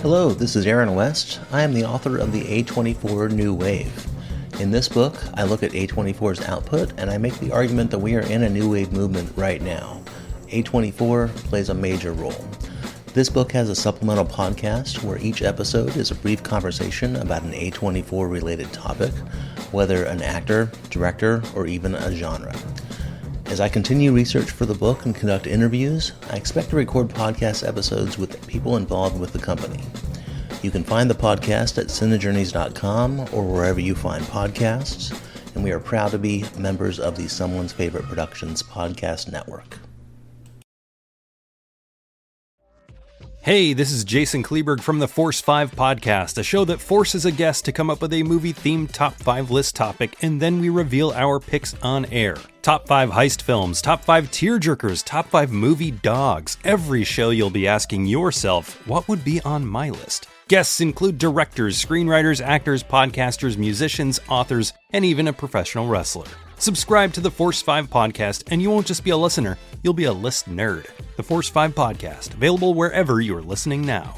Hello, this is Aaron West. I am the author of the A24 New Wave. In this book, I look at A24's output and I make the argument that we are in a new wave movement right now. A24 plays a major role. This book has a supplemental podcast where each episode is a brief conversation about an A24 related topic, whether an actor, director, or even a genre. As I continue research for the book and conduct interviews, I expect to record podcast episodes with people involved with the company. You can find the podcast at cinejourneys.com or wherever you find podcasts, and we are proud to be members of the Someone's Favorite Productions podcast network. Hey, this is Jason Kleberg from the Force 5 podcast, a show that forces a guest to come up with a movie-themed top 5 list topic, and then we reveal our picks on air. Top 5 heist films, top 5 tearjerkers, top 5 movie dogs. Every show you'll be asking yourself, what would be on my list? Guests include directors, screenwriters, actors, podcasters, musicians, authors, and even a professional wrestler. Subscribe to the Force 5 podcast, and you won't just be a listener, you'll be a list nerd. The Force 5 podcast, available wherever you're listening now.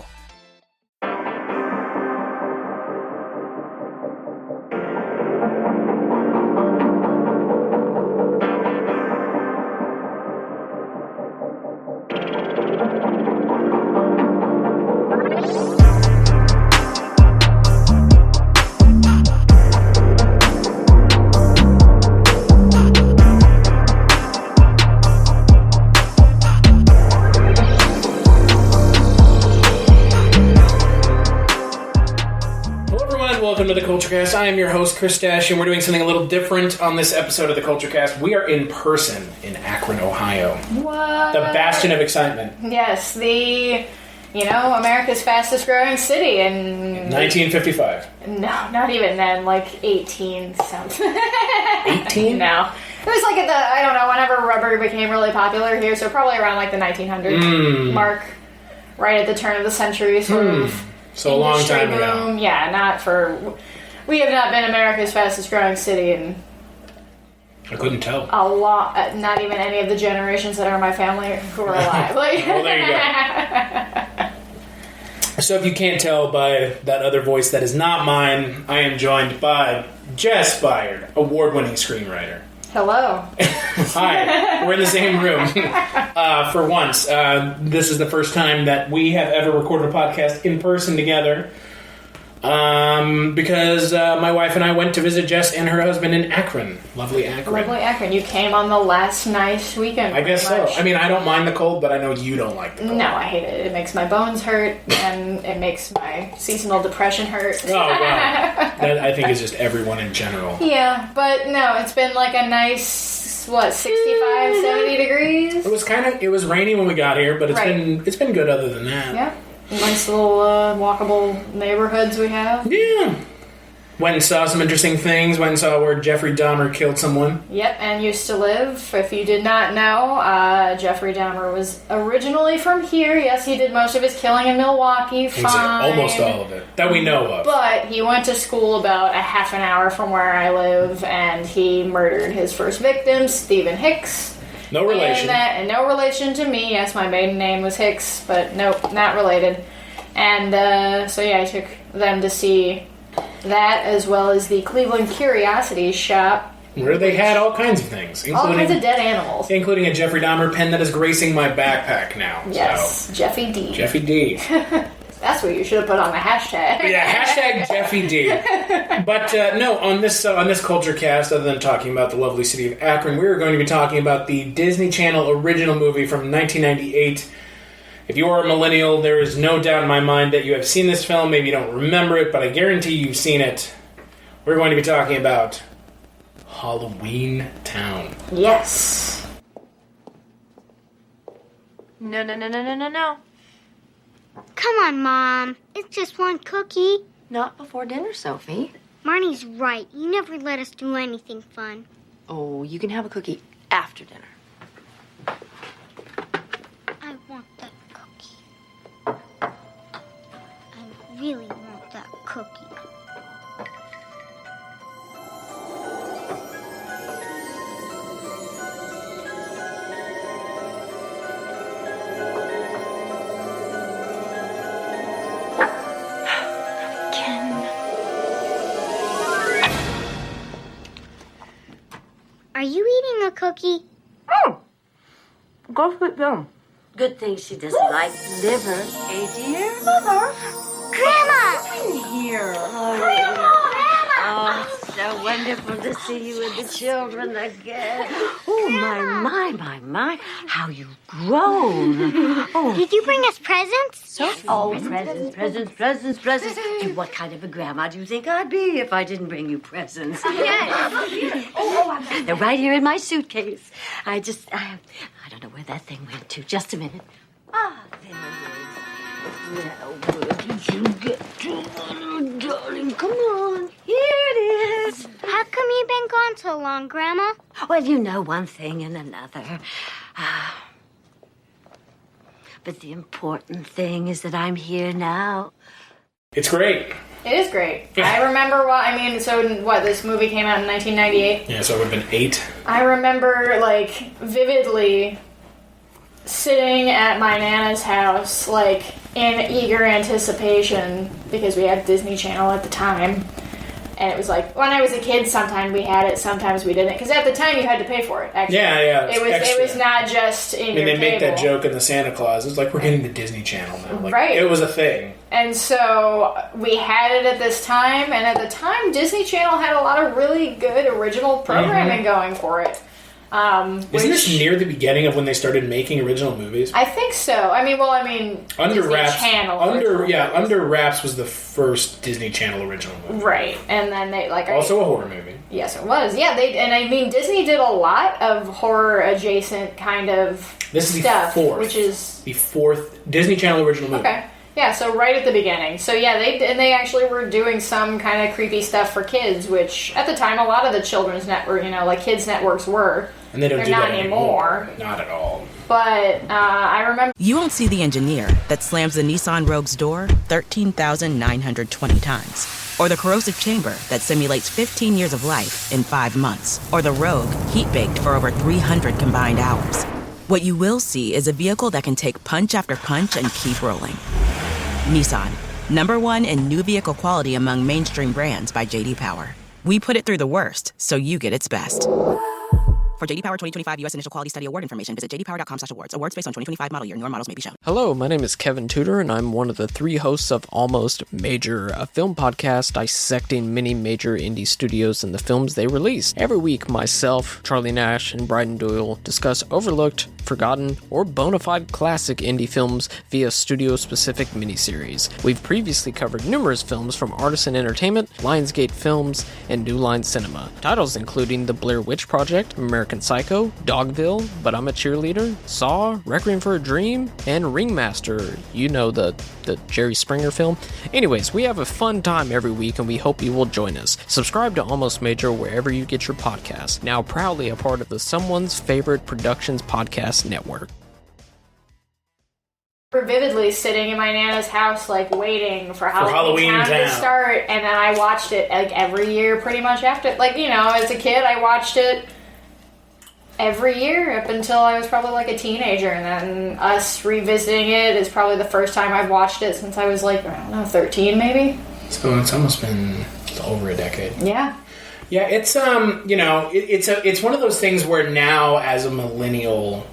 Welcome to the Kulturecast. I am your host, Chris Dash, and we're doing something a little different on this episode of the Kulturecast. We are in person in Akron, Ohio. What? The bastion of excitement. Yes, America's fastest growing city in... 1955. No, not even then, like 18 something. 18? No. It was like whenever rubber became really popular here, so probably around like the 1900 mark, right at the turn of the century, sort of. So a long time boom. ago. Yeah, we have not been America's fastest growing city in I couldn't tell. a lot, not even any of the generations that are in my family who are alive. Well, there you go. So if you can't tell by that other voice that is not mine, I am joined by Jess Byard, award-winning screenwriter. Hello. Hi, we're in the same room for once. This is the first time that we have ever recorded a podcast in person together because my wife and I went to visit Jess and her husband in Akron. Lovely Akron. Lovely Akron. You came on the last nice weekend. I guess so. I mean, I don't mind the cold, but I know you don't like the cold. No, I hate it. It makes my bones hurt, and it makes my seasonal depression hurt. Oh, wow. That, I think, is just everyone in general. Yeah, but no, it's been like a nice... 65, 70 degrees? It was rainy when we got here, but it's been good other than that. Yeah. Nice little walkable neighborhoods we have. Yeah. Went and saw some interesting things. Went and saw where Jeffrey Dahmer killed someone. Yep, and used to live. If you did not know, Jeffrey Dahmer was originally from here. Yes, he did most of his killing in Milwaukee. Fine. Almost all of it. That we know of. But he went to school about a half an hour from where I live, and he murdered his first victim, Stephen Hicks. No relation. And no relation to me. Yes, my maiden name was Hicks, but nope, not related. And I took them to see that, as well as the Cleveland Curiosities shop, where they had all kinds of things, all kinds of dead animals, including a Jeffrey Dahmer pen that is gracing my backpack now. Yes, so. Jeffy D. Jeffy D. That's what you should have put on the hashtag. Yeah, hashtag Jeffy D. But no, on this Kulturecast, other than talking about the lovely city of Akron, we are going to be talking about the Disney Channel original movie from 1998. If you are a millennial, there is no doubt in my mind that you have seen this film. Maybe you don't remember it, but I guarantee you've seen it. We're going to be talking about Halloweentown. Yes. No. Come on, Mom. It's just one cookie. Not before dinner, Sophie. Marnie's right. You never let us do anything fun. Oh, you can have a cookie after dinner. I want that cookie. I really want that cookie. cookie? Oh, go sit down. Good thing she doesn't like liver, dear? Mother. Grandma! In here. Oh, it's so wonderful to see you and the children again. Oh, my, how you've grown. Oh, Did you bring us presents? Presents. Gee, what kind of a grandma do you think I'd be if I didn't bring you presents? Yes. They're right here in my suitcase. I don't know where that thing went to. Just a minute. Ah, there it is. Now, where did you get to, little darling? Come on. Here it is. How come you've been gone so long, Grandma? Well, you know, one thing and another. But the important thing is that I'm here now. It's great. It is great. I remember this movie came out in 1998? Yeah, so it would have been 8. I remember, vividly sitting at my Nana's house, in eager anticipation, because we had Disney Channel at the time. And it was when I was a kid, sometimes we had it, sometimes we didn't. Because at the time, you had to pay for it, actually. Yeah. It was not just in your they make that cable. joke in the Santa Claus. It's like, we're getting the Disney Channel now. Right. It was a thing. And so we had it at this time, and at the time, Disney Channel had a lot of really good original programming going for it. Isn't this near the beginning of when they started making original movies? I think so. Under Disney Wraps. Channel. Under Wraps was the first Disney Channel original movie. Right, and then they also a horror movie. Yes, it was. Yeah, Disney did a lot of horror adjacent kind of This is stuff, the fourth. which is the fourth Disney Channel original movie. Okay. Yeah, so right at the beginning. So yeah, they actually were doing some kind of creepy stuff for kids, which at the time a lot of the children's network, kids networks were. And they don't They're do not that anymore. Not at all. But I remember. You won't see the engineer that slams the Nissan Rogue's door 13,920 times. Or the corrosive chamber that simulates 15 years of life in 5 months. Or the Rogue heat-baked for over 300 combined hours. What you will see is a vehicle that can take punch after punch and keep rolling. Nissan, #1 in new vehicle quality among mainstream brands by J.D. Power. We put it through the worst, so you get its best. For J.D. Power 2025 U.S. Initial Quality Study Award information, visit jdpower.com/awards. Awards based on 2025 model year. Newer models may be shown. Hello, my name is Kevin Tudor, and I'm one of the 3 hosts of Almost Major, a film podcast dissecting many major indie studios and the films they release. Every week, myself, Charlie Nash, and Bryden Doyle discuss overlooked, forgotten, or bona fide classic indie films via studio-specific miniseries. We've previously covered numerous films from Artisan Entertainment, Lionsgate Films, and New Line Cinema. Titles including The Blair Witch Project, American Psycho, Dogville, But I'm a Cheerleader, Saw, Requiem for a Dream, and Ringmaster. You know, the Jerry Springer film. Anyways, we have a fun time every week, and we hope you will join us. Subscribe to Almost Major wherever you get your podcasts. Now proudly a part of the Someone's Favorite Productions podcast network. Vividly sitting in my Nana's house, waiting for Halloweentown to Halloweentown. start, and then I watched it every year, pretty much after. As a kid, I watched it every year up until I was probably a teenager, and then us revisiting it is probably the first time I've watched it since I was 13 maybe. So it's almost been over a decade. Yeah. Yeah, it's it's one of those things where now as a millennial.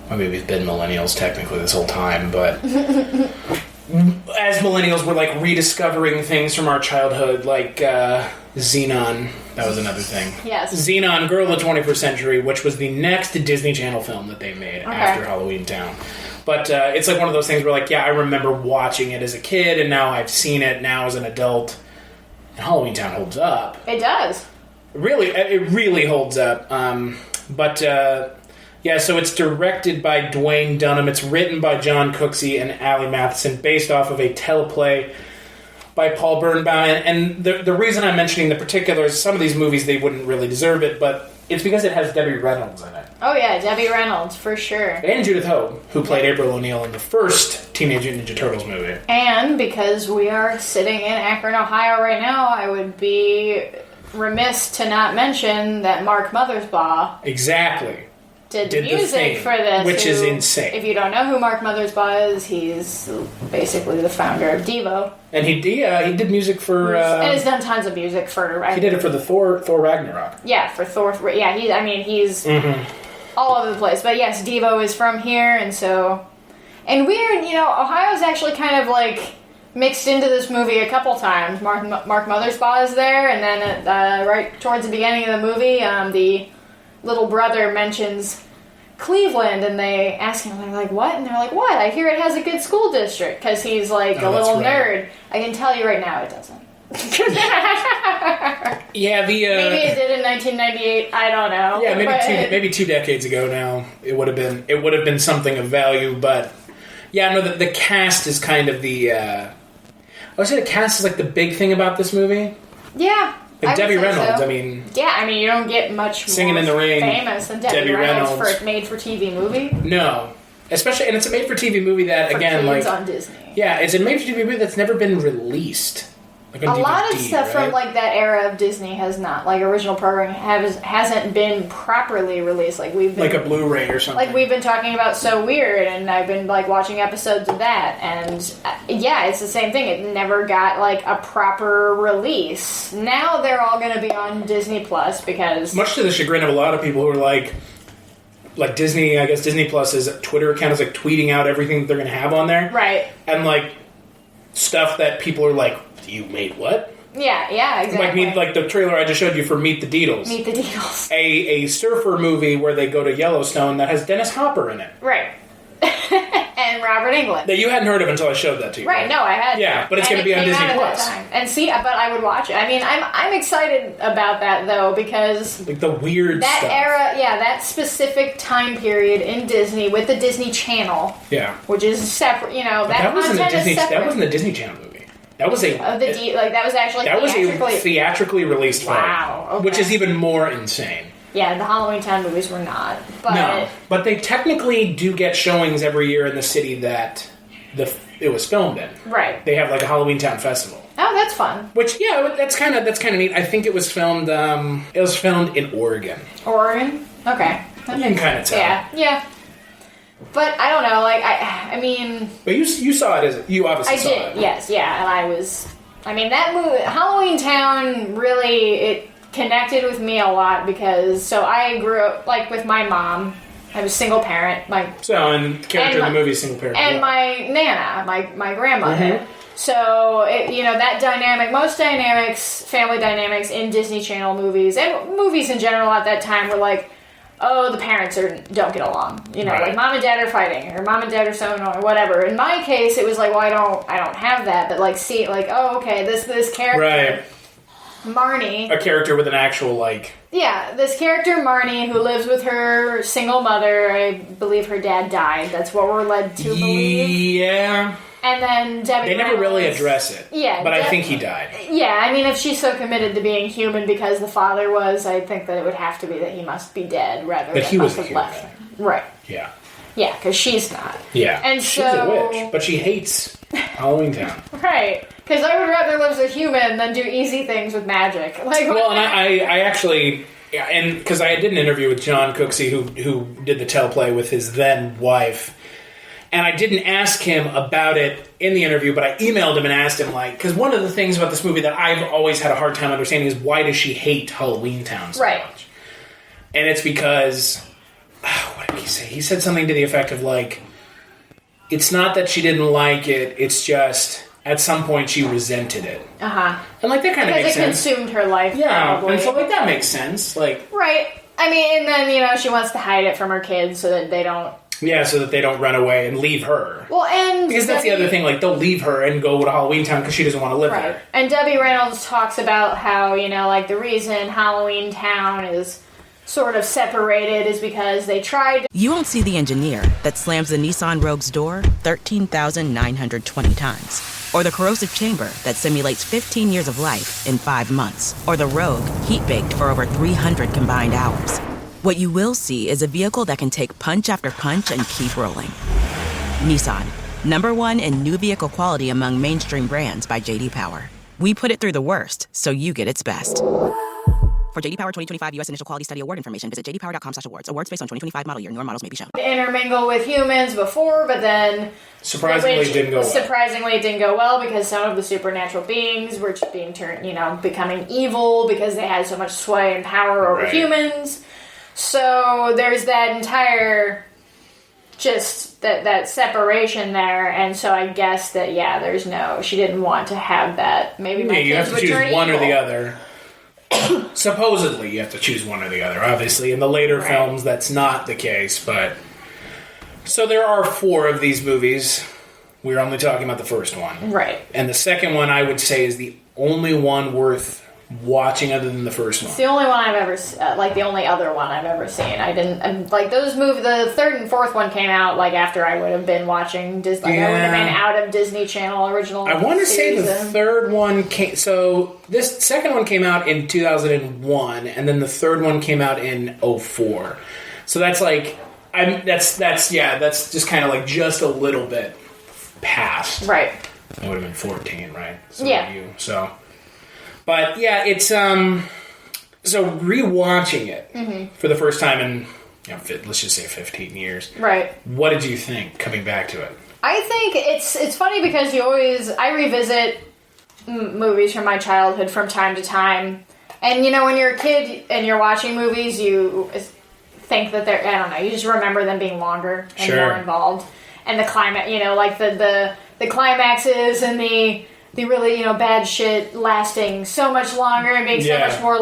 Well, maybe we've been millennials technically this whole time, but as millennials, we're rediscovering things from our childhood, like Xenon. That was another thing. Yes. Xenon, Girl of the 21st Century, which was the next Disney Channel film that they made after Halloweentown. But it's one of those things where, I remember watching it as a kid, and now I've seen it now as an adult, and Halloweentown holds up. It does. It really holds up. Yeah, so it's directed by Dwayne Dunham. It's written by John Cooksey and Ally Matheson, based off of a teleplay by Paul Birnbaum. And the reason I'm mentioning the particulars, some of these movies, they wouldn't really deserve it, but it's because it has Debbie Reynolds in it. Oh, yeah, Debbie Reynolds, for sure. And Judith Hoag, who played April O'Neil in the first Teenage Mutant Ninja Turtles movie. And because we are sitting in Akron, Ohio right now, I would be remiss to not mention that Mark Mothersbaugh. Exactly. did the music for this. Which is insane. If you don't know who Mark Mothersbaugh is, he's basically the founder of Devo. And he did music for... and he's done tons of music for... he did it for the Thor Ragnarok. Yeah, for Thor. Yeah, he's all over the place. But yes, Devo is from here, and so... And weird, Ohio's actually kind of like mixed into this movie a couple times. Mark Mothersbaugh is there, and then right towards the beginning of the movie, the little brother mentions Cleveland, and they ask him, they're like, what? And they're like, what? I hear it has a good school district, because he's like a little nerd. I can tell you right now it doesn't. Yeah, maybe it did in 1998. I don't know. Yeah, maybe 2 decades ago now it would have been something of value. But yeah, no, the cast is kind of the. I would say the cast is like the big thing about this movie. Yeah, like Debbie Reynolds. So. I mean, you don't get much Singing more in the Rain, famous than Debbie Reynolds for a made-for-TV movie. No, especially, and it's a made-for-TV movie that for again, kids like on Disney. Yeah, it's a made-for-TV movie that's never been released. Like on a DVD, lot of stuff right? from like that era of Disney has not, like original programming hasn't been properly released. Like we've been, like a Blu-ray or something. Like we've been talking about So Weird, and I've been like watching episodes of that, and yeah, it's the same thing. It never got like a proper release. Now they're all going to be on Disney Plus because, much to the chagrin of a lot of people who are like Disney. I guess Disney Plus's Twitter account is like tweeting out everything that they're going to have on there, right? And like stuff that people are like, you made what? Yeah, exactly. Like the trailer I just showed you for Meet the Deedles. Meet the Deedles. A surfer movie where they go to Yellowstone that has Dennis Hopper in it. Right. And Robert Englund. That you hadn't heard of until I showed that to you. Right, no, I hadn't. Yeah, but it's going to be on Disney Plus. And see, but I would watch it. I mean, I'm excited about that, though, because... like the weird that stuff. That era, that specific time period in Disney with the Disney Channel. Yeah. Which is separate, that wasn't a Disney Channel movie. That was a... that was actually a theatrically released film. Wow, okay. Which is even more insane. Yeah, the Halloweentown movies were not. But no, but they technically do get showings every year in the city that it was filmed in. Right. They have like a Halloweentown festival. Oh, that's fun. Which, yeah, that's kind of neat. I think it was filmed in Oregon. Oregon? Okay. You can kind of tell. Yeah. But I don't know, like, I mean... But you saw it, you obviously saw it. I did, yes, yeah, and that movie, Halloweentown, really, it connected with me a lot because, so I grew up, like, with my mom. I was a single parent. And the character in the movie is single parent. And my Nana, my grandmother. Mm-hmm. So, that dynamic, most dynamics, family dynamics in Disney Channel movies, and movies in general at that time were like, oh, the parents don't get along. Right. Like mom and dad are fighting, or mom and dad are so or whatever. In my case, it was like, well, I don't have that, but like, see, like, oh, okay, this character, right. Marnie, a character with an actual like, yeah, this character Marnie who lives with her single mother. I believe her dad died. That's what we're led to believe. Yeah. And then Debbie. They never really address it. Yeah, but I think he died. Yeah, I mean, if she's so committed to being human because the father was, I think that it would have to be that he must be dead rather than he was a human. Left. Right. Yeah. Yeah, because she's not. Yeah. And she's a witch, but she hates Halloweentown. Right. Because I would rather live as a human than do easy things with magic. Like, well, and I actually, and because I did an interview with John Cooksey, who did the teleplay with his then wife. And I didn't ask him about it in the interview, but I emailed him and asked him, like, because one of the things about this movie that I've always had a hard time understanding is why does she hate Halloweentown so much? And it's because, what did he say? He said something to the effect of, like, it's not that she didn't like it, it's just, at some point she resented it. Uh-huh. And, like, that kind of makes sense. Because it consumed her life. Yeah, probably. And so, like, that makes sense. Like, right. I mean, and then, she wants to hide it from her kids so that they don't... Yeah, so that they don't run away and leave her. Well, and... Because that's the other thing, like, they'll leave her and go to Halloweentown because she doesn't want to live there. And Debbie Reynolds talks about how, like, the reason Halloweentown is sort of separated is because they tried... You won't see the engineer that slams the Nissan Rogue's door 13,920 times. Or the corrosive chamber that simulates 15 years of life in 5 months. Or the Rogue heat-baked for over 300 combined hours. What you will see is a vehicle that can take punch after punch and keep rolling. Nissan, #1 in new vehicle quality among mainstream brands by J.D. Power. We put it through the worst, so you get its best. For JD Power 2025 U.S. Initial Quality Study Award information, visit jdpower.com/awards. Awards based on 2025 model year. Newer models may be shown. Intermingle with humans before, but then Surprisingly, it didn't go well. Surprisingly, it didn't go well because some of the supernatural beings were just being turned, becoming evil because they had so much sway and power over humans. So there's that entire, just that separation there, and so I guess that, she didn't want to have that. Maybe my you kids have to would turn choose one evil. or the other. Supposedly, you have to choose one or the other. Obviously, in the later films, that's not the case, but... So there are 4 of these movies. We're only talking about the first one. Right. And the second one, I would say, is the only one worth watching other than the first one. It's the only one I've ever, the only other one I've ever seen. I didn't, those movies, the third and fourth one came out, after I would have been watching Disney, I would have been out of Disney Channel original I want to say the third one came, so this second one came out in 2001, and then the third one came out in 2004. So that's that's just kind of just a little bit past. Right. I would have been 14, right? So Yeah. But yeah, it's so rewatching it for the first time in let's just say 15 years. Right. What did you think coming back to it? I think it's funny because I revisit movies from my childhood from time to time, and when you're a kid and you're watching movies, you think that they're, I don't know, you just remember them being longer and more involved, and the climax, the climaxes and the really, bad shit lasting so much longer and being so much more,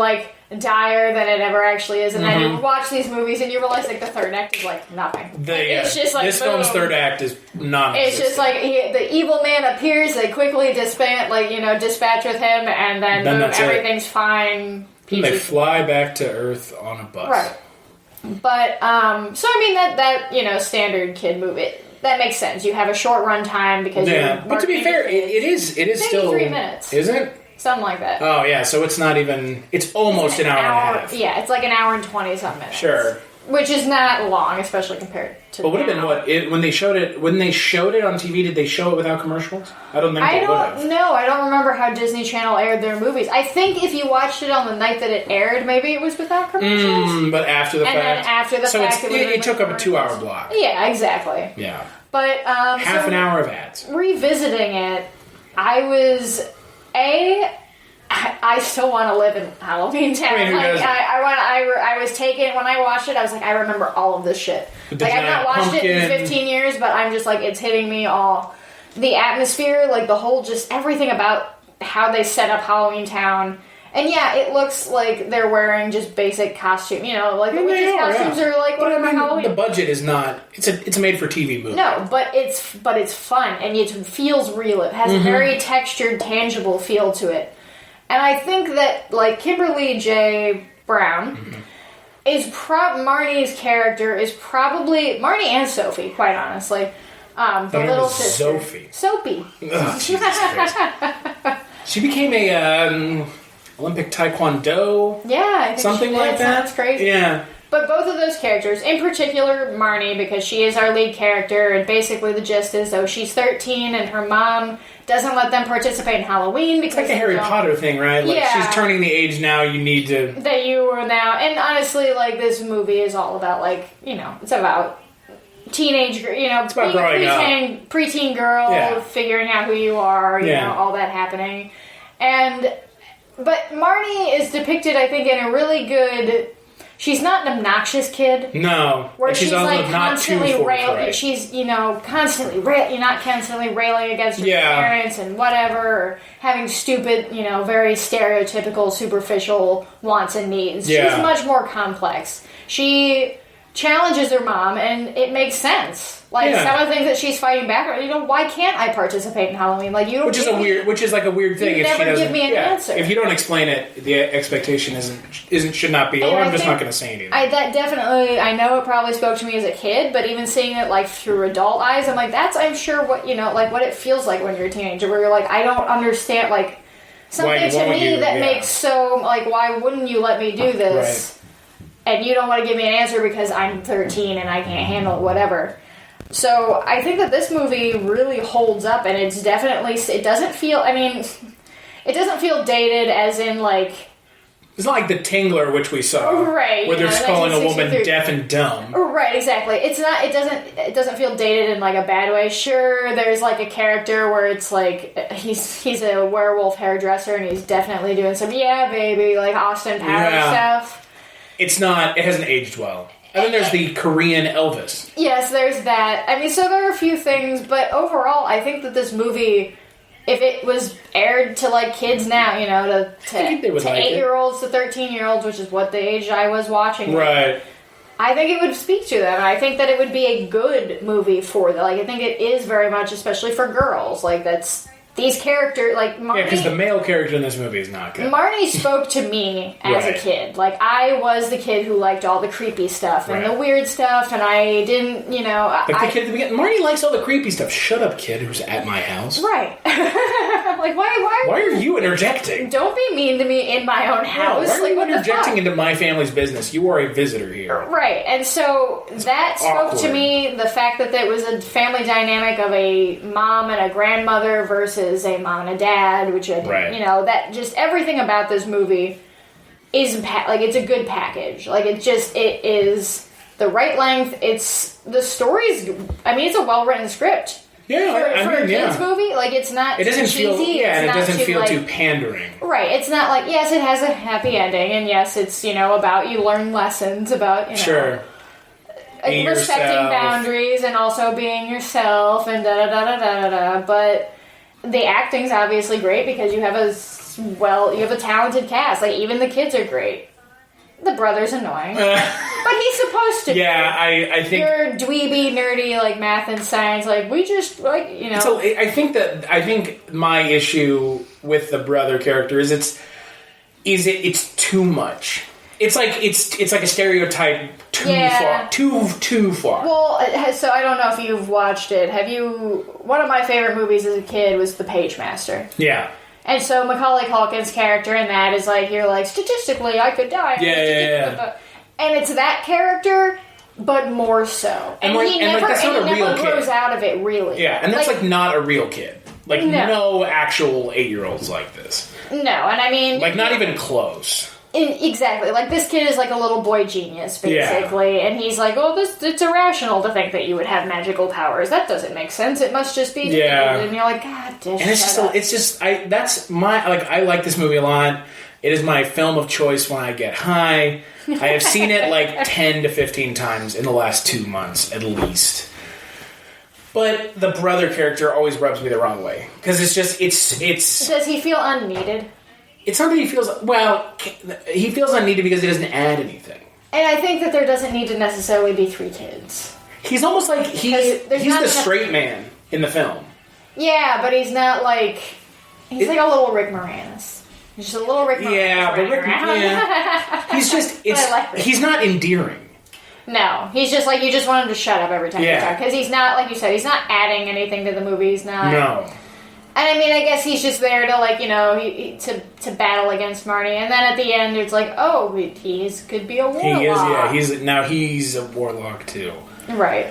dire than it ever actually is. And then you watch these movies and you realize, the third act is, nothing. It's just, this film's third act is non-existent. It's just, the evil man appears, they quickly dispatch with him, and then boom, everything's fine. And they fly back to Earth on a bus. Right. But, so, I mean, that standard kid movie... That makes sense. You have a short run time because but to be fair, it is still 3 minutes. Is it? Something like that. Oh yeah, so it's not even. It's almost an hour and a half. Yeah, it's an hour and 20-some minutes. Sure. Which is not long, especially compared to. But would have been what when they showed it on TV? Did they show it without commercials? I don't think they would have. No, I don't remember how Disney Channel aired their movies. I think if you watched it on the night that it aired, maybe it was without commercials. But after the fact. And then after the fact, it took up a 2-hour block. Yeah, exactly. Yeah. But half an hour of ads. Revisiting it, I still want to live in Halloweentown. I was taken when I watched it. I was like, I remember all of this shit. I've not watched it in 15 years, but I'm just it's hitting me all. The atmosphere, the whole, just everything about how they set up Halloweentown. And yeah, it looks like they're wearing just basic costume. The witches' costumes are whatever Halloween. The budget is not. It's a made-for-TV movie. No, but it's fun and it feels real. It has a very textured, tangible feel to it. And I think that, Kimberly J. Brown is Marnie's character is probably... Marnie and Sophie, quite honestly. The little sister. Sophie. Oh, Jesus Christ. She became a Olympic Taekwondo. Yeah, I think something like that. That's crazy. Yeah. But both of those characters, in particular Marnie, because she is our lead character, and basically the gist is, she's 13 and her mom doesn't let them participate in Halloween because it's like a Harry Potter thing, right? She's turning the age now. You need to that you are now, and honestly, this movie is all about it's about teenage, it's about growing up, preteen girl figuring out who you are, you know, all that happening, but Marnie is depicted, I think, in a really good. She's not an obnoxious kid. No. Where she's also constantly railing. She's, constantly you're not constantly railing against her parents and whatever, or having stupid, very stereotypical, superficial wants and needs. Yeah. She's much more complex. She challenges her mom, and it makes sense. Some of the things that she's fighting back, why can't I participate in Halloween? You don't. Which is a weird thing. You never give me an answer. If you don't explain it, the expectation should not be. I'm just not going to say anything. That definitely. I know it probably spoke to me as a kid, but even seeing it through adult eyes, I'm I'm sure what what it feels like when you're a teenager, where you're I don't understand something to me that makes so why wouldn't you let me do this? Right. And you don't want to give me an answer because I'm 13 and I can't handle whatever. So I think that this movie really holds up, and it's definitely, it doesn't feel dated as in It's not like The Tingler, which we saw, right? Where they're just calling a woman deaf and dumb. Right, exactly. It's not. It doesn't feel dated in like a bad way. Sure, there's like a character where it's like he's a werewolf hairdresser and he's definitely doing some baby like Austin Powers stuff. It's not. It hasn't aged well. And then there's the Korean Elvis. Yes, there's that. I mean, so there are a few things, but overall, I think that this movie, if it was aired to like kids now, you know, to 8-year-olds to 13-year-olds, which is what the age I was watching, right? I think it would speak to them, and I think that it would be a good movie for them. Like, I think it is very much, especially for girls. Like, that's these characters, like Marnie. Yeah, because the male character in this movie is not good. Marnie spoke to me as a kid. Like, I was the kid who liked all the creepy stuff and the weird stuff, and I didn't, you know... Like the kid at the beginning, Marnie likes all the creepy stuff. Shut up, kid who's at my house. Right. Like, why are you interjecting? Don't be mean to me in my own house. Why are you what interjecting into my family's business? You are a visitor here. Right, and so that spoke to me, the fact that there was a family dynamic of a mom and a grandmother versus a mom and a dad, which, you know, that just everything about this movie is, like, it's a good package. Like, it is the right length. It's, the story's, I mean, it's a well-written script. Yeah, for a kids movie, like, it's not it doesn't too feel, cheesy. and it doesn't feel like, too pandering. Right, it's not like, yes, it has a happy ending, and yes, it's, you know, about you learn lessons about, you know, respecting boundaries and also being yourself and da-da-da-da-da-da, but the acting's obviously great because you have a talented cast. Like, even the kids are great. The brother's annoying. But he's supposed to be. Yeah, I think... You're dweeby, nerdy, like, math and science. Like, we just, like, you know... So, I think my issue with the brother character is it's too much. It's like a stereotype too far. Well, so I don't know if you've watched it. One of my favorite movies as a kid was The Page Master. Yeah. And so Macaulay Culkin's character in that is like, you're like, statistically, I could die. Yeah. And it's that character, but more so. And he never grows out of it, really. Yeah, and that's like not a real kid. Like, no actual 8-year-olds like this. No, and I mean... Like, not even close. Exactly. Like, this kid is like a little boy genius, basically. Yeah. And he's like, oh, it's irrational to think that you would have magical powers. That doesn't make sense. It must just be... Yeah. And you're like, God damn. And I like this movie a lot. It is my film of choice when I get high. I have seen it like 10 to 15 times in the last 2 months, at least. But the brother character always rubs me the wrong way. Because it's just, it's... Does he feel unneeded? It's not that he feels... Well, he feels unneeded because he doesn't add anything. And I think that there doesn't need to necessarily be 3 kids. He's almost like... He's the straight man in the film. Yeah, but he's not like... He's like a little Rick Moranis. He's just a little Rick Moranis. Yeah, but Rick... Yeah. He's just... He's not endearing. No, he's just like, you just want him to shut up every time you talk. Because he's not, like you said, he's not adding anything to the movie. He's not... No. And I mean, I guess he's just there to, like, you know, to battle against Marnie. And then at the end, it's like, oh, he could be a warlock. He is, yeah. He's a warlock, too. Right.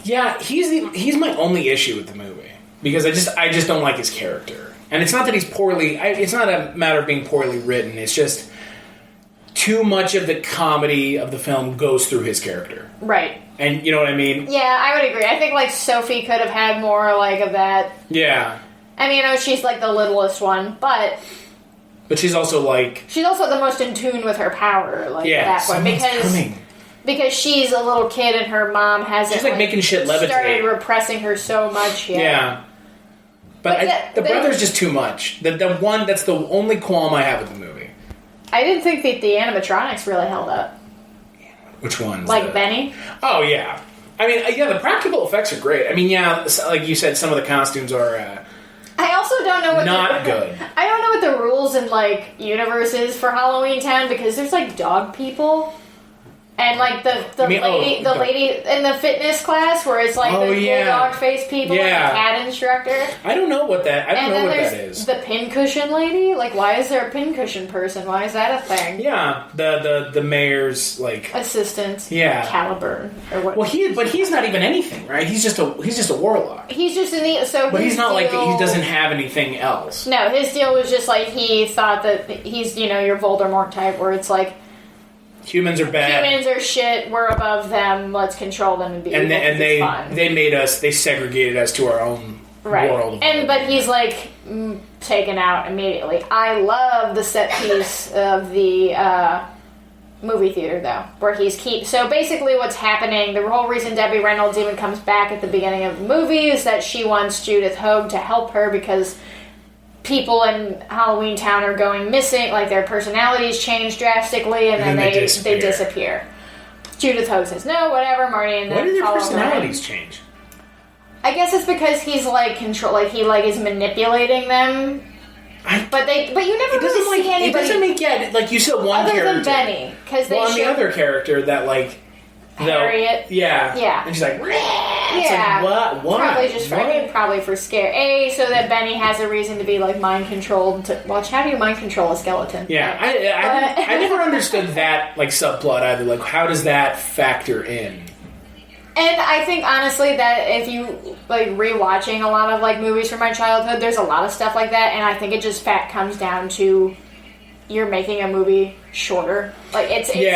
Yeah, he's my only issue with the movie. Because I just don't like his character. And it's not that he's poorly... it's not a matter of being poorly written. It's just too much of the comedy of the film goes through his character. Right. And you know what I mean? Yeah, I would agree. I think, like, Sophie could have had more, like, of that... Yeah. I mean, you know, she's, like, the littlest one, but... But she's also, like... She's also the most in tune with her power, like, at that point. Because she's a little kid and her mom hasn't... She's, like, making shit levitate. Started repressing her so much yet. Yeah. But the brother's just too much. That's the only qualm I have with the movie. I didn't think that the animatronics really held up. Which ones? Like Benny? Oh, yeah. I mean, yeah, the practical effects are great. I mean, yeah, like you said, some of the costumes are... I also don't know what not good. I don't know what the rules in, like, universe is for Halloweentown, because there's, like, dog people. And like the lady in the fitness class where it's like the bulldog face people and the cat instructor. I don't know what that. I don't know what that is. The pincushion lady. Like, why is there a pincushion person? Why is that a thing? Yeah, the mayor's like assistant. Yeah, Caliburn or what? Well, he's not even anything, right? He's just a warlock. He's just in the But he's not like he doesn't have anything else. No, his deal was just like he thought that he's your Voldemort type, where it's like. Humans are bad. Humans are shit. We're above them. Let's control them and be evil. And they made us. They segregated us to our own world. But he's like taken out immediately. I love the set piece of the movie theater though, where so basically what's happening. The whole reason Debbie Reynolds even comes back at the beginning of the movie is that she wants Judith Hoag to help her because. People in Halloweentown are going missing, like their personalities change drastically, and then they disappear. Judith Hoag says, no, whatever, Marnie, and then why do their personalities change? I guess it's because he's like he is manipulating them. But you never really see anybody. It doesn't make like you said one other character. Than Benny, because the other character that like Harriet. Yeah. And she's like, yeah. Like, what? Probably for scare. So that Benny has a reason to be like mind controlled. How do you mind control a skeleton? Yeah, I never understood that like subplot either. Like, how does that factor in? And I think honestly that if you like rewatching a lot of like movies from my childhood, there's a lot of stuff like that, and I think it just comes down to you're making a movie shorter. Like it's so you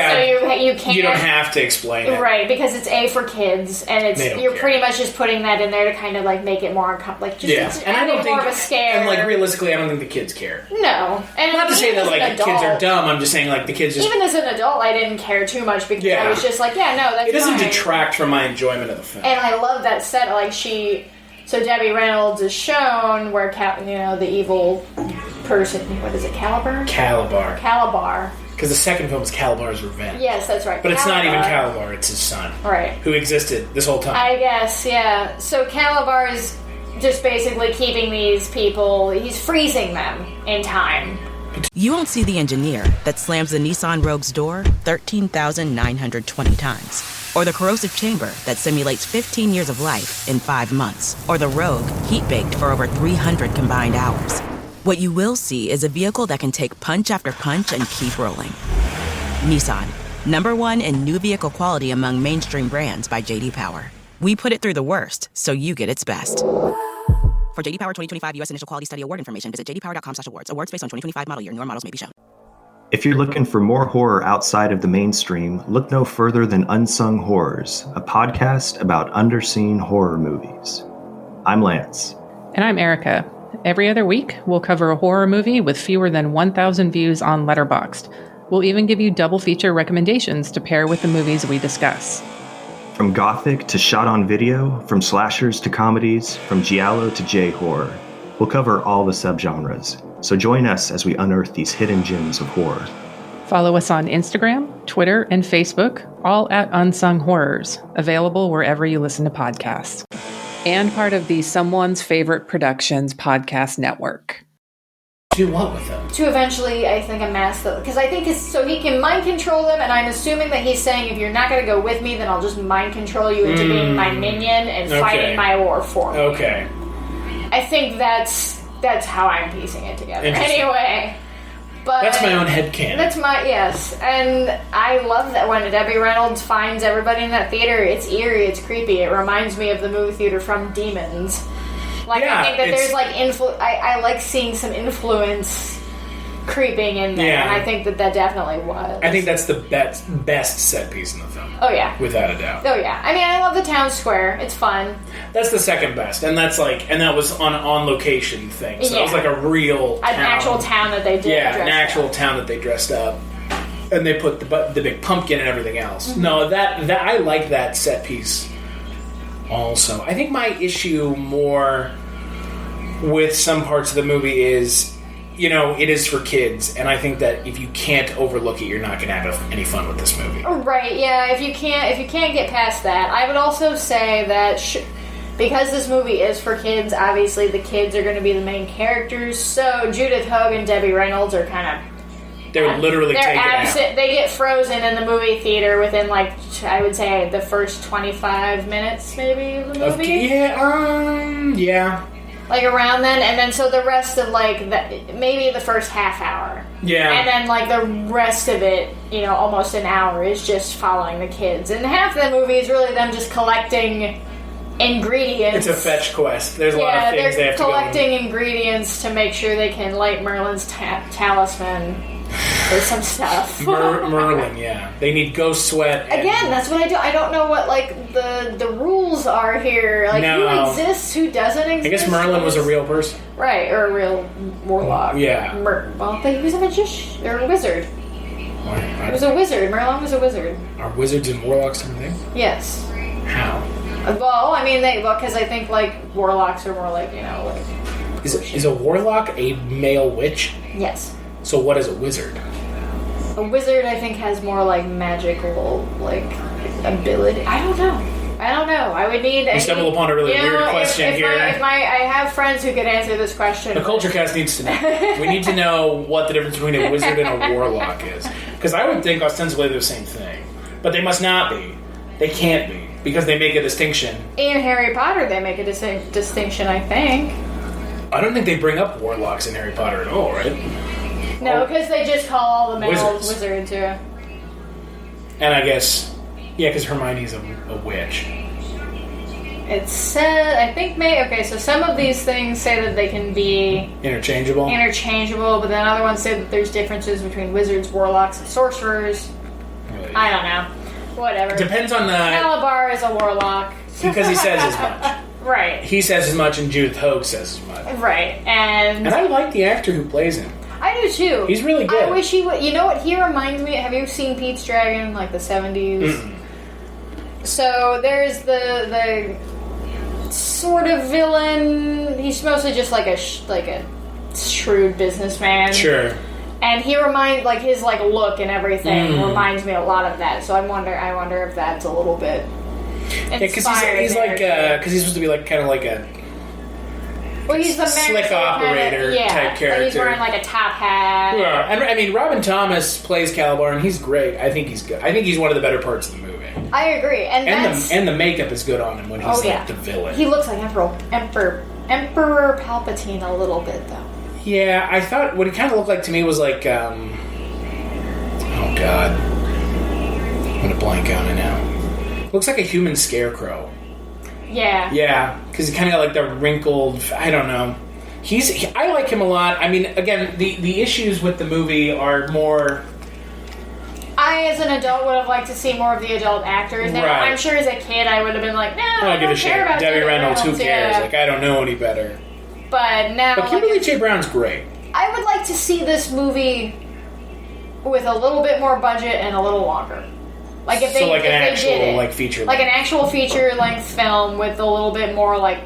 can't. You don't have to explain it, right? Because it's for kids, and you're pretty much just putting that in there to kind of like make it more and I don't think more of a scare. And like realistically, I don't think the kids care. No, and not to say that like kids are dumb. I'm just saying like the kids just. Even as an adult, I didn't care too much because I was just like, that's. It doesn't fine. detract from my enjoyment of the film. And I love that set. Like so Debbie Reynolds is shown where the evil person. What is it? Calabar. Because the second film is Calabar's Revenge. Yes, that's right. But it's not even Calabar, it's his son. Right. Who existed this whole time. I guess, yeah. So Calabar is just basically keeping these people, he's freezing them in time. You won't see the engineer that slams the Nissan Rogue's door 13,920 times. Or the corrosive chamber that simulates 15 years of life in 5 months. Or the Rogue heat-baked for over 300 combined hours. What you will see is a vehicle that can take punch after punch and keep rolling. Nissan, #1 in new vehicle quality among mainstream brands by J.D. Power. We put it through the worst, so you get its best. For J.D. Power 2025 U.S. Initial Quality Study Award information, visit jdpower.com/awards. Awards based on 2025 model year. Newer models may be shown. If you're looking for more horror outside of the mainstream, look no further than Unsung Horrors, a podcast about underseen horror movies. I'm Lance. And I'm Erica. Every other week, we'll cover a horror movie with fewer than 1,000 views on Letterboxd. We'll even give you double feature recommendations to pair with the movies we discuss. From gothic to shot on video, from slashers to comedies, from giallo to J-horror. We'll cover all the subgenres. So join us as we unearth these hidden gems of horror. Follow us on Instagram, Twitter, and Facebook, all at Unsung Horrors, available wherever you listen to podcasts. And part of the Someone's Favorite Productions podcast network. Do what with them? To eventually, I think, amass them. Because I think so he can mind control them, and I'm assuming that he's saying, if you're not going to go with me, then I'll just mind control you into being my minion and fighting my war for me. Okay. I think that's how I'm piecing it together. Anyway. But that's my own headcanon. Yes. And I love that when Debbie Reynolds finds everybody in that theater, it's eerie, it's creepy. It reminds me of the movie theater from Demons. I think that there's I like seeing some influence creeping in there, and I think that definitely was. I think that's the best set piece in the film. Oh yeah, without a doubt. Oh yeah, I mean, I love the town square. It's fun. That's the second best, and that was on location thing. So it was like a real town. Actual town that they did. Yeah, an actual town that they dressed up, and they put the big pumpkin and everything else. Mm-hmm. No, that I like that set piece. Also, I think my issue more with some parts of the movie is, it is for kids, and I think that if you can't overlook it, you're not going to have any fun with this movie. Right? Yeah. If you can't get past that, I would also say that because this movie is for kids, obviously the kids are going to be the main characters. So Judith Hoag and Debbie Reynolds are kind of They're literally taken absent. out. They get frozen in the movie theater within, like, I would say the first 25 minutes, maybe, of the movie. Yeah. Like, around then, and then so the rest of, like, maybe the first half hour. Yeah. And then, like, the rest of it, almost an hour, is just following the kids. And half the movie is really them just collecting ingredients. It's a fetch quest. There's a lot of things they have to go. They're collecting ingredients to make sure they can light Merlin's talisman or some stuff. Merlin, yeah. They need ghost sweat. Again, that's what I do. I don't know what, like, the rules are here. Like, who exists, who doesn't exist. I guess Merlin was a real person. Right, or a real warlock. Yeah. Well, he was a magician, or a wizard. He was a wizard. Merlin was a wizard. Are wizards and warlocks different things? Yes. How? Well, I mean, because I think, like, warlocks are more like, like... Is a warlock a male witch? Yes. So what is a wizard? A wizard, I think, has more, like, magical, like, ability. I don't know. I would need... You stumble upon a really weird question here. I have friends who could answer this question. The Kulturecast needs to know. We need to know what the difference between a wizard and a warlock is. Because I would think ostensibly they're the same thing. But they must not be. They can't be. Because they make a distinction. In Harry Potter, they make a distinction, I think. I don't think they bring up warlocks in Harry Potter at all, right? No, because they just call all the males wizards, yeah. And I guess... Yeah, because Hermione's a witch. It said... I think okay, so some of these things say that they can be... Interchangeable, but then other ones say that there's differences between wizards, warlocks, and sorcerers. Really? I don't know. Whatever. It depends on the... Calabar is a warlock. Because he says as much. Right. He says as much and Judith Hoag says as much. Right, and I like the actor who plays him. I do too. He's really good. I wish he would... You know what he reminds me... Have you seen Pete's Dragon, like the 70s? Mm-mm. So there's the sort of villain. He's mostly just like a shrewd businessman. Sure. And he reminds, like, his, like, look and everything reminds me a lot of that. So I wonder if that's a little bit inspired. Yeah, because he's like, because he's supposed to be like kind of like a. Well, he's the slick operator type character. He's wearing like a top hat. Yeah, and I mean, Robin Thomas plays Calabar, and he's great. I think he's good. I think he's one of the better parts of the movie. I agree, and the makeup is good on him when he's like the villain. He looks like Emperor Palpatine a little bit, though. Yeah, I thought what he kind of looked like to me was like, oh god, I'm gonna blank on it now. Looks like a human scarecrow. Yeah. Yeah, because he kind of got like the wrinkled. I don't know. I like him a lot. I mean, again, the issues with the movie are more. I, as an adult, would have liked to see more of the adult actors. Now, right. I'm sure as a kid, I would have been like, no, I don't give a shit about Debbie Reynolds. Who cares? Yeah. Like, I don't know any better. But now, Kimberly J. Brown's great. I would like to see this movie with a little bit more budget and a little longer. Like if they, an actual did it, like feature, like an actual feature-length film with a little bit more like,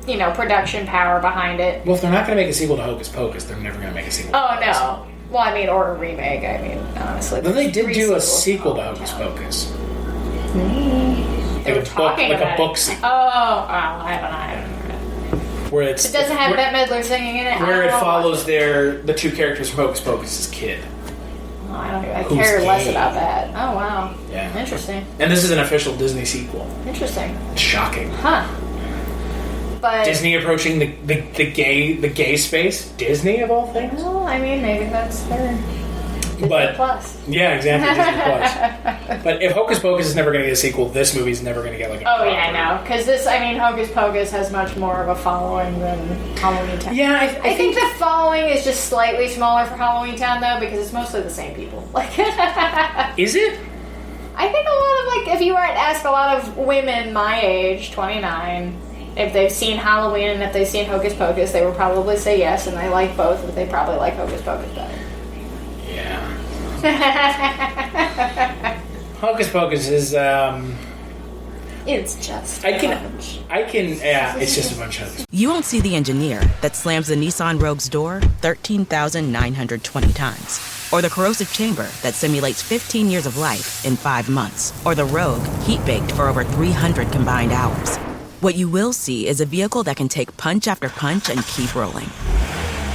production power behind it. Well, if they're not going to make a sequel to Hocus Pocus, they're never going to make a sequel. Oh no. Well, I mean, or a remake. I mean, honestly. Then they did do a sequel to Hocus Pocus. They were talking about a book sequel. I haven't heard it. Where it doesn't have Bette Midler singing in it. Where it follows the two characters from Hocus Pocus' kid. Oh, I care less about that. Oh wow. Yeah. Interesting. And this is an official Disney sequel. Interesting. Shocking. Huh. But Disney approaching the gay space. Disney of all things. Well, I mean, maybe that's their Disney Plus. Yeah, exactly. Disney Plus. But if Hocus Pocus is never going to get a sequel, this movie's never going to get like a. Oh yeah, I know. Because Hocus Pocus has much more of a following than Halloweentown. Yeah, I think the following is just slightly smaller for Halloweentown though, because it's mostly the same people. Is it? I think a lot of if you were to ask a lot of women my age, 29. If they've seen Halloween and if they've seen Hocus Pocus, they would probably say yes, and they like both, but they probably like Hocus Pocus better. Yeah. Hocus Pocus is, It's just it's just a bunch of... You won't see the engineer that slams the Nissan Rogue's door 13,920 times. Or the corrosive chamber that simulates 15 years of life in 5 months. Or the Rogue heat-baked for over 300 combined hours. What you will see is a vehicle that can take punch after punch and keep rolling.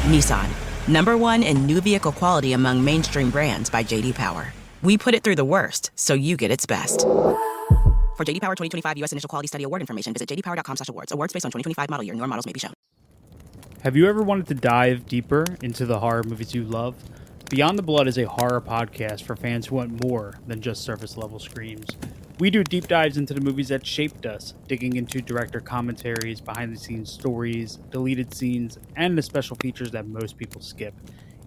Nissan, #1 in new vehicle quality among mainstream brands by J.D. Power. We put it through the worst, so you get its best. For J.D. Power 2025 U.S. Initial Quality Study Award information, visit jdpower.com/awards. Awards based on 2025 model year. Newer models may be shown. Have you ever wanted to dive deeper into the horror movies you love? Beyond the Blood is a horror podcast for fans who want more than just surface-level screams. We do deep dives into the movies that shaped us, digging into director commentaries, behind-the-scenes stories, deleted scenes, and the special features that most people skip.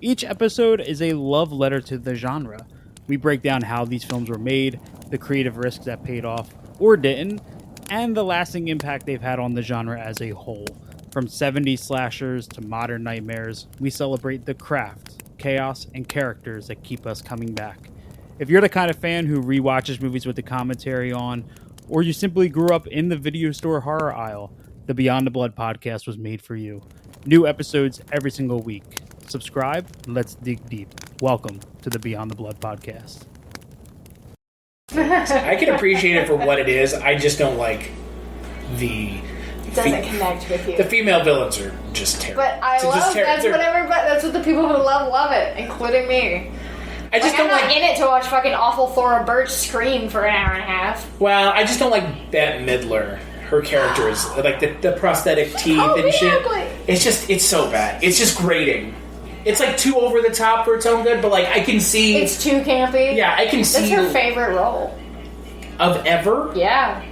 Each episode is a love letter to the genre. We break down how these films were made, the creative risks that paid off or didn't, and the lasting impact they've had on the genre as a whole. From 70s slashers to modern nightmares, we celebrate the craft, chaos, and characters that keep us coming back. If you're the kind of fan who rewatches movies with the commentary on, or you simply grew up in the video store horror aisle, the Beyond the Blood podcast was made for you. New episodes every single week. Subscribe, and let's dig deep. Welcome to the Beyond the Blood podcast. I can appreciate it for what it is. I just don't like the... It doesn't connect with you. The female villains are just terrible. But I love that's what the people who love it, including me. I just don't I'm not in it to watch fucking awful Thora Birch scream for an hour and a half. Well, I just don't like Bette Midler. Her character is like the prosthetic teeth and shit. It's so bad. It's just grating. It's like too over the top for its own good, but like I can see it's too campy. Yeah, I can see. That's her favorite role of ever. Yeah.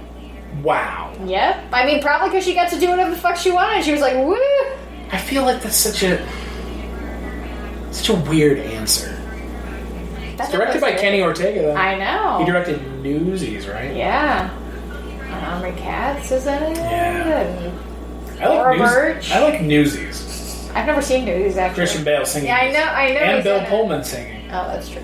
Wow. Yep. I mean, probably because she got to do whatever the fuck she wanted. She was like, woo. I feel like that's such a weird answer. It's directed by Kenny Ortega, though. I know. He directed Newsies, right? Yeah. Omri Katz is in it. Yeah. I like Newsies. I've never seen Newsies, actually. Christian Bale singing. Yeah, I know. And Bill Pullman singing. Oh, that's true.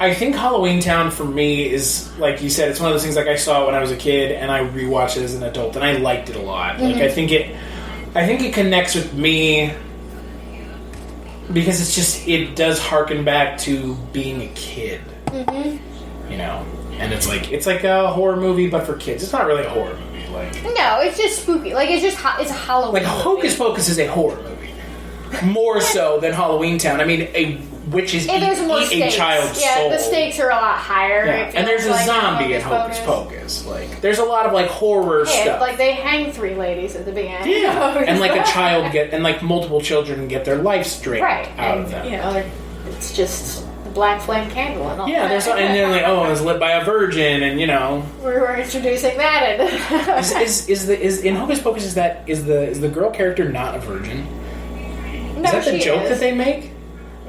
I think Halloweentown for me is, like you said, it's one of those things like I saw it when I was a kid and I rewatched it as an adult and I liked it a lot. Mm-hmm. Like I think it connects with me because it does harken back to being a kid. Mm-hmm. You know? And it's like a horror movie but for kids. It's not really a horror movie. No, it's just spooky. Like it's a Halloween. Like Hocus Pocus is a horror movie. More so than Halloweentown. I mean, witches eat a child's soul. Yeah, the stakes are a lot higher. Yeah. And there's a zombie in Hocus Pocus. Like, there's a lot of like horror stuff. Like they hang 3 ladies at the beginning. Yeah, and like multiple children get their life straight out of them. You know, it's just the black flame candle and all. Yeah, that. and they're like, oh, it's lit by a virgin, and you know, we're introducing that. is in Hocus Pocus is the girl character not a virgin? No, is that the joke that they make?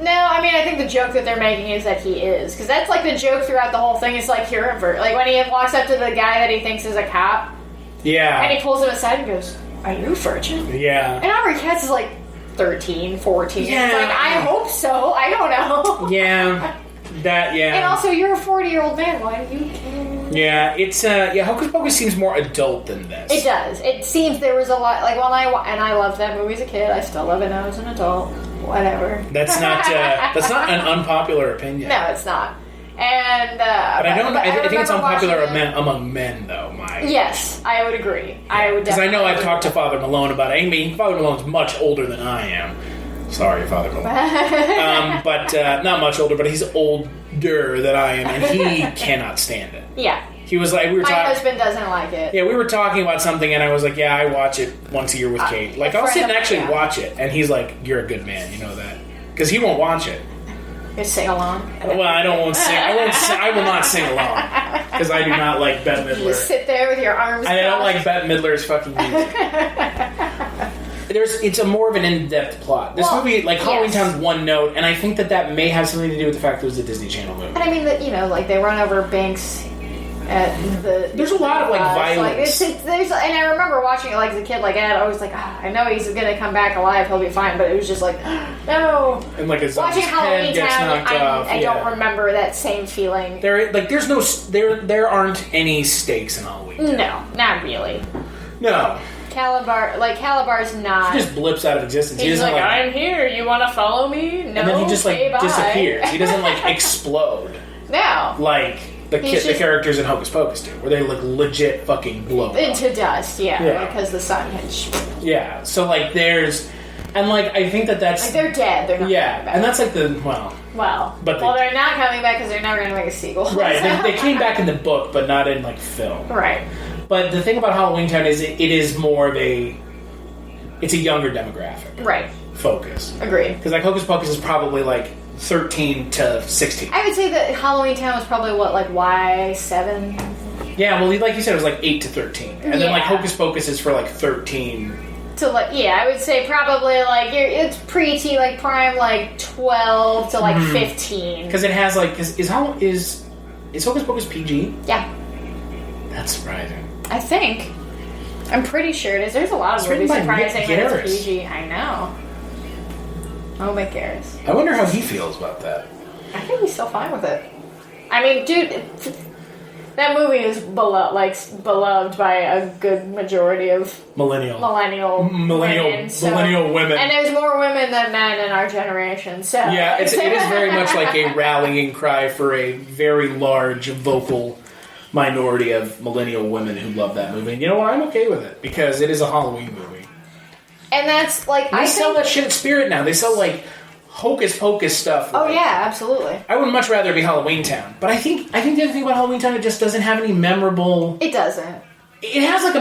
No, I mean, I think the joke that they're making is that he is. Because that's like the joke throughout the whole thing. It's like, you're a virgin. Like when he walks up to the guy that he thinks is a cop. Yeah. And he pulls him aside and goes, are you a virgin? Yeah. And Omri Katz is like 13, 14. Yeah. It's like, I hope so. I don't know. Yeah. And also, you're a 40-year-old man. Why do you care? Yeah, it's Hocus Pocus seems more adult than this. It does. It seems there was a lot. Like when I loved that movie as a kid. I still love it now as an adult. Whatever. That's not an unpopular opinion. No, it's not. And but I think it's unpopular among men, though. Yes, I would agree. I would definitely. Because I know I've talked to Father Malone about it. I mean, Father Malone's much older than I am. Sorry, Father Malone. But not much older, but he's older than I am, and he cannot stand it. Yeah. He was like, my husband doesn't like it. Yeah, we were talking about something, and I was like, yeah, I watch it once a year with Kate. Like, I'll sit and actually watch it. And he's like, you're a good man, you know that. Because he won't watch it. You sing along? Well, I won't sing. I will not sing along. Because I do not like Bette Midler. You sit there with your arms I don't like Bette Midler's fucking music. It's a more of an in-depth plot. This movie, like Halloweentown's one note, and I think that may have something to do with the fact that it was a Disney Channel movie. And I mean, like they run over banks at the. There's a lot of like violence. And I remember watching it like as a kid. Like I was like, I know he's gonna come back alive. He'll be fine. But it was just like, no. And like watching Halloweentown, I don't remember that same feeling. There aren't any stakes in Halloween. No, not really. No. Calabar's not. He just blips out of existence. He's like, I'm here. You want to follow me? No. And then he just disappears. He doesn't explode. No. Like the characters in Hocus Pocus do, where they look legit fucking blow into dust, because the sun had... Yeah, so, like, there's... And, like, I think that's... Like, they're dead, they're not coming back. And that's, like, the... Well, they're not coming back because they're never going to make a sequel. Right, they came back in the book, but not in, like, film. Right. But the thing about Halloweentown is it is more of a... It's a younger demographic. Right. Focus. Agreed. Because, like, Hocus Pocus is probably, like, 13 to 16. I would say that Halloweentown was probably, Y7? Yeah, well, like you said, it was, like, 8 to 13. And then, like, Hocus Pocus is for, like, 13... To, like, I would say probably, like, it's pre-teen, like, prime, like, 12 to, like, 15. Because it has, like... Is Hocus Pocus PG? Yeah. That's surprising. I think. I'm pretty sure it is. There's a lot of movies surprising that it's PG. I know. Oh, Mick Garris. I wonder how he feels about that. I think he's still fine with it. I mean, dude, that movie is beloved by a good majority of millennial women. And there's more women than men in our generation. So yeah, it is very much like a rallying cry for a very large vocal minority of millennial women who love that movie. And you know what? I'm okay with it because it is a Halloween movie. And that's like they sell that shit at Spirit now. They sell like Hocus Pocus stuff. Oh yeah, absolutely. I would much rather be Halloweentown, but I think the other thing about Halloweentown, it just doesn't have any memorable. It doesn't. It has like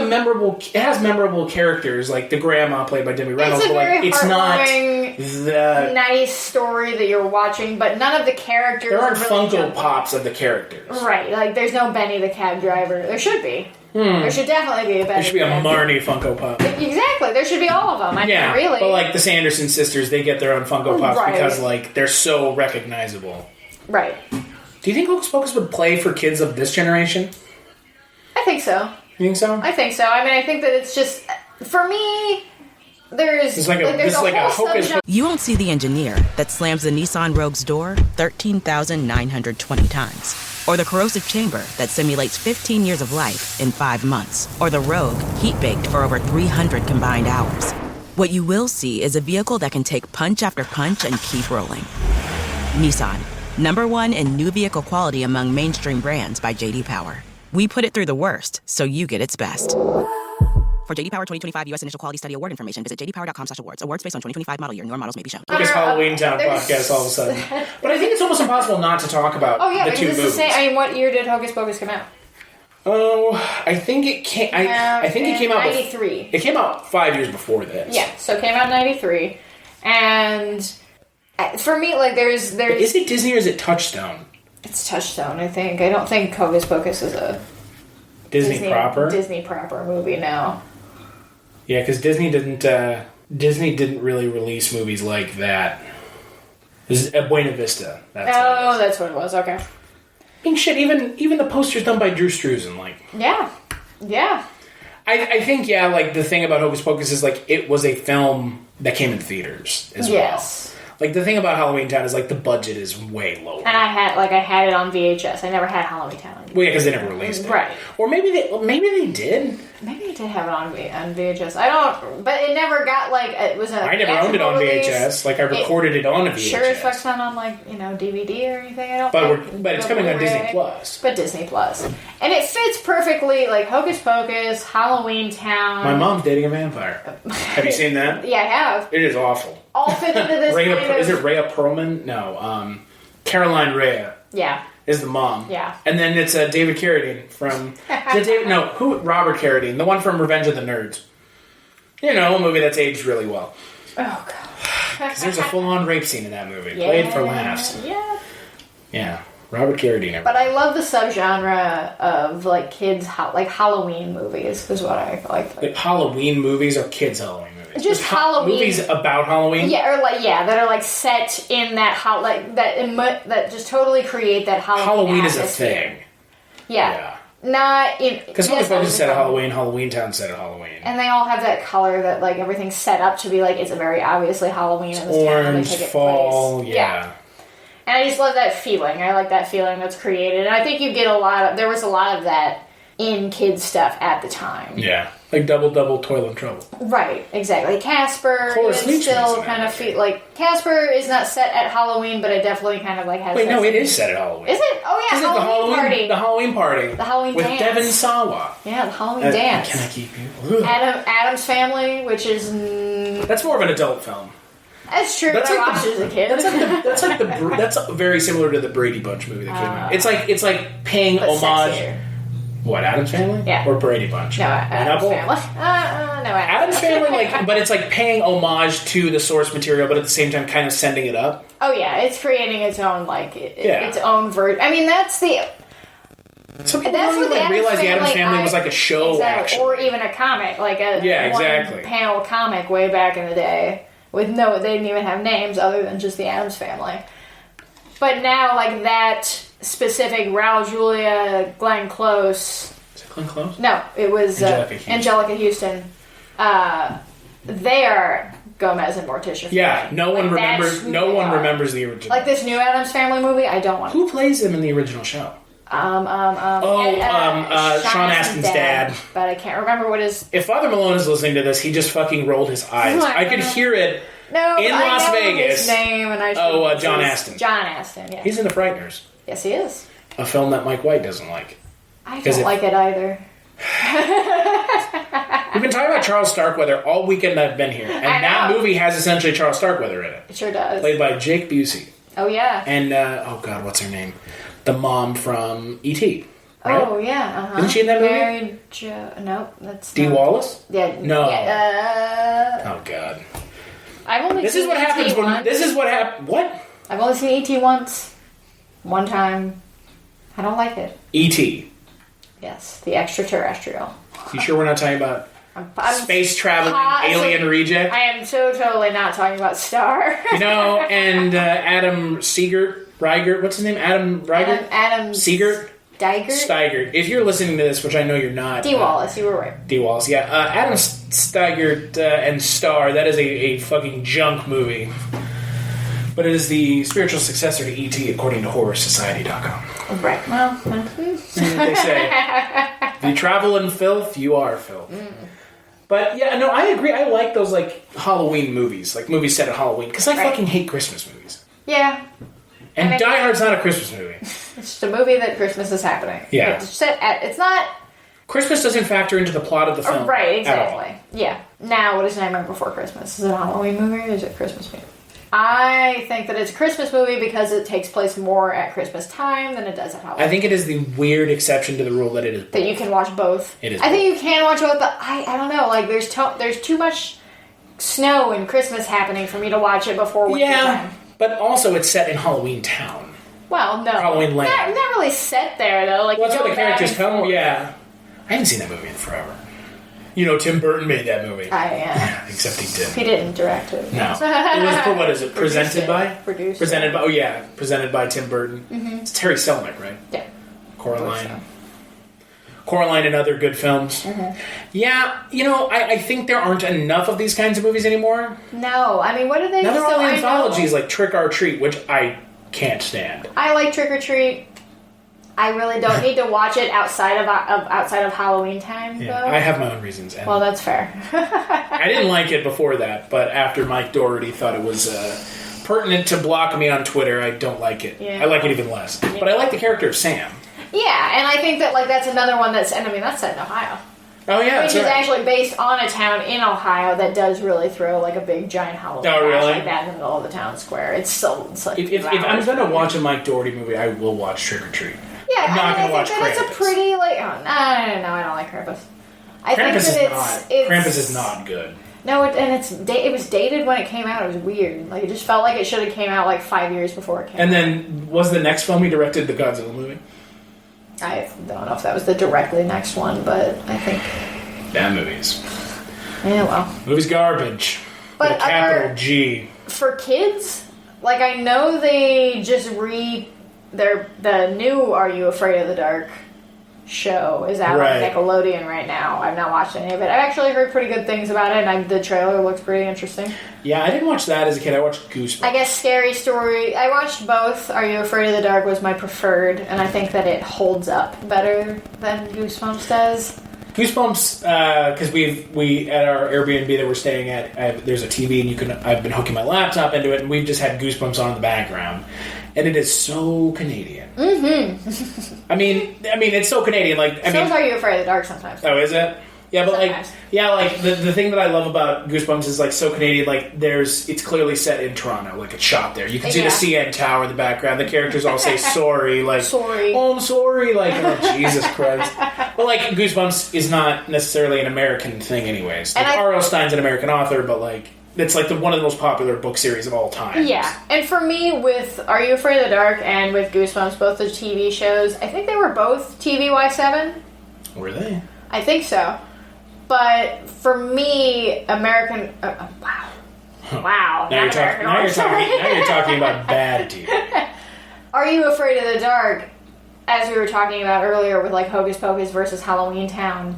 It has memorable characters, like the grandma played by Debbie Reynolds. It's a very heartwarming, it's not the nice story that you're watching, but none of the characters. There aren't really Funko Pops of the characters, right? Like there's no Benny the cab driver. There should be. There should definitely be a Benny. There should be a Marnie Funko Pop. Exactly. There should be all of them. I mean, really. But like the Sanderson sisters, they get their own Funko Pops because like they're so recognizable. Right. Do you think Hocus Pocus would play for kids of this generation? I think so. You think so? I think so. I mean, I think that it's just for me. There's like a Hocus. You won't see the engineer that slams the Nissan Rogue's door 13,920 times. Or the corrosive chamber that simulates 15 years of life in 5 months. Or the Rogue heat-baked for over 300 combined hours. What you will see is a vehicle that can take punch after punch and keep rolling. Nissan, #1 in new vehicle quality among mainstream brands by J.D. Power. We put it through the worst, so you get its best. For J.D. Power 2025 U.S. Initial Quality Study Award information, visit jdpower.com/awards. Awards based on 2025 model year. Newer models may be shown. Biggest Halloweentown podcast all of a sudden. But I think it's almost impossible not to talk about the two movies. I mean, what year did Hocus Pocus come out? Oh, I think it came. I think it came out 93. It came out 5 years before this. Yeah, so it came out in 93, and for me, like, there's. Is it Disney or is it Touchstone? It's Touchstone, I think. I don't think Hocus Pocus is a Disney proper movie now. Yeah, because Disney didn't really release movies like that. This is Buena Vista. That's what it was. Okay. I mean, shit. Even the posters done by Drew Struzan, like. Yeah. I think like the thing about Hocus Pocus is like it was a film that came in theaters as well. Like the thing about Halloweentown is like the budget is way lower. And I had it on VHS. I never had Halloweentown. Well, yeah, because they never released it. Right. Or maybe they did. Maybe they did have it on VHS. I don't. But it never got like it was a. I never owned it on VHS. Like I recorded it on a VHS. Sure as fuck's not on like DVD or anything. I don't. But it's coming on Disney Plus. But Disney Plus, and it fits perfectly. Like Hocus Pocus, Halloweentown. My mom's dating a vampire. Have you seen that? Yeah, I have. It is awful. All fit into this. Is it Rhea Perlman? No. Caroline Rhea. Yeah. Is the mom. Yeah. And then it's David Carradine from... Robert Carradine. The one from Revenge of the Nerds. You know, a movie that's aged really well. Oh, God. Because there's a full-on rape scene in that movie. Played for laughs. Yeah. Yeah. Robert Carradine. But I love the subgenre of, like, kids... like, Halloween movies is what I like. Halloween movies or kids' Halloween movies? Just Halloween movies about Halloween, that are like set in that that just totally create that Halloween atmosphere. Is a thing. Yeah. Not in because Hocus Pocus set at Halloween, Halloweentown set at Halloween, and they all have that color that like everything's set up to be like it's a very obviously Halloween in this town. Orange, fall, place. Yeah. And I just love that feeling. I like that feeling that's created, and I think you get there was a lot of that in kids stuff at the time. Yeah. Like Double Toil and Trouble. Right, exactly. Casper Horace even Leach still was kind of feel like Casper is not set at Halloween, but it definitely kind of like has. Wait, no, it is set at Halloween. Is it? Oh yeah, the Halloween party. The Halloween with dance. Devin Sawa. Yeah, the Halloween dance. Can I keep you? Adam's Family, which is that's more of an adult film. That's true. That's but I watched it as a kid. That's very similar to the Brady Bunch movie that came out. It's like paying homage. Sexier. What, Addams Family? Yeah. Or Brady Bunch? No, Addams Family. No, Addams Family, but it's like paying homage to the source material, but at the same time kind of sending it up. Oh yeah, it's creating its own its own version. I mean, that's the. Some people don't even realize the Addams Family was like a show, actually. Or even a comic, like a one-panel comic way back in the day. They didn't even have names other than just the Addams Family. But now, like that specific Raul Julia, Glenn Close. Is it Glenn Close? No, it was Angelica Houston. They are Gomez and Morticia. Yeah, no one remembers the original. Like this new Addams Family movie, I don't want. Who plays them in the original show? Sean Astin's dad. But I can't remember what his... If Father Malone is listening to this, he just fucking rolled his eyes. I could hear it in Las Vegas. His name and John Astin. John Astin, yeah. He's in The Frighteners. Yes, he is. A film that Mike White doesn't like. I don't like it either. We've been talking about Charles Starkweather all weekend I've been here. And that movie has essentially Charles Starkweather in it. It sure does. Played by Jake Busey. Oh, yeah. And, what's her name? The mom from E.T. Right? Oh, yeah, uh-huh. Isn't she in that movie? Mary Jo... Nope, that's Dee Wallace? Yeah. No. Yeah, oh, God. I've only This seen is what happens once. when... This is what happens... What? I've only seen E.T. once. One time. I don't like it. E.T. Yes, the extraterrestrial. You sure we're not talking about space traveling alien reject? I am so totally not talking about Star. And Adam Rigert, what's his name? Adam Rigert? Adam Siegert? Steigert. If you're listening to this, which I know you're not. Dee Wallace, you were right. Dee Wallace, yeah. Adam Steigert and Star, that is a fucking junk movie. But it is the spiritual successor to E.T. according to HorrorSociety.com. Right. Well, they say, if you travel in filth, you are filth. Mm. But yeah, no, I agree. I like those like Halloween movies, like movies set at Halloween, because I fucking hate Christmas movies. Yeah. And Die Hard's not a Christmas movie. It's just a movie that Christmas is happening. Yeah. It's not... Christmas doesn't factor into the plot of the film. Right, exactly. At all. Yeah. Now, what is Nightmare Before Christmas? Is it a Halloween movie or is it a Christmas movie? I think that it's a Christmas movie because it takes place more at Christmas time than it does at Halloween. I think it is the weird exception to the rule that it is both. That you can watch both. It is I think you can watch both, but I don't know. Like, there's too much snow and Christmas happening for me to watch it before winter time. But also it's set in Halloweentown. Well, no. Halloween Land. Not really set there, though. Like, that's where the characters come. Yeah. I haven't seen that movie in forever. You know, Tim Burton made that movie. Yeah. Except he didn't. He didn't direct it. No. It was, what is it? Presented by? Produced. Presented by, presented by Tim Burton. Mm-hmm. It's Terry Selnick, right? Yeah. Coraline. Coraline and other good films. Mm-hmm. Yeah, I think there aren't enough of these kinds of movies anymore. No, I mean, what are they? Now they're all anthologies like Trick or Treat, which I can't stand. I like Trick or Treat. I really don't need to watch it outside of Halloween time, though. I have my own reasons. Well, that's fair. I didn't like it before that, but after Mike Doherty thought it was pertinent to block me on Twitter, I don't like it. Yeah. I like it even less. Yeah. But I like the character of Sam. Yeah, and I think that that's another one that's set in Ohio. Oh, yeah, which is actually based on a town in Ohio that does really throw a big giant Halloween like that in the middle of the town square. It's so such. If I'm going to watch a Mike Doherty movie, I will watch Trick or Treat. Yeah, I'm not going to watch Krampus. It's a pretty no, I don't like Krampus. Krampus is not good. No, it was dated when it came out. It was weird. Like, it just felt like it should have came out 5 years before it came out. And then was the next film he directed the Godzilla movie? I don't know if that was the directly next one, but I think that movie's. Yeah, well, movie's garbage. But with a capital G. For kids, I know they just the new Are You Afraid of the Dark show is out on Nickelodeon right now. I've not watched any of it. I've actually heard pretty good things about it, and the trailer looks pretty interesting. Yeah, I didn't watch that as a kid. I watched Goosebumps. I guess Scary Story. I watched both. Are You Afraid of the Dark was my preferred, and I think that it holds up better than Goosebumps does. Goosebumps, because we at our Airbnb that we're staying at, there's a TV, and I've been hooking my laptop into it, and we've just had Goosebumps on in the background, and it is so Canadian. Mm-hmm. I mean, it's so Canadian. Like, so Are You Afraid of the Dark sometimes? Oh, is it? Yeah, but sometimes. the thing that I love about Goosebumps is like so Canadian. Like, it's clearly set in Toronto. Like, it's shot there. You can see the CN Tower in the background. The characters all say sorry. Like, sorry. Oh, I'm sorry. Like, oh, Jesus Christ. But like, Goosebumps is not necessarily an American thing, anyways. Like, R.L. Stein's an American author, but like, it's like one of the most popular book series of all time. Yeah, and for me, with Are You Afraid of the Dark and with Goosebumps, both the TV shows, I think they were both TVY7. Were they? I think so. But for me, American... wow. Wow. Now you're talking about bad TV. Are You Afraid of the Dark, as we were talking about earlier with like Hocus Pocus versus Halloweentown,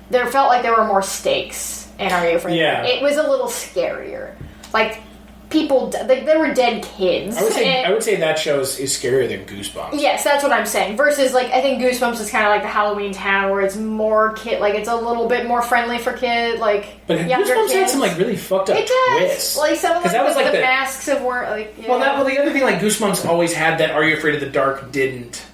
there felt like there were more stakes in Are You Afraid of the Dark. It was a little scarier. Like, people... there were dead kids. I would say that show is scarier than Goosebumps. Yes, that's what I'm saying. Versus, like, I think Goosebumps is kind of like the Halloweentown, where it's more kid... Like, it's a little bit more friendly for kids, like, but younger Goosebumps kids. had some, like, really fucked up twists. Like, some of the masks of were like... Yeah. Well, the other thing, like, Goosebumps always had that Are You Afraid of the Dark didn't.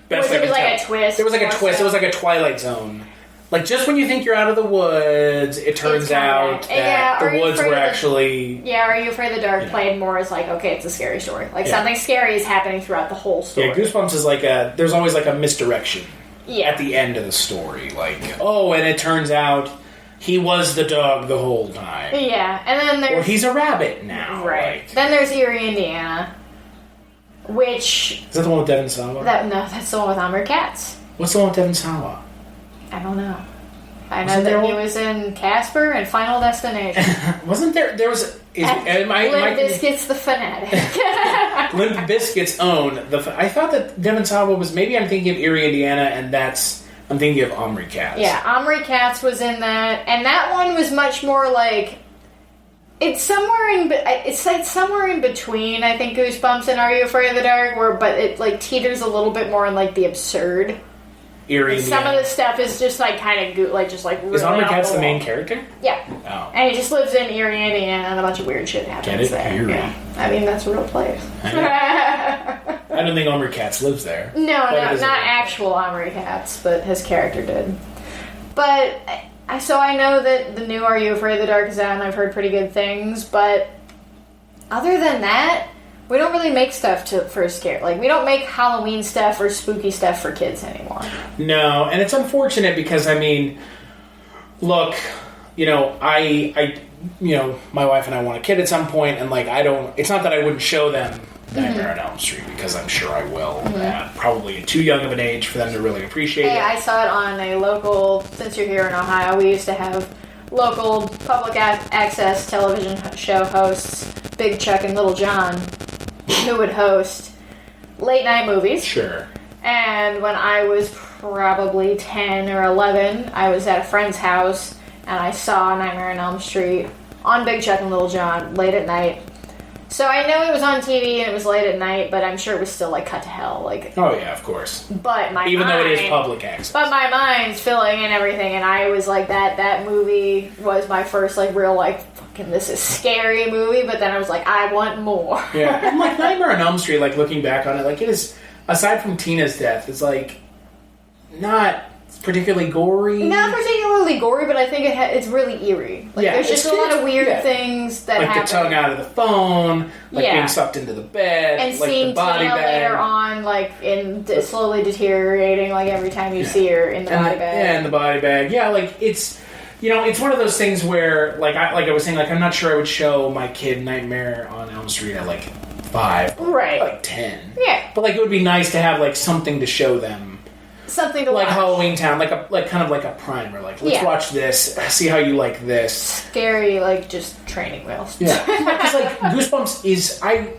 Best there was, like, a twist. There was, like, a twist. It was, like, a Twilight Zone. Like, just when you think you're out of the woods, it turns out that the woods were actually... Yeah, Are You Afraid of the Dark played more as, like, okay, it's a scary story. Like, something scary is happening throughout the whole story. Yeah, Goosebumps is like there's always, like, a misdirection at the end of the story. Like, oh, and it turns out he was the dog the whole time. Yeah, and then there's... Or he's a rabbit now. Right. Like, then there's Erie, Indiana, which... Is that the one with Devin Sawa? No, that's the one with Amber Katz. What's the one with Devin Sawa? I don't know. I know that he was in Casper and Final Destination. Wasn't there was... Limp Bizkit's The Fanatic. Limp Bizkit's own. I thought that Devin Sawa was... Maybe I'm thinking of Erie, Indiana, and I'm thinking of Omri Katz. Yeah, Omri Katz was in that. And that one was much more like... It's somewhere in between, I think, Goosebumps and Are You Afraid of the Dark, but it like teeters a little bit more in like the absurd. Erie, some of the stuff is just like kind of like just like really is Omri Katz the main character? Yeah. Oh. And he just lives in Erie, Indiana, and a bunch of weird shit happens there. Erie. Yeah. I mean, that's a real place. I don't think Omri Katz lives there. No, not actual Omri Katz, but his character did. But so I know that the new Are You Afraid of the Dark is out, and I've heard pretty good things. But other than that, we don't really make stuff for scare. Like, we don't make Halloween stuff or spooky stuff for kids anymore. No, and it's unfortunate because, I mean, look, you know, I my wife and I want a kid at some point, and, like, it's not that I wouldn't show them Nightmare on Elm Street, because I'm sure I will. Probably at too young of an age for them to really appreciate it. I saw it on a local, since you're here in Ohio, we used to have local public access television show hosts, Big Chuck and Little John, who would host late night movies. Sure. And when I was probably 10 or 11, I was at a friend's house and I saw Nightmare on Elm Street on Big Chuck and Little John late at night. So I know it was on TV and it was late at night, but I'm sure it was still like cut to hell. Like, oh yeah, of course. But even though it is public access. But my mind's filling and everything, and I was like that movie was my first like real like fucking this is scary movie. But then I was like, I want more. Yeah, and like Nightmare on Elm Street, like looking back on it, like it is, aside from Tina's death, it's like not particularly gory. Not particularly gory, but I think it's really eerie. Like, there's just a lot of weird things that happen. Like the tongue out of the phone, like being sucked into the bed, and like seeing the body Tina bag. later on, like slowly deteriorating, like every time you see her in the body bag. Yeah, in the body bag. Yeah, like it's, you know, it's one of those things where, like I was saying, like I'm not sure I would show my kid Nightmare on Elm Street at like 5, right? Like 10. Yeah, but like it would be nice to have like something to show them. Something to like watch. Halloweentown, like kind of like a primer. Like, let's watch this, see how you like this. Scary, like just training wheels. Yeah, because like Goosebumps is I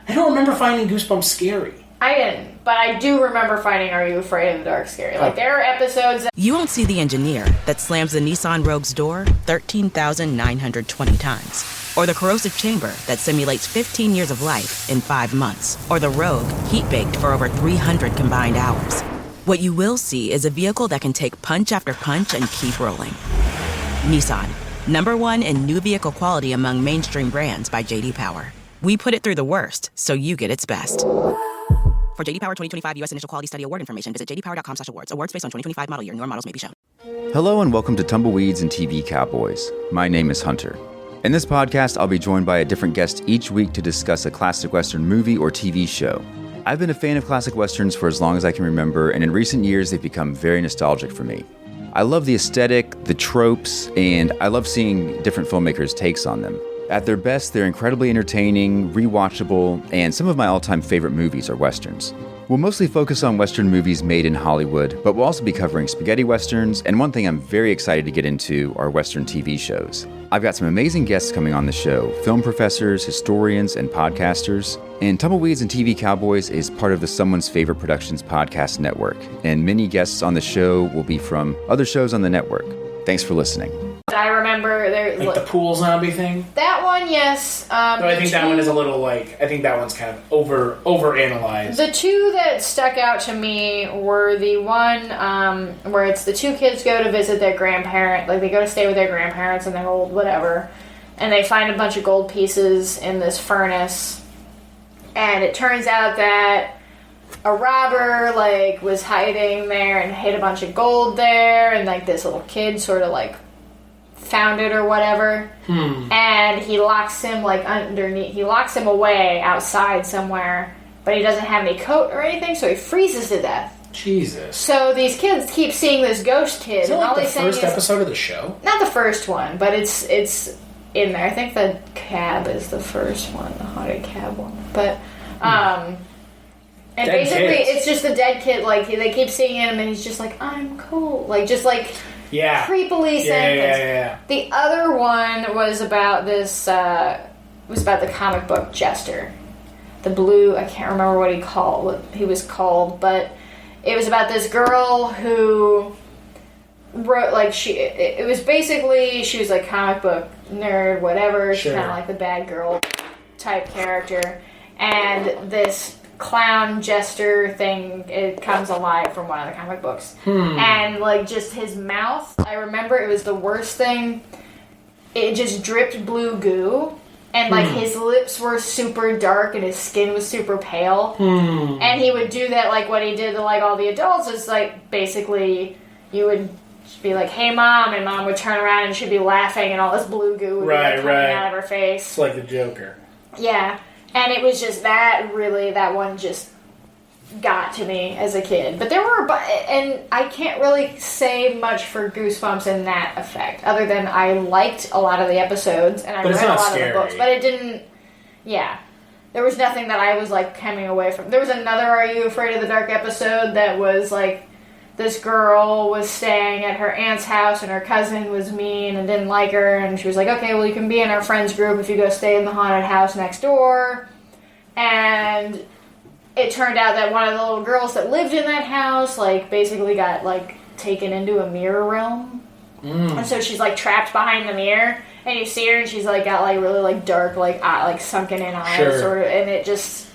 don't remember finding Goosebumps scary. I didn't, but I do remember finding Are You Afraid of the Dark scary. Like, there are episodes that... You won't see the engineer that slams the Nissan Rogue's door 13,920 times. Or the corrosive chamber that simulates 15 years of life in 5 months. Or the Rogue, heat-baked for over 300 combined hours. What you will see is a vehicle that can take punch after punch and keep rolling. Nissan, #1 in new vehicle quality among mainstream brands by J.D. Power. We put it through the worst, so you get its best. For J.D. Power 2025 U.S. Initial Quality Study Award information, visit jdpower.com/awards. Awards based on 2025 model year. Newer models may be shown. Hello and welcome to Tumbleweeds and TV Cowboys. My name is Hunter. In this podcast, I'll be joined by a different guest each week to discuss a classic Western movie or TV show. I've been a fan of classic Westerns for as long as I can remember, and in recent years, they've become very nostalgic for me. I love the aesthetic, the tropes, and I love seeing different filmmakers' takes on them. At their best, they're incredibly entertaining, rewatchable, and some of my all-time favorite movies are Westerns. We'll mostly focus on Western movies made in Hollywood, but we'll also be covering spaghetti Westerns, and one thing I'm very excited to get into are Western TV shows. I've got some amazing guests coming on the show, film professors, historians, and podcasters. And Tumbleweeds and TV Cowboys is part of the Someone's Favorite Productions podcast network, and many guests on the show will be from other shows on the network. Thanks for listening. I remember there... Like the pool zombie thing? That one, yes. No, I think that one is a little like... I think that one's kind of overanalyzed. The two that stuck out to me were the one where it's the two kids go to visit their grandparent. Like, they go to stay with their grandparents and they're old, whatever. And they find a bunch of gold pieces in this furnace. And it turns out that a robber, like, was hiding there and hid a bunch of gold there. And, like, this little kid sort of, like, found it or whatever, and he locks him like underneath. He locks him away outside somewhere, but he doesn't have any coat or anything, so he freezes to death. Jesus. So these kids keep seeing this ghost kid. Is it and like all the they first say is, episode of the show? not the first one, but it's in there. I think the cab is the first one, the haunted cab one. But and Dead basically kids. it's just a dead kid. Like they keep seeing him, and he's just like, I'm cold, like just like. Yeah. Creepily saying things. Yeah. The other one was about this, was about the comic book Jester. The blue, I can't remember what he was called, but it was about this girl who wrote, like, it was basically, she was like comic book nerd, whatever, Sure. kind of like the bad girl type character, and this clown jester thing, it comes alive from one of the comic books. And like just his mouth, I remember it was the worst thing. It just dripped blue goo, and like his lips were super dark and his skin was super pale. And he would do that, like what he did to like all the adults is like basically you would be like, hey mom, and mom would turn around and she'd be laughing and all this blue goo would be like, coming out of her face. It's like the Joker. Yeah. And it was just that one just got to me as a kid. But there were, and I can't really say much for Goosebumps in that effect, other than I liked a lot of the episodes, and I read a lot of the books, but it didn't, there was nothing that I was, like, coming away from. There was another Are You Afraid of the Dark episode that was, like, this girl was staying at her aunt's house, and her cousin was mean and didn't like her, and she was like, okay, well, you can be in our friends group if you go stay in the haunted house next door. And it turned out that one of the little girls that lived in that house, like, basically got, like, taken into a mirror realm. And so she's, like, trapped behind the mirror, and you see her, and she's, like, got, like, really, like, dark, like sunken in eyes, sort of, and it just...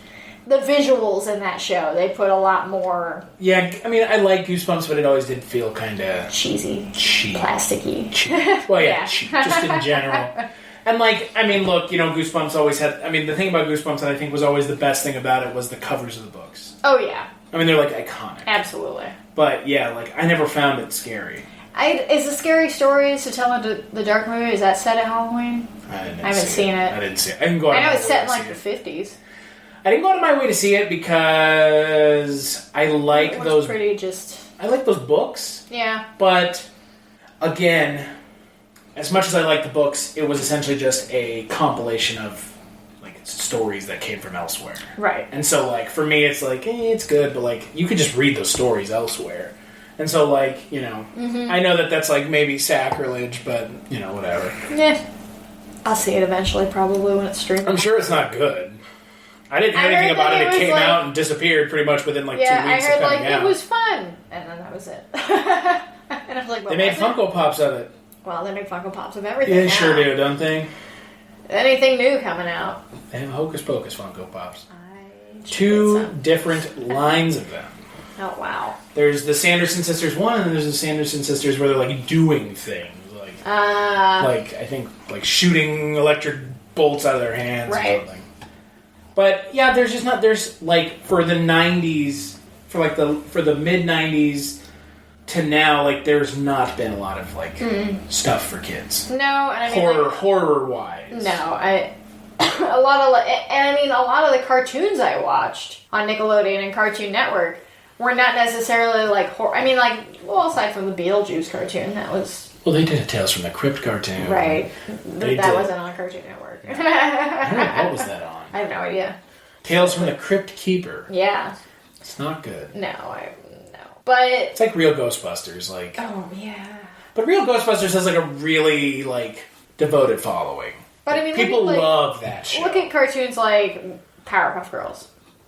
The visuals in that show, they put a lot more... Yeah, I mean, I like Goosebumps, but it always did feel kind of... cheesy. Cheap. Plasticky. Cheap. Well, yeah, cheap, just in general. And, like, I mean, look, you know, Goosebumps always had... I mean, the thing about Goosebumps that I think was always the best thing about it was the covers of the books. Oh, yeah. I mean, they're, like, iconic. Absolutely. But, yeah, like, I never found it scary. Is the Scary Stories to Tell the Dark movie, is that set at Halloween? I haven't seen it. I didn't see it. I didn't go I know it's set in, like, the 50s. I didn't go out of my way to see it because I like those... pretty just... I like those books. Yeah. But, again, as much as I like the books, it was essentially just a compilation of, like, stories that came from elsewhere. Right. And so, like, for me, it's like, it's good, but, like, you could just read those stories elsewhere. And so, like, you know, I know that that's, like, maybe sacrilege, but, you know, whatever. Yeah. I'll see it eventually, probably, when it's streaming. I'm sure it's not good. I didn't hear anything about it. It came out and disappeared pretty much within 2 weeks of coming out. I heard it was fun, and then that was it. And I was like, they made Funko Pops of it. Well, they make Funko Pops of everything. Yeah, they sure do, don't they? Anything new coming out? They have Hocus Pocus Funko Pops. 2 different lines of them. Oh wow! There's the Sanderson Sisters 1, and then there's the Sanderson Sisters where they're doing things, I think shooting electric bolts out of their hands or something. But yeah, there's just not for the 90s, for the mid 90s to now, there's not been a lot of stuff for kids. No, and I mean horror wise. No, a lot of the cartoons I watched on Nickelodeon and Cartoon Network were not necessarily horror. I mean, aside from the Beetlejuice cartoon, that was... Well, they did a Tales from the Crypt cartoon. Right. That wasn't on Cartoon Network. I don't know, what was that on? I have no idea. Tales from the Crypt Keeper. Yeah. It's not good. No. But... It's like Real Ghostbusters, Oh, yeah. But Real Ghostbusters has, a really, devoted following. But I mean, people love that show. Look at cartoons like Powerpuff Girls.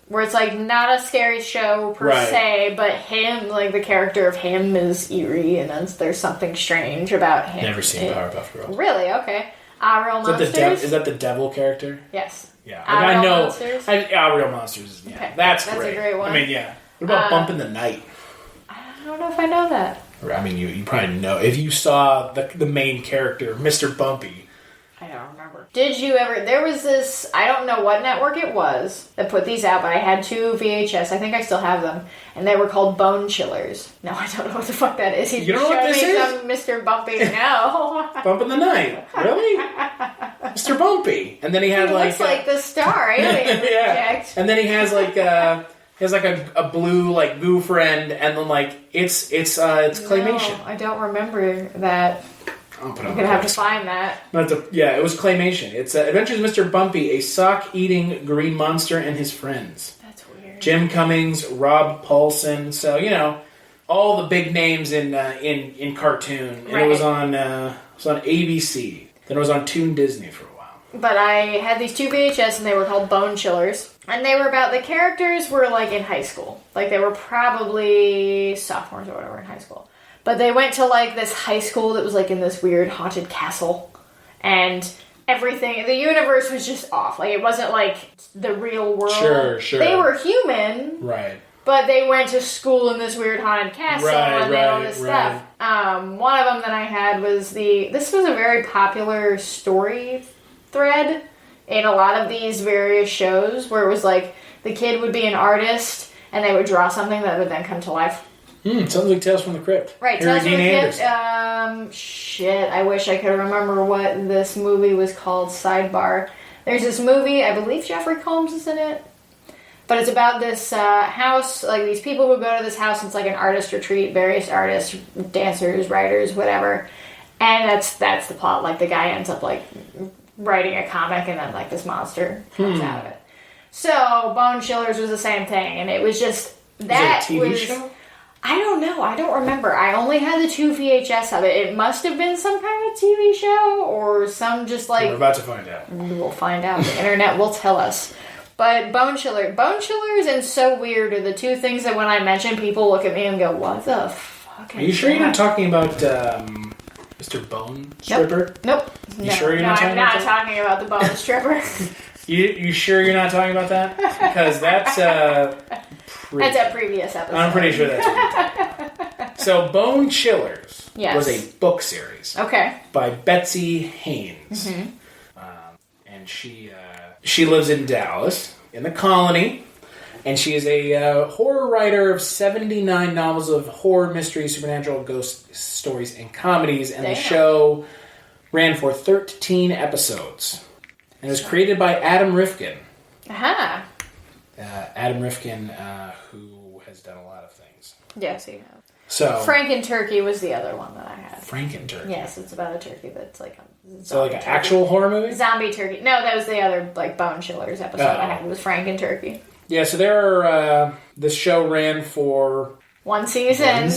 Where it's not a scary show per se, but him, the character of him is eerie, and there's something strange about him. Never seen Powerpuff Girls. Really? Okay. Real Monsters? Is that the devil character? Yes. Yeah. I know. Monsters? Real Monsters. Yeah. Okay. That's a great one. I mean, yeah. What about Bump in the Night? I don't know if I know that. I mean, you probably know. If you saw the main character, Mr. Bumpy. I don't remember. Did you ever... There was this... I don't know what network it was that put these out, but I had 2 VHS. I think I still have them. And they were called Bone Chillers. No, I don't know what the fuck that is. You don't know what this is? Some Mr. Bumpy. No. Bump in the Night. Really? Mr. Bumpy. And then he had looks like the star. Alien Project. And then he has he has a blue goo friend, and then it's claymation. No, I don't remember that. I'm gonna have to find that. It was claymation. It's Adventures of Mr. Bumpy, a sock-eating green monster and his friends. That's weird. Jim Cummings, Rob Paulson. So all the big names in cartoon. And it was on ABC. Then it was on Toon Disney for a while. But I had these 2 VHS, and they were called Bone Chillers. And they were about... The characters were, in high school. They were probably sophomores or whatever in high school. But they went to, this high school that was, in this weird haunted castle. And everything... The universe was just off. It wasn't, the real world. Sure. They were human. Right. But they went to school in this weird haunted castle and all this stuff. One of them that I had was This was a very popular story thread in a lot of these various shows where it was the kid would be an artist and they would draw something that would then come to life. Sounds like Tales from the Crypt. Right, Tales from the Crypt. I wish I could remember what this movie was called. Sidebar. There's this movie, I believe Jeffrey Combs is in it. But it's about this house, these people who go to this house, it's an artist retreat, various artists, dancers, writers, whatever. And that's the plot. The guy ends up, writing a comic, and then, this monster comes out of it. So, Bone Chillers was the same thing, and it was just... That was it a TV show? I don't know. I don't remember. I only had the 2 VHS of it. It must have been some kind of TV show or some just We're about to find out. We'll find out. The internet will tell us. But Bone Chillers and So Weird are the 2 things that when I mention, people look at me and go, what the fuck? Are you sure you're not talking about Mr. Bone Stripper? Nope. You sure you're not talking about that? I'm not talking about the Bone Stripper. You sure you're not talking about that? Because that's that's a previous episode. I'm pretty sure that's what you're talking about. So Bone Chillers was a book series. Okay. By Betsy Haynes. Mm-hmm. And she lives in Dallas, in the colony. And she is a horror writer of 79 novels of horror, mystery, supernatural, ghost stories, and comedies. And the show ran for 13 episodes. And it was created by Adam Rifkin. Aha. Adam Rifkin, who has done a lot of things. Yes, he has. So Franken-Turkey was the other one that I had. Franken-Turkey? Yes, it's about a turkey that's an actual horror movie? Zombie turkey. No, that was the other Bone Chillers episode I had. It was Franken-Turkey. Yeah, so this show ran for... One season.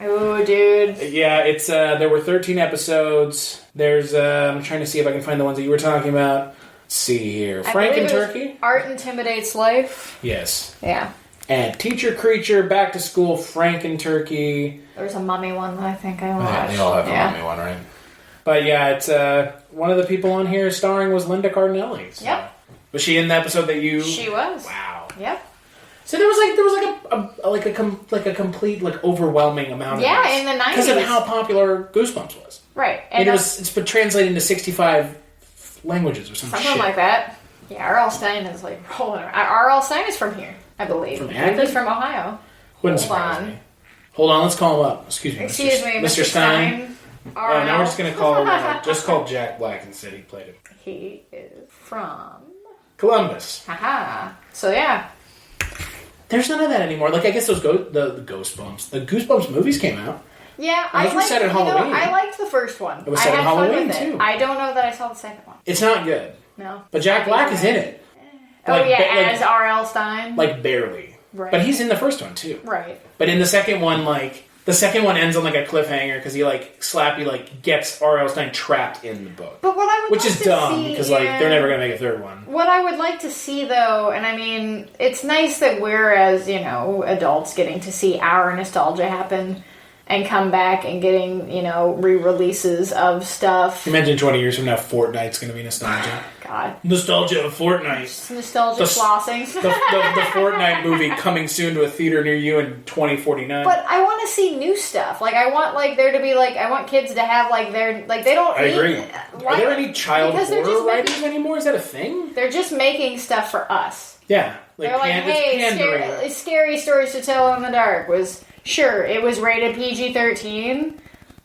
Ooh, dude. Yeah, it's there were 13 episodes. There's I'm trying to see if I can find the ones that you were talking about. Let's see here. I Frank and believe it was Turkey? Art Intimidates Life. Yes. Yeah. And Teacher Creature, Back to School, Frank and Turkey. There's a mummy one that I think I watched. Yeah, they all have a mummy one, right? But yeah, it's one of the people on here starring was Linda Cardinelli. So. Yep. Was she in the episode that you? She was. Wow. Yep. So there was a complete overwhelming amount of yeah in the 90s because of how popular Goosebumps was. Right. And it's been translated into 65 languages or something like that. Yeah, R.L. Stein is rolling around. R.L. Stein is from here, I believe. From Akron? He's from Ohio. Wouldn't surprise me. Hold on, let's call him up. Excuse me, Mr. Stein. R.L. Now we're just going to call him, Jack Black and said he played it. He is from Columbus. Haha. So yeah. There's none of that anymore. I guess those the Goosebumps. The Goosebumps movies came out. Yeah, I liked set at Halloween. I liked the first one. It was set at Halloween, too. I don't know that I saw the second one. It's not good. No. But Jack Black is in it. As R.L. Stein? Barely. Right. But he's in the first one, too. Right. But in the second one, the second one ends on a cliffhanger because he Slappy gets R.L. Stein trapped in the book. But what I would which like is to dumb see, because they're never going to make a third one. What I would like to see though, and I mean, it's nice that we're as adults getting to see our nostalgia happen and come back and getting re-releases of stuff. Imagine 20 years from now, Fortnite's going to be nostalgia. God. Nostalgia of Fortnite. Nostalgia flossing. the Fortnite movie coming soon to a theater near you in 2049. But I want to see new stuff. I want there to be I want kids to have their they don't. I agree. Are there any child horror writers anymore? Is that a thing? They're just making stuff for us. Yeah, they're hey, scary stories to tell in the dark was sure it was rated PG-13.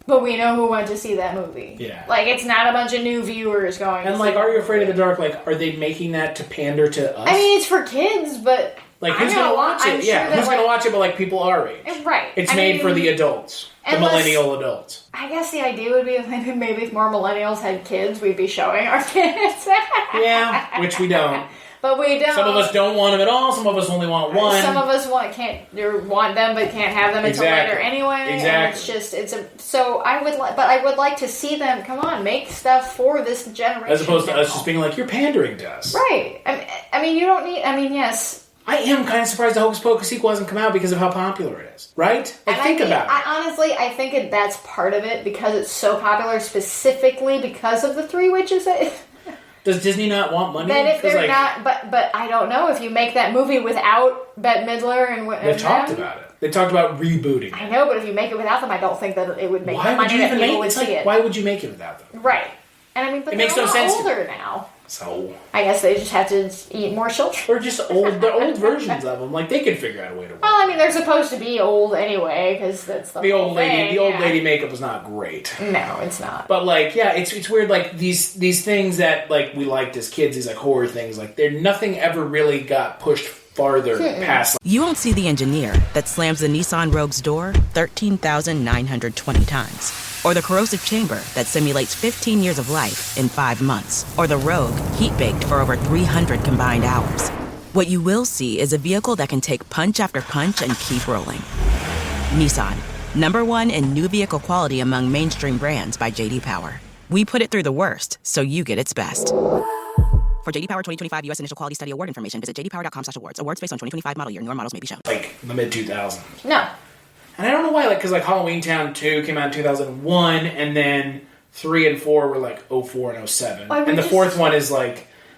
But we know who went to see that movie. Yeah. It's not a bunch of new viewers going and to see Are You Afraid of the Dark? Are they making that to pander to us? I mean, it's for kids, but... who's going to watch it? Sure who's going to watch it but people our age? Right. It's made for the adults. The millennial adults. I guess the idea would be maybe if more millennials had kids, we'd be showing our kids. Yeah, which we don't. But we don't. Some of us don't want them at all. Some of us only want one. Some of us want them but can't have them until later anyway. Exactly. And so I would like to see them. Come on, make stuff for this generation. As opposed to us just being you're pandering to us. Right. I mean, you don't need. I mean, yes. I am kind of surprised the Hocus Pocus sequel hasn't come out because of how popular it is. Right? Think about it. I think that's part of it because it's so popular, specifically because of the Three Witches. Does Disney not want money? Then if they're not, but I don't know if you make that movie without Bette Midler and they've talked about it. They talked about rebooting. I know, but if you make it without them, I don't think that it would make the money that people would see it. Why would you make it without them? Right, and I mean, but it they're makes no sense older now. So I guess they just have to eat more children. Or just old. They're old versions of them. They could figure out a way to work. Well, I mean, they're supposed to be old anyway because that's the old lady. thing. The old lady makeup was not great. No, it's not. But it's weird. These things that we liked as kids, these horror things, nothing ever really got pushed farther past. You won't see the engineer that slams the Nissan Rogue's door 13,920 times. Or the corrosive chamber that simulates 15 years of life in 5 months. Or the Rogue heat-baked for over 300 combined hours. What you will see is a vehicle that can take punch after punch and keep rolling. Nissan, #1 in new vehicle quality among mainstream brands by J.D. Power. We put it through the worst, so you get its best. For J.D. Power 2025 U.S. Initial Quality Study Award information, visit jdpower.com/awards. Awards based on 2025 model year. Newer models may be shown. The mid-2000s. No. And I don't know why, because Halloweentown 2 came out in 2001, and then 3 and 4 were 04 and 07. And the fourth one is don't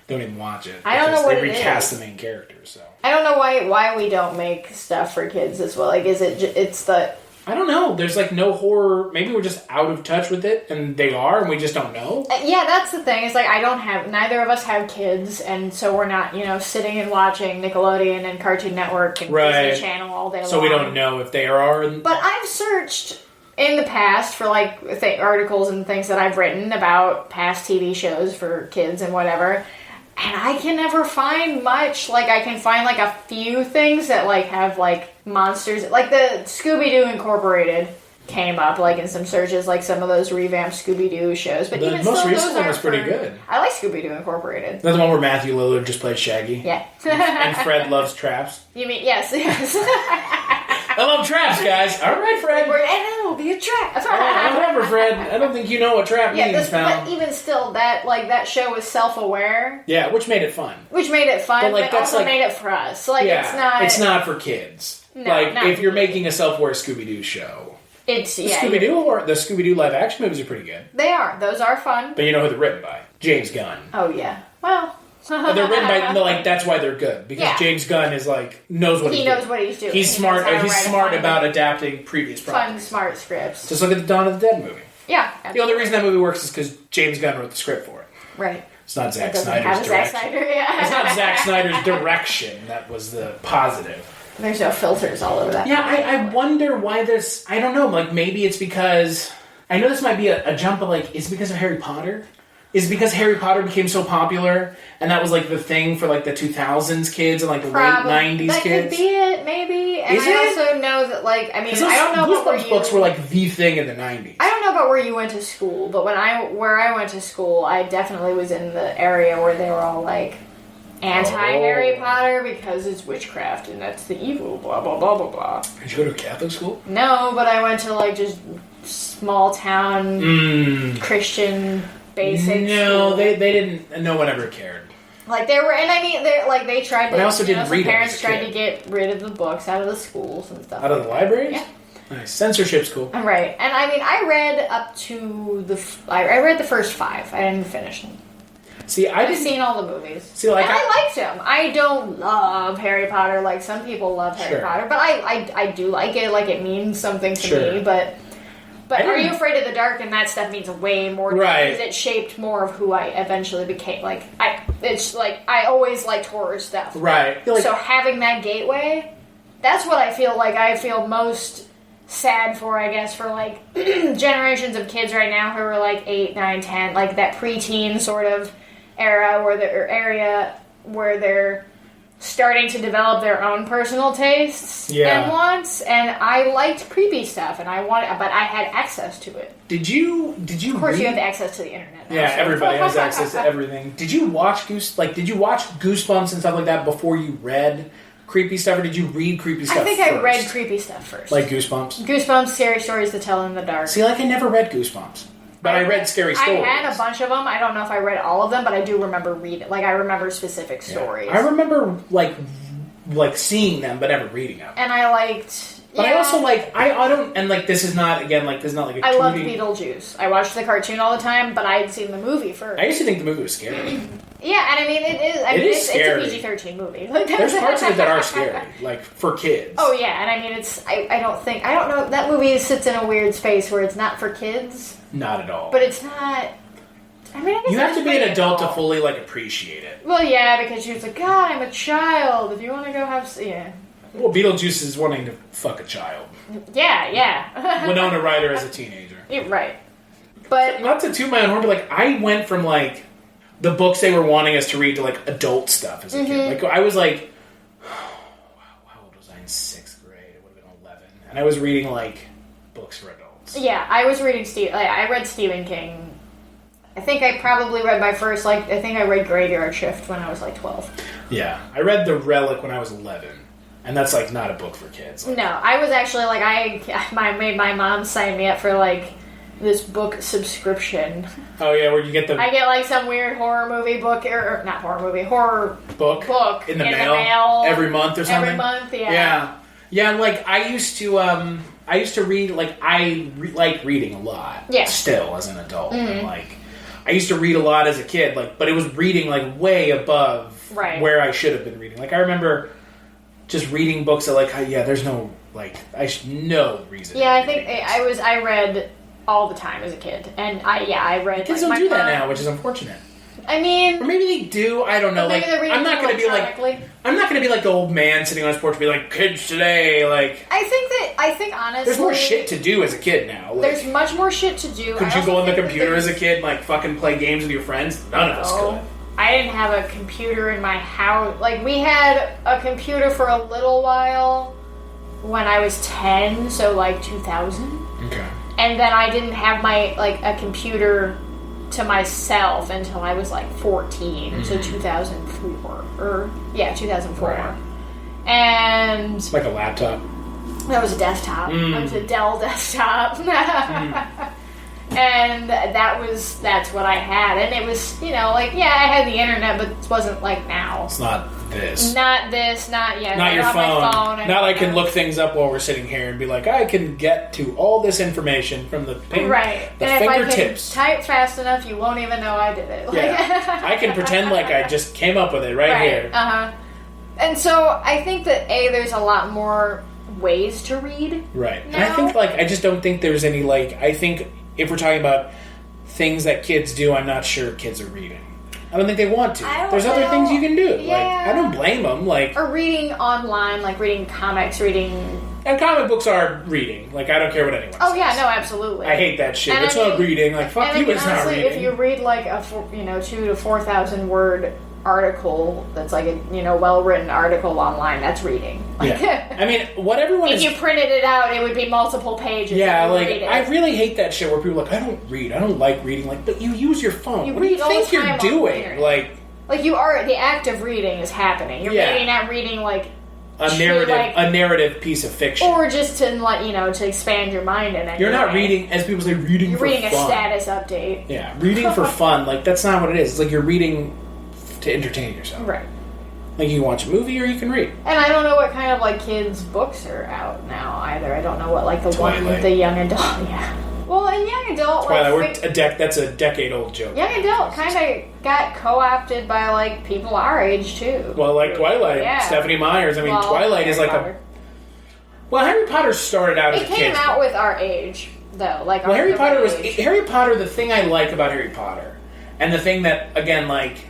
even watch it. I don't know what it is. They recast the main characters, so. I don't know why we don't make stuff for kids as well. It's the... I don't know. There's no horror. Maybe we're just out of touch with it, and they are, and we just don't know. Yeah, that's the thing. It's neither of us have kids, and so we're not, sitting and watching Nickelodeon and Cartoon Network and Disney Channel all day long. So we don't know if they are. But I've searched in the past for articles and things that I've written about past TV shows for kids and whatever. And I can never find much. I can find a few things that have monsters. The Scooby-Doo Incorporated came up in some searches, some of those revamped Scooby-Doo shows. But the most recent one was pretty good. I like Scooby-Doo Incorporated. That's the one where Matthew Lillard just plays Shaggy. Yeah. And Fred loves traps. You mean yes. I love traps, guys. All right, Fred. And it'll be a trap. Whatever, Fred. I don't think you know what trap means, pal. But even still, that show was self-aware. Yeah, which made it fun. But also made it for us. So, it's not for kids. No, if you're making a self-aware Scooby-Doo show. It's, Scooby-Doo or the Scooby-Doo live-action movies are pretty good. They are. Those are fun. But you know who they're written by? James Gunn. Oh, yeah. Well... they're written by, that's why they're good. Because James Gunn is, knows what he's doing. He knows what he's doing. He's smart. He's smart about adapting previous projects. Fun, smart scripts. Just look at the Dawn of the Dead movie. Yeah. Absolutely. The only reason that movie works is because James Gunn wrote the script for it. Right. It's not Zack Snyder's direction. It's not Zack Snyder's direction that was the positive. There's no filters all over that. Yeah, I wonder why this... I don't know. Maybe it's because... I know this might be a jump, but, is it because of Harry Potter? Is it because Harry Potter became so popular, and that was, the thing for, the 2000s kids and, the late 90s that kids? That could be it, maybe. And also know that, I don't know about where you... books were, the thing in the 90s. I don't know about where you went to school, but where I went to school, I definitely was in the area where they were all, anti-Harry Potter because it's witchcraft and that's the evil, blah, blah, blah, blah, blah. Did you go to Catholic school? No, but I went to, just small town Christian basic No, school. they didn't. No one ever cared. They were, and I mean, they tried to. But I also didn't read. Parents tried to get rid of the books out of the schools and stuff. Out of the libraries? Yeah. Nice. Censorship's cool. Right, and I mean, I read up to I read the first 5. I didn't finish them. See, I've seen all the movies. See, and I liked them. I don't love Harry Potter like some people love Harry Potter, but I do like it. It means something to me, but. But Are You Afraid of the Dark and that stuff means way more to me because it shaped more of who I eventually became. I always liked horror stuff. Right. So having that gateway, that's what I feel like I feel most sad for, I guess, for generations of kids right now who are 8, 9, 10, that preteen sort of area where they're starting to develop their own personal tastes and wants, and I liked creepy stuff, and but I had access to it. Did you? Of course, you have access to the internet. Yeah, everybody has access to everything. Did you watch Did you watch Goosebumps and stuff like that before you read creepy stuff, or did you read creepy stuff? I think first? I read creepy stuff first. Goosebumps. Goosebumps, scary stories to tell in the dark. See, I never read Goosebumps. But I read scary stories. I had a bunch of them. I don't know if I read all of them, but I do remember reading. I remember specific stories. I remember seeing them, but never reading them. And I liked. But I also I don't, and this is not a I loved Beetlejuice. I watched the cartoon all the time, but I had seen the movie first. I used to think the movie was scary. Yeah, and I mean it is. Scary. It's a PG-13 movie. There's parts of it that are scary, for kids. Oh yeah, and I mean I don't know. That movie sits in a weird space where it's not for kids. Not at all. But it's not. I mean, I guess you have to be an adult to fully appreciate it. Well, yeah, because you're God, I'm a child. If you want to go have, Well, Beetlejuice is wanting to fuck a child. Yeah. Winona Ryder as a teenager. Right. But not to toot my own horn, but I went from the books they were wanting us to read to adult stuff as a kid. I was how old was I in 6th grade? It would have been 11, and I was reading books for adults. Yeah, I was reading I read Stephen King. I think I probably read my first I think I read Graveyard Shift when I was 12. Yeah, I read The Relic when I was 11. And that's not a book for kids. No, I was actually I made my mom sign me up for this book subscription. Oh yeah, where you get I get some weird horror movie book or not horror movie, horror book in the mail every month or something. Every month, yeah. Yeah. I used to read I like reading a lot. Yeah. Still as an adult, and I used to read a lot as a kid. But it was reading way above where I should have been reading. I remember. Just reading books that there's no no reason. Yeah, I think I read all the time as a kid, and I read. Kids don't do that now, which is unfortunate. I mean, or maybe they do. I don't know. I'm not going to be I'm not going to be the old man sitting on his porch and be kids today. I think honestly, there's more shit to do as a kid now. There's much more shit to do. Could you go on the computer as a kid, fucking play games with your friends? None of us could. I didn't have a computer in my house. We had a computer for a little while when I was 10, so 2000. Okay. And then I didn't have my a computer to myself until I was 14, so 2004 or 2004. Right. And it's a laptop. That was a desktop. That was a Dell desktop. And that's what I had. And it was, you know, like, yeah, I had the internet, but it wasn't like now. It's not this. Not this, not yet. Not your phone. Not I can know. look things up while we're sitting here and be like, I can get to all this information from the right. the and fingertips. If I can type fast enough, you won't even know I did it. Like, yeah. I can pretend like I just came up with it right here. Uh-huh. And so I think that, there's a lot more ways to read. Right. Now. And I think, like, I just don't think there's any, like, I think if we're talking about things that kids do, I'm not sure kids are reading. I don't think they want to. There's other things you can do. Yeah. Like, I don't blame them. Like, or reading online, like reading comics, and comic books are reading. Like, I don't care what anyone says. Oh, yeah, no, absolutely. I hate that shit. And It's not reading. Like, fuck you, it's not reading. If you read, like, a 2,000 to 4,000 word article that's like a well-written article online, that's reading. Like, yeah. I mean, what everyone if you printed it out, it would be multiple pages. Yeah, like, I really hate that shit where people are like, I don't read, I don't like reading. Like, but you use your phone. What do you think you're doing? Like, you are, the act of reading is happening. You're maybe not reading, like, a narrative piece of fiction. Or just to, like, to expand your mind in it. You're not reading, as people say, reading you're for fun. You're reading a status update. Yeah, reading for fun. Like, that's not what it is. It's like you're reading to entertain yourself. Right. Like, you can watch a movie or you can read. And I don't know what kind of, like, kids' books are out now, either. I don't know what, like, the Twilight. one with the young adult, yeah. Well, a young adult... Twilight, that's a decade-old joke. Young adult kind of got co-opted by, like, people our age, too. Well, like Twilight. Yeah. Stephanie Meyers. I mean, Twilight is like Potter. Well, Harry Potter started out as a kid. It came out with our age, though. Like, well, Harry Potter, the thing I like about Harry Potter, and the thing that, again, like,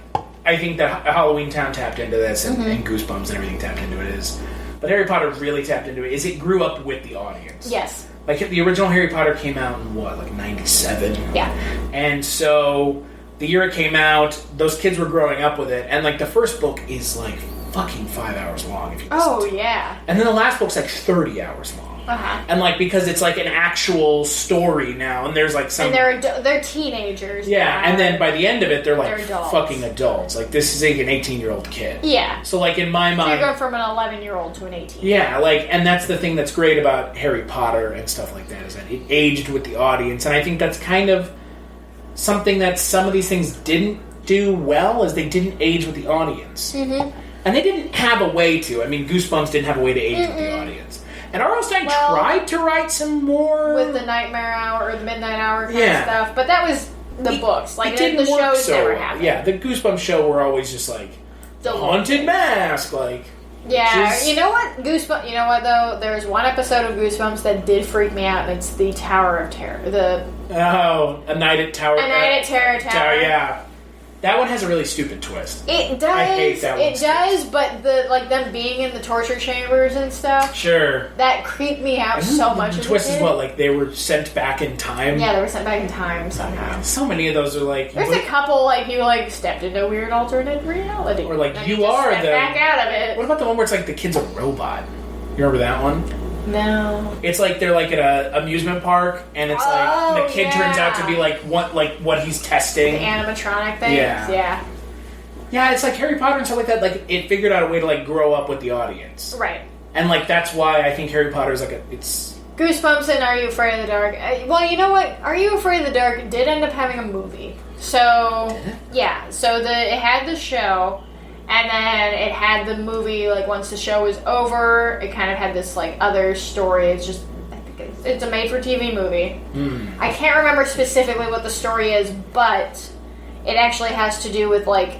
I think that Halloweentown tapped into this, and Goosebumps and everything tapped into it is, but Harry Potter really tapped into it, is it grew up with the audience. Yes. Like, the original Harry Potter came out in, what, like 97? Yeah. And so, the year it came out, those kids were growing up with it, and, like, the first book is, like, fucking 5 hours long, if you listen to it. Yeah. And then the last book's, like, 30 hours long. Uh-huh. And, like, because it's, like, an actual story now, and there's, like, some... And they're teenagers. Yeah, now. and then by the end of it, they're, like, adults. fucking adults. Like, this is, like, an 18-year-old kid. Yeah. So, like, in my So mind... you're going from an 11-year-old to an 18-year-old. Yeah, like, and that's the thing that's great about Harry Potter and stuff like that, is that it aged with the audience, and I think that's kind of something that some of these things didn't do well, is they didn't age with the audience. Mm-hmm. And they didn't have a way to. I mean, Goosebumps didn't have a way to age with the audience. And R.L. Stine tried to write some more... With the Nightmare Hour, or the Midnight Hour kind of stuff. But that was the books. Like, the shows never happened. Yeah, the Goosebumps show were always just like, the haunted mask, like... Yeah, you know what? You know what, though? There's one episode of Goosebumps that did freak me out, and it's the Tower of Terror. A Night at Tower... A Night at Terror Tower. Yeah. That one has a really stupid twist. It does. I hate that one. It does, but them being in the torture chambers and stuff. Sure. That creeped me out so much. The twist is what, like, they were sent back in time? Yeah, they were sent back in time somehow. So many of those are like... There's a couple, like, you, like, stepped into a weird alternate reality. Or, like, you are the... back out of it. What about the one where it's, like, the kid's a robot? You remember that one? No. It's like they're like at an amusement park, and it's like the kid turns out to be like what he's testing. The animatronic things. Yeah. Yeah, it's like Harry Potter and stuff like that. Like, it figured out a way to, like, grow up with the audience. Right. And, like, that's why I think Harry Potter is like it's... Goosebumps and Are You Afraid of the Dark? Well, you know what? Are You Afraid of the Dark did end up having a movie. So, yeah. So, it had the show... And then it had the movie, like, once the show was over, it kind of had this, like, other story. It's just, I think it's a made-for-TV movie. I can't remember specifically what the story is, but it actually has to do with, like,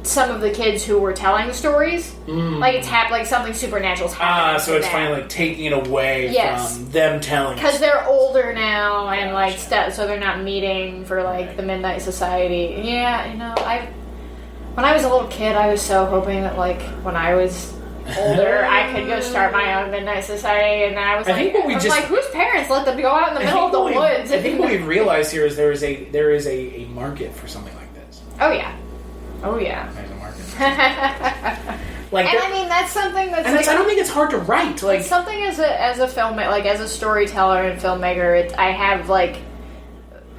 some of the kids who were telling the stories. Like, it's like something supernatural's happening. So it's finally, like, taking it away from them telling. Because they're older now, and, like, so they're not meeting for, like, the Midnight Society. Yeah, you know, when I was a little kid, I was so hoping that, like, when I was older, I could go start my own Midnight Society, and I was like, whose parents let them go out in the middle of the woods? I think what we've realized here is there is a market for something like this. Oh, yeah. Oh, yeah. There's a market. I mean, that's something that's... And I don't think it's hard to write. Like, it's something as a filmmaker, like, as a storyteller and filmmaker, I have, like,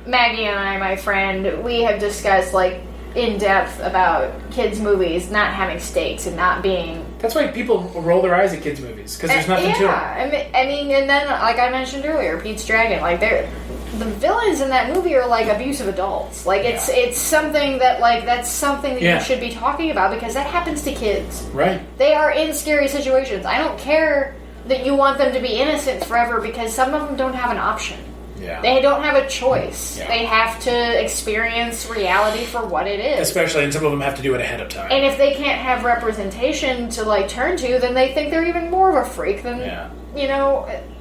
Maggie and I, my friend, we have discussed, like, in depth about kids' movies not having stakes and not being. That's why people roll their eyes at kids' movies because there's nothing to it. I mean, and then like I mentioned earlier, Pete's Dragon, like the villains in that movie are like abusive adults. Like it's something that that's something that you should be talking about because that happens to kids. Right. They are in scary situations. I don't care that you want them to be innocent forever because some of them don't have an option. Yeah. They don't have a choice. Yeah. They have to experience reality for what it is. Especially, and some of them have to do it ahead of time. And if they can't have representation to turn to, then they think they're even more of a freak than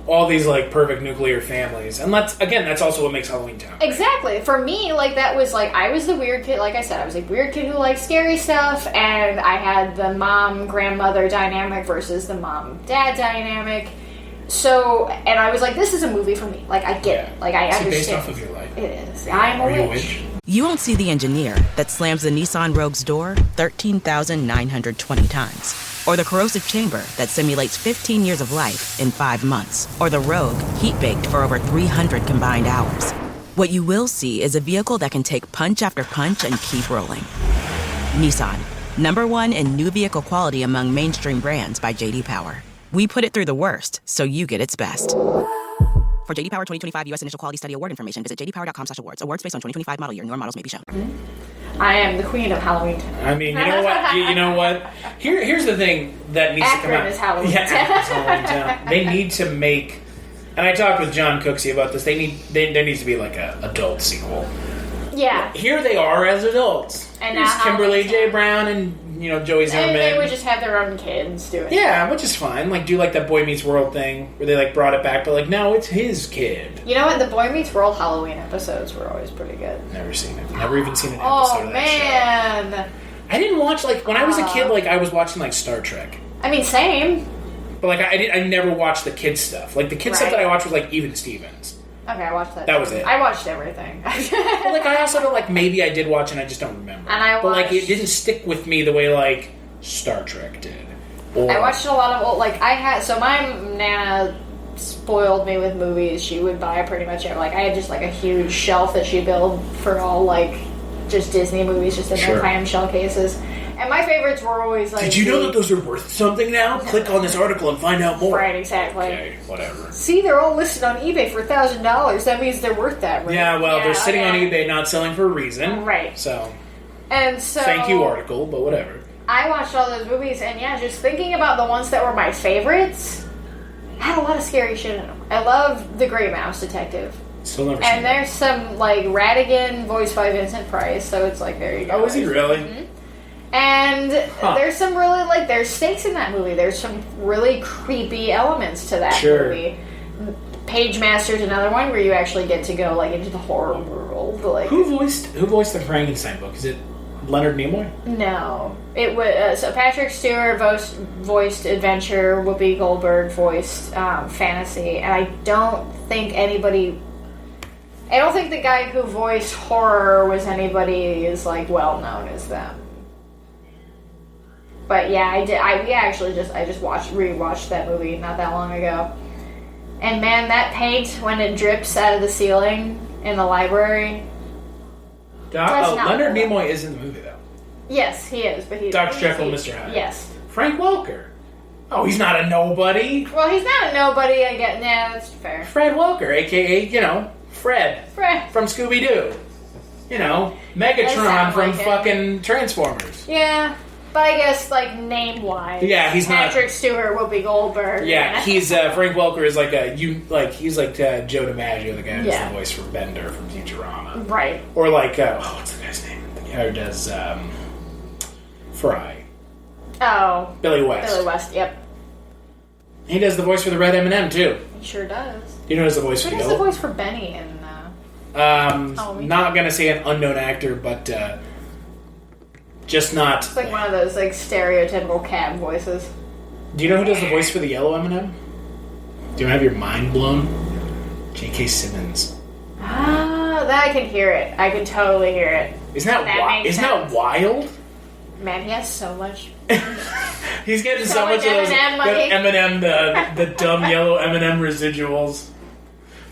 all these perfect nuclear families. And that's also what makes Halloweentown. Exactly. For me, that was I was the weird kid. Like I said, I was a weird kid who liked scary stuff, and I had the mom-grandmother dynamic versus the mom-dad dynamic. So, and I was like, this is a movie for me. I get it. I understand. It's based off of your life. It is. I'm a witch. You won't see the engineer that slams the Nissan Rogue's door 13,920 times. Or the corrosive chamber that simulates 15 years of life in 5 months. Or the Rogue heat-baked for over 300 combined hours. What you will see is a vehicle that can take punch after punch and keep rolling. Nissan, #1 in new vehicle quality among mainstream brands by J.D. Power. We put it through the worst, so you get its best. For J.D. Power 2025 U.S. Initial Quality Study Award information, visit jdpower.com/awards. Awards based on 2025 model year. Newer models may be shown. I am the queen of Halloween. I mean, you know what? You know what? Here's the thing that needs to come out. Is Halloween. Yeah, Akron's Halloweentown. They need to make, and I talked with John Cooksey about this. There needs to be an adult sequel. Yeah. Here they are as adults. And there's now Kimberly J. Brown and Joey Zimmerman. And they would just have their own kids do it. Yeah, which is fine. Do that Boy Meets World thing where they brought it back, but now it's his kid. You know what? The Boy Meets World Halloween episodes were always pretty good. Never seen it. Never even seen an episode of that show. Man. I didn't watch when I was a kid. I was watching Star Trek. I mean, same. But I never watched the kids stuff. The kids stuff that I watched was Even Stevens. Okay, I watched that. That was it. I watched everything. But I also don't maybe I did watch and I just don't remember. And I watched, but it didn't stick with me the way Star Trek did. I watched a lot of old so my Nana spoiled me with movies. She would buy pretty much everything. I had just a huge shelf that she built for all just Disney movies, just in their clamshell cases. And my favorites were always Did you know that those are worth something now? Click on this article and find out more. Right, exactly. Okay, whatever. See, they're all listed on eBay for $1,000. That means they're worth that, right? Yeah, well, they're sitting on eBay, not selling for a reason. Right. So. Thank you, article, but whatever. I watched all those movies, and just thinking about the ones that were my favorites, had a lot of scary shit in them. I love The Grey Mouse Detective. Still never seen And there's some, Radigan, voiced by Vincent Price, so it's there you go. Oh, is he really? Mm-hmm. And there's some really, there's stakes in that movie. There's some really creepy elements to that movie. Page Master's another one where you actually get to go, into the horror world. Who voiced the Frankenstein book? Is it Leonard Nimoy? No. It was, so Patrick Stewart voiced Adventure, Whoopi Goldberg voiced Fantasy, and I don't think the guy who voiced horror was anybody as, well known as them. But yeah, I did. I just rewatched that movie not that long ago, and man, that paint when it drips out of the ceiling in the library. Leonard Nimoy is in the movie though. Yes, he is, but he's Dr. Jekyll, Mr. Hyde. Yes. Frank Welker. Oh, he's not a nobody. Well, he's not a nobody. I get. Nah, that's fair. Fred Welker, aka Fred from Scooby Doo. Megatron from fucking Transformers. Yeah. But I guess, name-wise, yeah, he's Patrick Stewart, Whoopi Goldberg. Yeah, he's Frank Welker is he's Joe DiMaggio, the guy who's the voice for Bender from Futurama, right? Or what's the guy's name? The guy who does Fry. Oh, Billy West. Billy West. Yep. He does the voice for the Red M&M too. He sure does. You know who's the voice for the Yellow? Who's the voice for Benny in? Not gonna say an unknown actor, but. Just not. It's one of those stereotypical cab voices. Do you know who does the voice for the yellow M&M? Do you have your mind blown? J.K. Simmons. Ah, that I can hear it. I can totally hear it. Isn't that wild? Man, he has so much. He's getting so much of those M&M, the dumb yellow M&M residuals.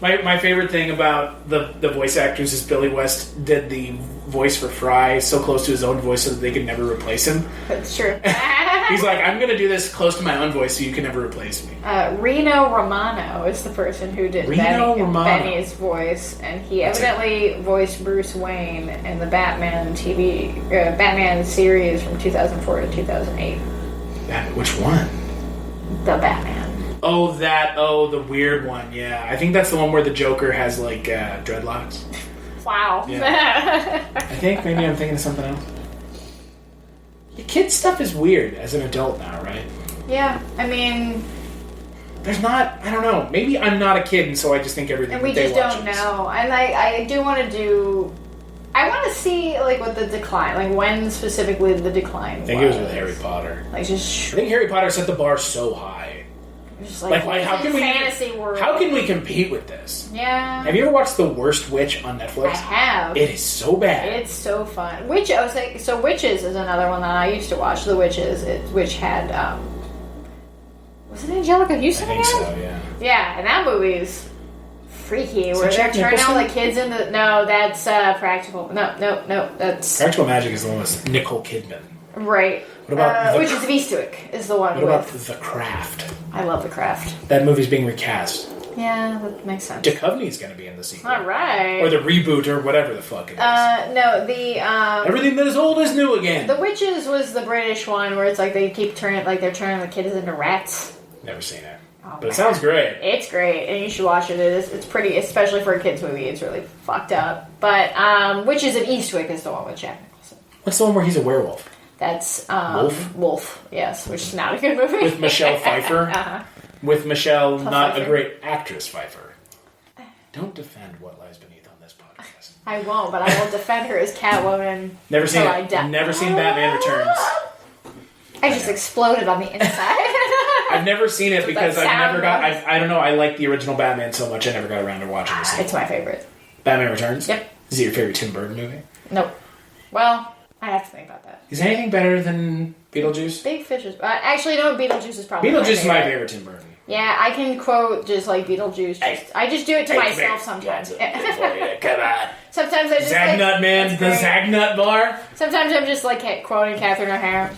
My favorite thing about the voice actors is Billy West did the voice for Fry so close to his own voice so that they could never replace him. That's true. He's like, I'm going to do this close to my own voice so you can never replace me. Reno Romano is the person who did Benny's voice, and he evidently voiced Bruce Wayne in the Batman Batman series from 2004 to 2008. Which one? The Batman. The weird one, yeah. I think that's the one where the Joker has, like, dreadlocks. Wow. Yeah. I think maybe I'm thinking of something else. The kid stuff is weird as an adult now, right? Yeah, I mean... There's not... I don't know. Maybe I'm not a kid, and so I just think everything and we just don't know. And I do want to do... I want to see, like, what the decline... Like, when specifically the decline was. I think it was with Harry Potter. Like, just... I think Harry Potter set the bar so high. Just like how can fantasy world. How can we compete with this? Yeah. Have you ever watched The Worst Witch on Netflix? I have. It is so bad. It's so fun. Witches is another one that I used to watch. The Witches, which had was it Angelica Houston? I think so. Yeah. Yeah, and that movie's freaky. Where they're turning all the kids into that's Practical. No, that's Practical Magic is the one with Nicole Kidman. Right. What about Witches of Eastwick is the one. What about The Craft? I love The Craft. That movie's being recast. Yeah, that makes sense. Duchovny's going to be in the sequel. All right. Or the reboot or whatever the fuck it is. No, the everything that is old is new again. The Witches was the British one where it's like they keep turning they're turning the kids into rats. Never seen it. But it sounds great. It's great, and you should watch it. It's pretty, especially for a kids movie. It's really fucked up. But Witches of Eastwick is the one with Jack Nicholson. What's the one where he's a werewolf? That's Wolf. Yes, which is not a good movie. With Michelle Pfeiffer. Uh-huh. With Michelle, not a great actress, Pfeiffer. Don't defend What Lies Beneath on this podcast. I won't, but I will defend her as Catwoman. Never seen it. Never seen Batman Returns. I just exploded on the inside. I've never seen it because I've never got... I don't know, I like the original Batman so much I never got around to watching it. It's my favorite. Batman Returns? Yep. Is it your favorite Tim Burton movie? Nope. Well, I have to think about that. Is anything better than Beetlejuice? Big Fish is... actually, no, Beetlejuice is probably Beetlejuice is my favorite Tim Burton. Yeah, I can quote just like Beetlejuice. I just do it to myself sometimes. Come on. Sometimes I just Zagnut Man, the Zagnut Bar. Sometimes I'm just like quoting Catherine O'Hara.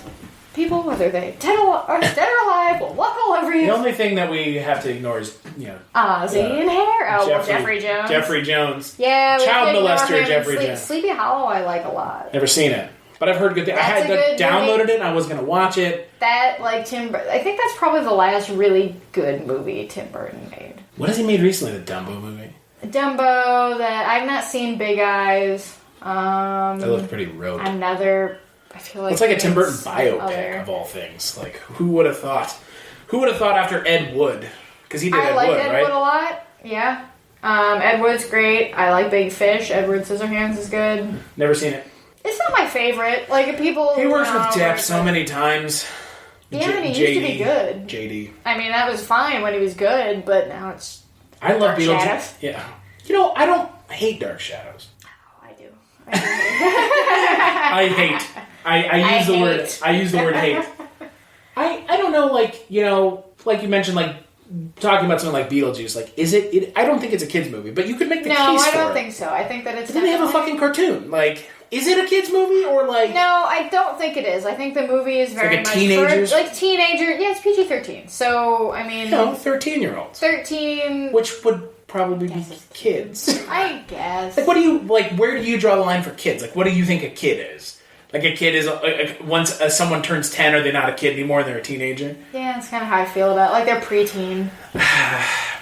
People, whether they dead or alive, will walk all over you. The only thing that we have to ignore is, Ozzy and Hair. Oh, Jeffrey Jones. Jeffrey Jones. Yeah, child molester Jeffrey Jones. Sleepy Hollow, I like a lot. Never seen it, but I've heard good things. I had downloaded it, and I was going to watch it. That, I think that's probably the last really good movie Tim Burton made. What has he made recently? The Dumbo movie. Dumbo. That I've not seen. Big Eyes. That looked pretty rote. Another. I feel like it's like a Tim Burton biopic of all things. Like, who would have thought? Who would have thought after Ed Wood? Because he did Ed Wood, right? I like Ed Wood a lot. Yeah. Ed Wood's great. I like Big Fish. Edward Scissorhands is good. Never seen it. It's not my favorite. Like, people... He works with Depp so many times. Yeah, and he used to be good. JD. I mean, that was fine when he was good, but now it's... I love Beetlejuice. Yeah. I don't hate Dark Shadows. Oh, I do. I hate. I use the word hate. I don't know, like you mentioned, like talking about something like Beetlejuice, like is it I don't think it's a kids movie, but you could make the case for it. No, I don't think so. I think that it's but then they have a fucking cartoon. Like, is it a kids movie or like? No, I don't think it is. I think the movie is very much teenagers. Teenager. Yeah, it's PG-13. So I mean, 13-year-olds. 13, which would probably be kids. I guess. Like, what do you like? Where do you draw the line for kids? Like, what do you think a kid is? Like, a kid is once someone turns 10, are they not a kid anymore? They're a teenager. Yeah, that's kind of how I feel about it. Like, they're preteen.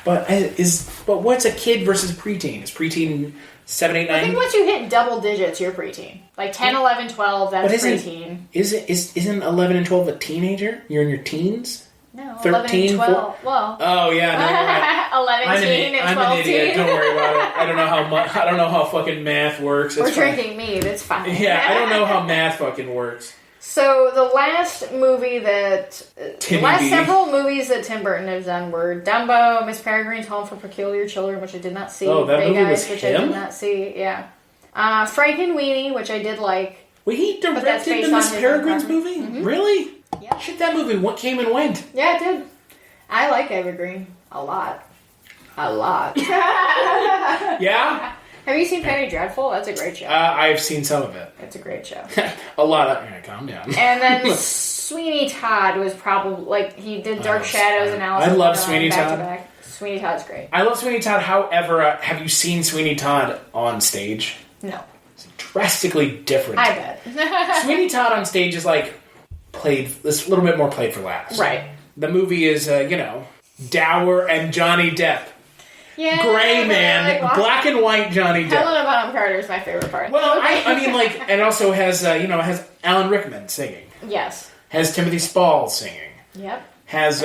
But what's a kid versus preteen? Is preteen 7, 8, 9? I think once you hit double digits, you're preteen. Like 10, 11, 12, that's preteen. Isn't 11 and 12 a teenager? You're in your teens? No, 13, 11 and 12. Well. Oh, yeah. No, you're right. 11 teen and 12 I'm an idiot. teen. Don't worry about it. I don't know how fucking math works. We're drinking mead. It's fine. Yeah, I don't know how math fucking works. So the last movie several movies that Tim Burton has done were Dumbo, Miss Peregrine's Home for Peculiar Children, which I did not see. Oh, that Big movie Eyes, was which him? I did not see. Yeah. Frankenweenie, which I did like. Well, he directed the Miss Peregrine's movie? Mm-hmm. Really? Yeah. Shit, that movie came and went. Yeah, it did. I like Evergreen a lot. A lot. Yeah? Have you seen Penny Dreadful? That's a great show. I've seen some of it. It's a great show. A lot of... Calm down. And then Sweeney Todd was probably... Like, he did Dark Shadows and Alice in love Wonderland Sweeney back Todd. to back. Sweeney Todd's great. I love Sweeney Todd. However, have you seen Sweeney Todd on stage? No. It's drastically different. I bet. Sweeney Todd on stage is like this little bit more played for laughs. Right. The movie is, dour and Johnny Depp. Yeah. Gray man, like, black and white Johnny Depp. Helena Bonham Carter is my favorite part. Well, I mean, like, it also has, it has Alan Rickman singing. Yes. Has Timothy Spall singing. Yep. Has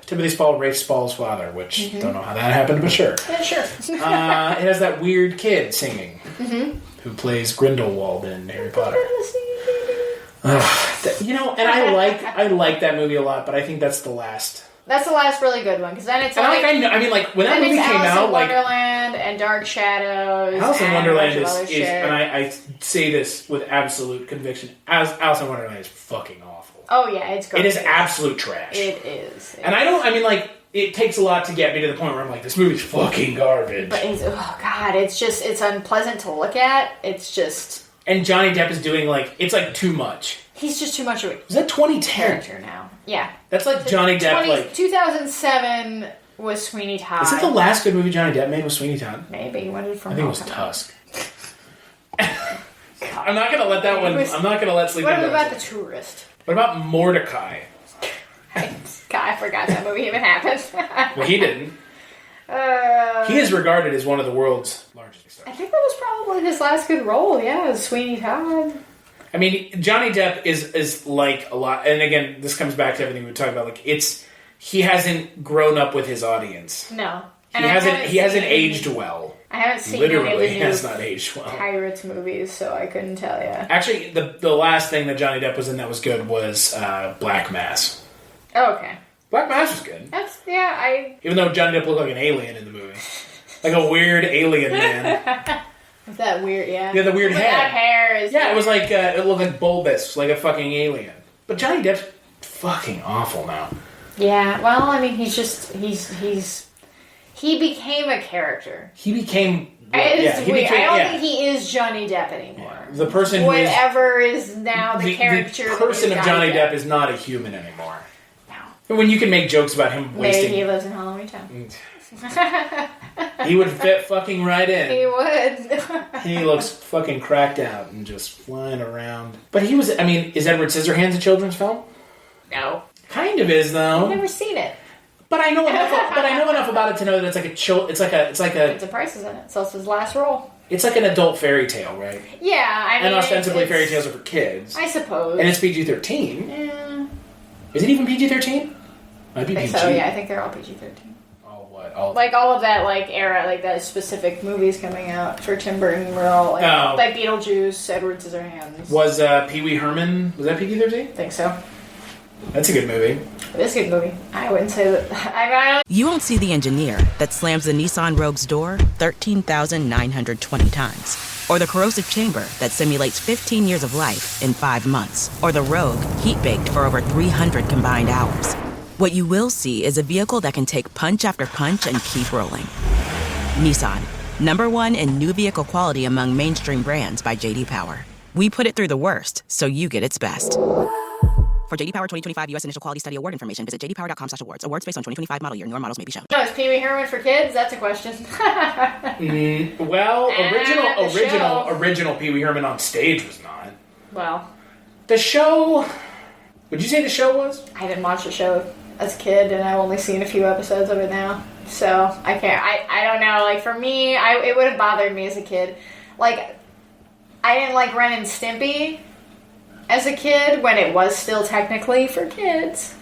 Timothy Spall, Rafe Spall's father, which don't know how that happened, but sure. Yeah, sure. It has that weird kid singing, who plays Grindelwald in Harry Potter. And I like that movie a lot, but I think that's the last. That's the last really good one, because then it's And like... when that movie came out, like... Wonderland and Dark Shadows. Alice in Wonderland is shit. and I say this with absolute conviction, Alice in Wonderland is fucking awful. Oh yeah, it's garbage. It is absolute trash. It is. It takes a lot to get me to the point where I'm like, this movie's fucking garbage. But it's unpleasant to look at. It's just... And Johnny Depp is doing, it's too much. He's just too much of a... Was that 2010? Character now. Yeah. That's like Johnny Depp, 2007 was Sweeney Todd. Is that the last good movie Johnny Depp made was Sweeney Todd? Maybe. When did From I think it was Tusk. I'm not going to let that one... I'm not going to let Sleeping What Dogs about in. The Tourist? What about Mordecai? I forgot that movie even happened. Well, he didn't. He is regarded as one of the world's largest stars. I think that was probably his last good role, yeah, Sweeney Todd. I mean, Johnny Depp is like a lot, and again, this comes back to everything we were talking about. He hasn't grown up with his audience. No, and he hasn't aged well. I haven't seen literally any of the has not aged well. Pirates movies, so I couldn't tell you. Actually, the last thing that Johnny Depp was in that was good was Black Mass. Oh, okay. Black Mass was good. Even though Johnny Depp looked like an alien in the movie, like a weird alien man. With that weird, Yeah, the weird head. That hair is... Yeah, it was like, it looked like Bulbous, like a fucking alien. But Johnny Depp's fucking awful now. Yeah, well, I mean, he's he became a character. He became... I don't think he is Johnny Depp anymore. Yeah. The person Whatever is now the character... The person of Johnny Depp is not a human anymore. No. When you can make jokes about him wasting... Maybe he lives in Halloweentown. He would fit fucking right in. He would. He looks fucking cracked out and just flying around. But he was... I mean, is Edward Scissorhands a children's film? No. Kind of is, though. I've never seen it. But I know enough about it to know that it's like a It's like a... It's a Price's in it, so it's his last role. It's like an adult fairy tale, right? Yeah, I mean... And ostensibly fairy tales are for kids. I suppose. And it's PG-13. Yeah. Is it even PG-13? Might be PG. So, yeah, I think they're all PG-13. All of that era, like that specific movies coming out for Tim Burton were all like Beetlejuice, Edward Scissorhands. Was Pee-wee Herman, was that PG-13? I think so. That's a good movie. It is a good movie. I wouldn't say that. I don't... You won't see the engineer that slams the Nissan Rogue's door 13,920 times. Or the corrosive chamber that simulates 15 years of life in 5 months. Or the Rogue heat-baked for over 300 combined hours. What you will see is a vehicle that can take punch after punch and keep rolling. Nissan, #1 in new vehicle quality among mainstream brands by J.D. Power. We put it through the worst, so you get its best. For J.D. Power 2025 U.S. Initial Quality Study Award information, visit jdpower.com/awards. Awards based on 2025 model year. Newer models may be shown. No, is Pee-wee Herman for kids? That's a question. Original Pee-wee Herman on stage was not. Well. The show... Would you say the show was? I didn't watch the show as a kid, and I've only seen a few episodes of it now. So, I can't... I don't know. Like, for me, it would have bothered me as a kid. Like, I didn't like Ren and Stimpy as a kid when it was still technically for kids.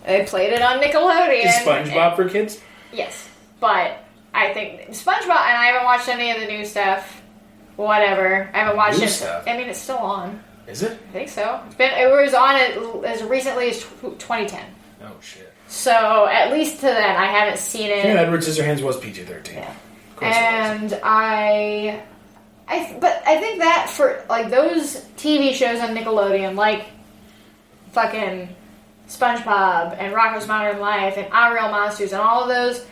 They played it on Nickelodeon. Is SpongeBob for kids? Yes. But I think SpongeBob, and I haven't watched any of the new stuff. Whatever. I haven't watched it. Stuff? I mean, it's still on. Is it? I think so. It was on as recently as 2010. Oh, shit. So, at least to then, I haven't seen it. Yeah, Edward Scissorhands was PG-13. Yeah. And I think that for, like, those TV shows on Nickelodeon, like fucking SpongeBob and Rocko's Modern Life and Our Real Monsters and all of those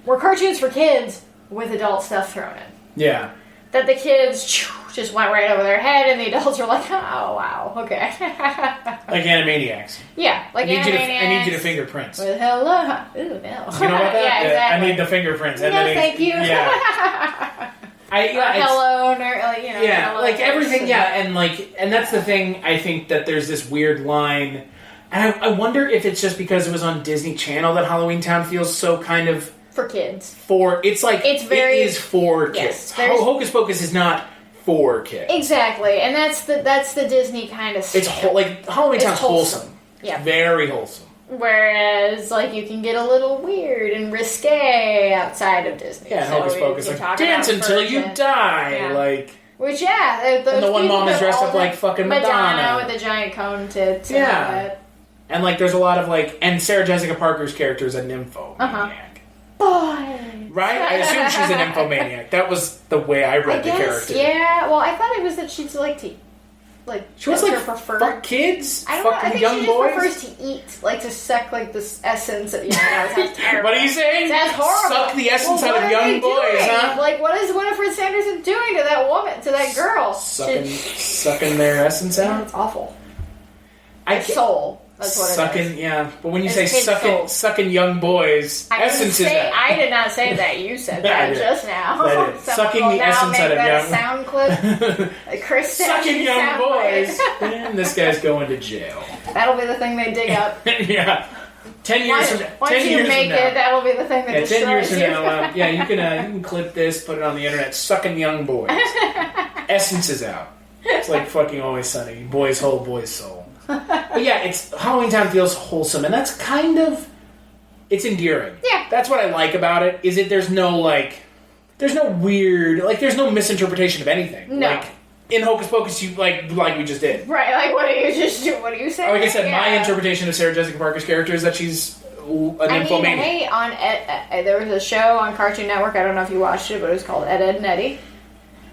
were cartoons for kids with adult stuff thrown in. Yeah. That the kids just went right over their head, and the adults were like, "Oh wow, okay." Like Animaniacs. Yeah, like Animaniacs. I need you to fingerprints. With hello, ooh no. You know about that? Yeah, exactly. I need the fingerprints. And no, then thank you. Yeah. Hello, nerd, yeah, hello, like everything. and, Yeah, and that's the thing. I think that there's this weird line, and I wonder if it's just because it was on Disney Channel that Halloweentown feels so kind of for kids. It is for kids. Hocus Pocus is not for kids. Exactly, and that's the Disney kind of stuff. It's like Halloweentown's wholesome. Yeah, very wholesome. Whereas, like, you can get a little weird and risque outside of Disney. Yeah, so Hocus Pocus, like, dance until you die, yeah. like... Which, yeah, and the one mom is dressed up like fucking Madonna. with the giant cone tits. Yeah. And, like, there's a lot of, like... And Sarah Jessica Parker's character is a nymphomaniac. Boy! Right? I assume she's a nymphomaniac. That was the way I read the character. Yeah, well, I thought it was that she'd like to... she wants like preferred. Fuck kids, I don't know. I think young she boys. Prefers to eat, like to suck, like this essence of. That sounds terrible. What are you saying? That's horrible. Suck the essence out of young boys, huh? Like, what is Winifred Sanderson doing to that woman, to that girl? Sucking their essence out. It's awful. Soul. That's what sucking, it is. Yeah. But when you say sucking young boys, essence is out. I did not say that. You said that just now. That is. Sucking the essence out of young. Sound clip. Like Chris sucking young boys. And this guy's going to jail. That'll be the thing they dig up. Yeah. 10 years from now. Once you make it, that'll be the thing that destroys 10 years from you. now, you can clip this, put it on the internet. Sucking young boys. Essence is out. It's like fucking Always Sunny. Boy's whole, boy's soul. But yeah, Halloweentown feels wholesome, and that's kind of... It's endearing. Yeah. That's what I like about it, is that there's no weird... Like, there's no misinterpretation of anything. No. Like, in Hocus Pocus, you like we just did. Right, like, what do you just do? What do you say? Like I said, my interpretation of Sarah Jessica Parker's character is that she's a nymphomaniac. Hey, there was a show on Cartoon Network, I don't know if you watched it, but it was called Ed, Edd, and Eddy.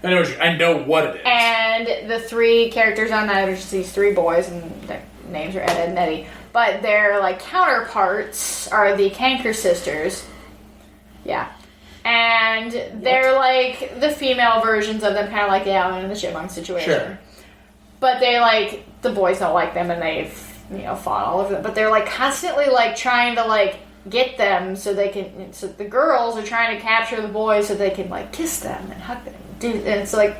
I know what it is. And the three characters on that are just these three boys, and their names are Ed, Edd, and Eddy. But their, like, counterparts are the Canker sisters. Yeah. And they're, like, the female versions of them, kind of like the Alvin and the Chipmunk situation. Sure. But they, like, the boys don't like them, and they've, fought all over them. But they're, like, constantly, like, trying to, like, get them so they can... So the girls are trying to capture the boys so they can, like, kiss them and hug them. And it's, like...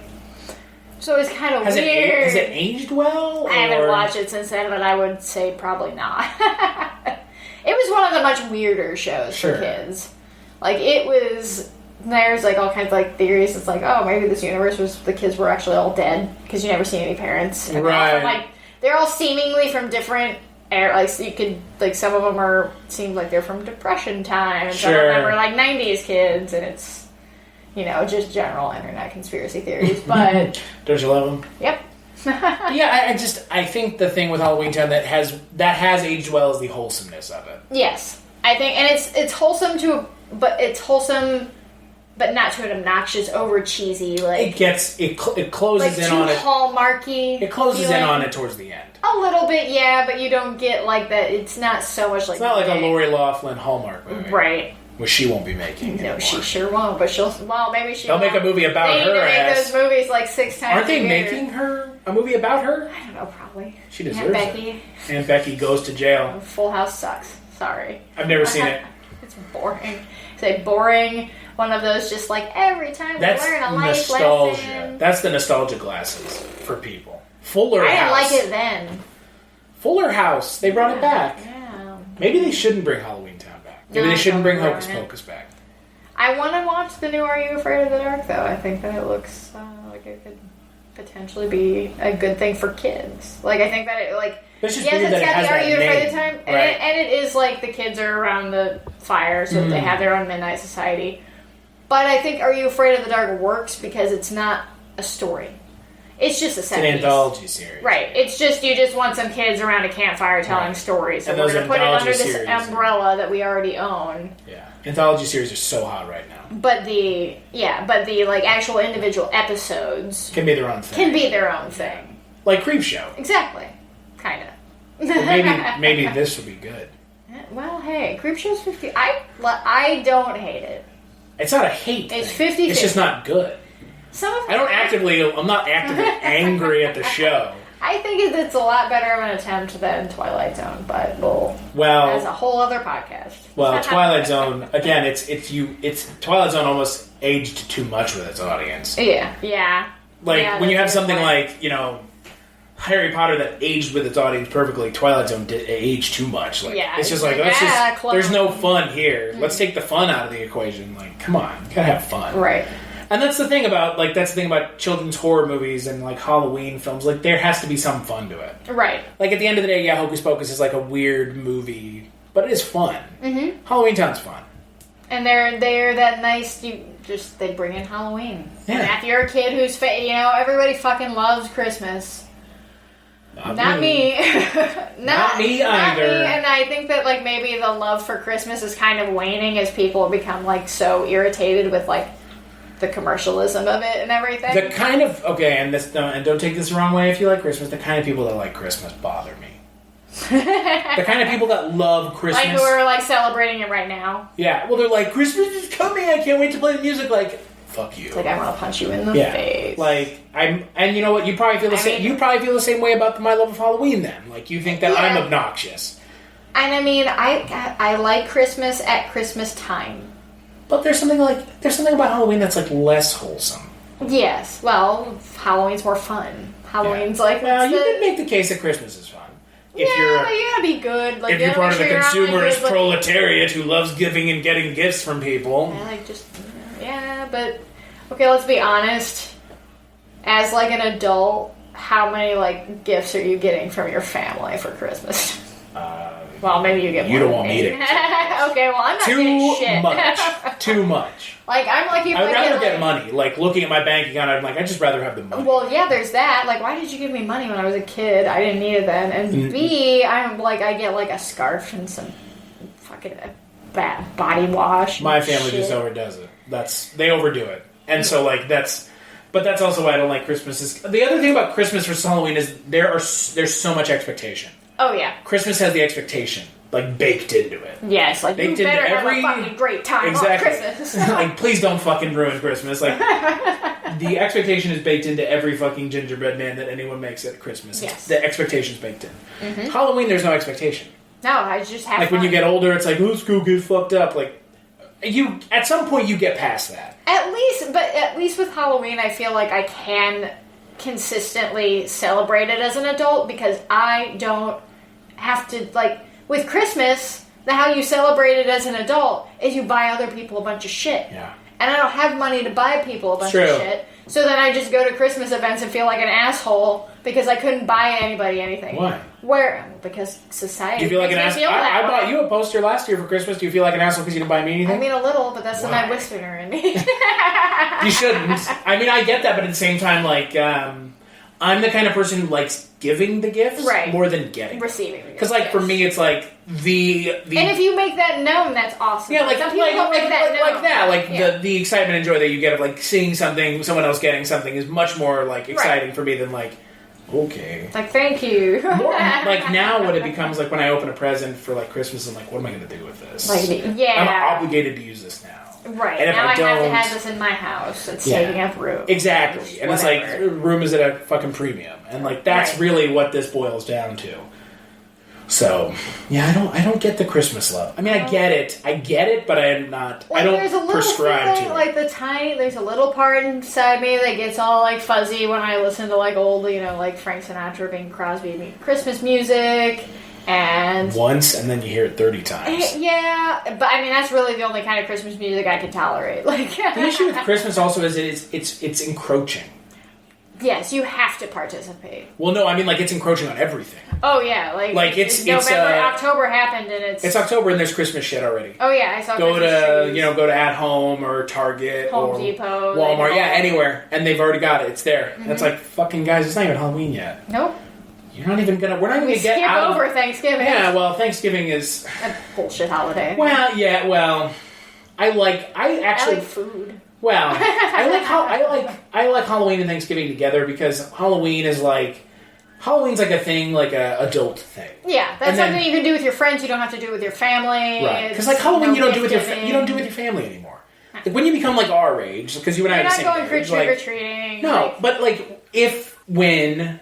So it's kind of weird. Has it aged well? I haven't watched it since then, but I would say probably not. It was one of the much weirder shows for kids. Like, it was... There's, like, all kinds of, like, theories. It's like, oh, maybe this universe was... The kids were actually all dead, because you never see any parents. And right. They're all seemingly from different... Like, so you could... Like, some of them seem like they're from Depression time, and some of them are, like, 90s kids, and it's... just general internet conspiracy theories, but... Don't you love them? Yep. Yeah, I think the thing with Halloweentown that has aged well is the wholesomeness of it. Yes. I think, and it's wholesome but not to an obnoxious, over cheesy, like... It closes in on it. Hallmarky. It closes in on it towards the end. A little bit, yeah, but you don't get, like, that. It's not so much like... It's not like a Lori Loughlin Hallmark movie. Right. Which she won't be making anymore. No, she sure won't, but maybe she'll... They'll make a movie about her. They need to make those movies, like, 6 times Aren't they a year. making her a movie about her? I don't know, probably. She deserves Becky. it. Aunt Becky goes to jail. Full House sucks. Sorry. I've never seen it. It's boring. It's a boring... One of those just like every time we learn a life nostalgia. lesson. That's the nostalgia glasses for people. Fuller House. I didn't like it then. Fuller House. They brought it back. Yeah. Maybe they shouldn't bring Halloweentown back. Maybe they shouldn't bring Hocus Pocus back. I want to watch the new Are You Afraid of the Dark, though. I think that it looks like it could potentially be a good thing for kids. Like, I think that it, like... It's just yes, weird it's that got it the Are has You that Afraid name. of the Time. Right. And it is like the kids are around the fire, so they have their own midnight society. But I think Are You Afraid of the Dark works because it's not a story. It's just a set piece. It's an anthology series. Right. It's just, you just want some kids around a campfire telling stories. So And we're those going to put it under anthology this series umbrella that we already own. Yeah. Anthology series are so hot right now. But the like actual individual episodes Can be their own thing. Like Creepshow. Exactly. Kind of. Well, maybe this would be good. Well, hey, Creepshow's 50. I don't hate it. It's not a hate It's thing. 50-50. It's just not good. I'm not actively angry at the show. I think it's a lot better of an attempt than Twilight Zone, but that's a whole other podcast. Well, Twilight Zone, again, it's Twilight Zone almost aged too much with its audience. Yeah. When you have something like, Harry Potter that aged with its audience perfectly, Twilight Zone did age too much. It's just there's no fun here. Let's take the fun out of the equation. Come on, you gotta have fun. Right. And that's the thing about children's horror movies and Halloween films. There has to be some fun to it. Right. At the end of the day, Hocus Pocus is a weird movie, but it is fun. Mm-hmm. Halloweentown's fun. And they're that nice. They bring in Halloween. Yeah. And if you're a kid who's everybody fucking loves Christmas. Not me. Not me either. And I think that maybe the love for Christmas is kind of waning as people become so irritated with the commercialism of it and everything. The kind of and don't take this the wrong way if you like Christmas. The kind of people that like Christmas bother me. The kind of people that love Christmas, who are celebrating it right now. Yeah, well, they're like, Christmas is coming. I can't wait to play the music. Fuck you. I want to punch you in the face. And you know what? You probably feel the same. You probably feel the same way about my love of Halloween. Then, you think that I'm obnoxious. And I like Christmas at Christmas time. But there's something about Halloween that's less wholesome. Yes. Well, Halloween's more fun. Halloween's you can make the case that Christmas is fun. But you gotta be good. If you're part of the consumerist proletariat who loves giving and getting gifts from people. But okay, let's be honest. As an adult, how many gifts are you getting from your family for Christmas? Well, maybe you get more. You don't want me to. Okay, well, I'm not getting shit. Too much. I'm lucky if I would rather get money. Looking at my bank account, I'm I'd just rather have the money. Well, yeah, there's that. Why did you give me money when I was a kid? I didn't need it then. And B, I'm I get a scarf and some fucking body wash. My family just overdoes it. They overdo it. And so, but that's also why I don't like Christmas. The other thing about Christmas versus Halloween is there's so much expectation. Oh, yeah. Christmas has the expectation, baked into it. Yes, baked you better have a fucking great time on Christmas. Please don't fucking ruin Christmas. The expectation is baked into every fucking gingerbread man that anyone makes at Christmas. Yes. The expectation's baked in. Mm-hmm. Halloween, there's no expectation. No, I just have when you get older, it's let's go get fucked up. At some point, you get past that. At least with Halloween, I feel I can consistently celebrate it as an adult because I don't have to, with Christmas, how you celebrate it as an adult is you buy other people a bunch of shit. Yeah. And I don't have money to buy people a bunch of shit. So then I just go to Christmas events and feel like an asshole because I couldn't buy anybody anything. Why? Because society. Do you feel like an asshole? I bought you a poster last year for Christmas. Do you feel like an asshole because you didn't buy me anything? A little, but that's the Midwesterner in me. You shouldn't. I get that, but at the same time, I'm the kind of person who likes giving the gifts more than getting receiving the gifts. Because for me, it's the and if you make that known, that's awesome. Yeah, some people don't make that known. The excitement and joy that you get of seeing something, someone else getting something is much more exciting for me than okay. Thank you. More, now what it becomes when I open a present for Christmas, I'm what am I going to do with this? I'm obligated to use this now. Right. And now if I don't, have to have this in my house. It's taking up room. Exactly. And it's room is at a fucking premium. And that's really what this boils down to. So, I don't get the Christmas love. I get it, but I'm not, I don't prescribe to it. There's a little part inside me that gets all fuzzy when I listen to old, Frank Sinatra, Bing Crosby, Christmas music. And once, and then you hear it 30 times. Yeah, but that's really the only kind of Christmas music I can tolerate. The issue with Christmas also is it's encroaching. Yes, you have to participate. Well, no, it's encroaching on everything. Oh yeah, it's November, October happened, and it's October, and there's Christmas shit already. Oh yeah, I saw. Go to At Home or Target Home or Depot, Walmart, anywhere, and they've already got it. It's there. Mm-hmm. It's fucking guys, it's not even Halloween yet. Nope. We're not even gonna get out over Thanksgiving. Yeah, well, Thanksgiving is a bullshit holiday. Well, yeah, I like food. Well, I like Halloween and Thanksgiving together because Halloween is Halloween's like a thing, like a adult thing. Yeah, that's something you can do with your friends. You don't have to do it with your family. Right. Because like Halloween, you don't do with your family anymore. Like when you become like our age, because you and I are the same age. You're not going trick or treating. No, but like when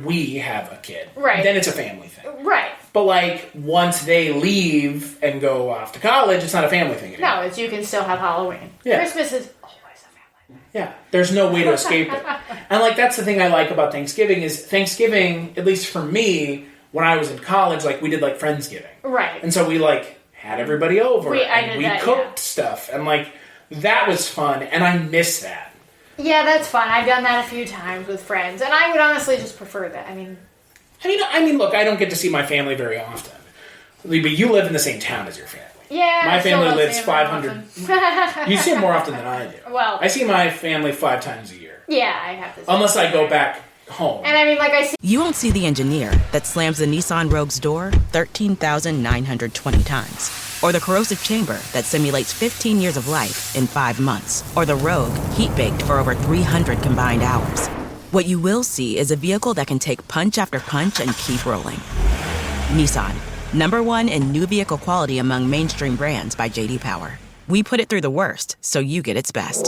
we have a kid, right, then it's a family thing. Right. But like once they leave and go off to college, it's not a family thing anymore. No, you can still have Halloween. Yeah. Christmas is always a family. Yeah, there's no way to escape it. And like that's the thing I like about Thanksgiving is Thanksgiving, at least for me, when I was in college, like we did like Friendsgiving. Right. And so we like had everybody over we cooked stuff and like that was fun and I miss that. Yeah, that's fun. I've done that a few times with friends and I would honestly just prefer that. I mean, look, I don't get to see my family very often. But you live in the same town as your family. Yeah, my family lives 500. You see it more often than I do. Well, I see my family 5 times a year. Yeah, I have to. Unless I go back home. And I mean, like I see. You won't see the engineer that slams the Nissan Rogue's door 13,920 times. Or the corrosive chamber that simulates 15 years of life in 5 months. Or the Rogue heat-baked for over 300 combined hours. What you will see is a vehicle that can take punch after punch and keep rolling. Nissan, #1 in new vehicle quality among mainstream brands by J.D. Power. We put it through the worst, so you get its best.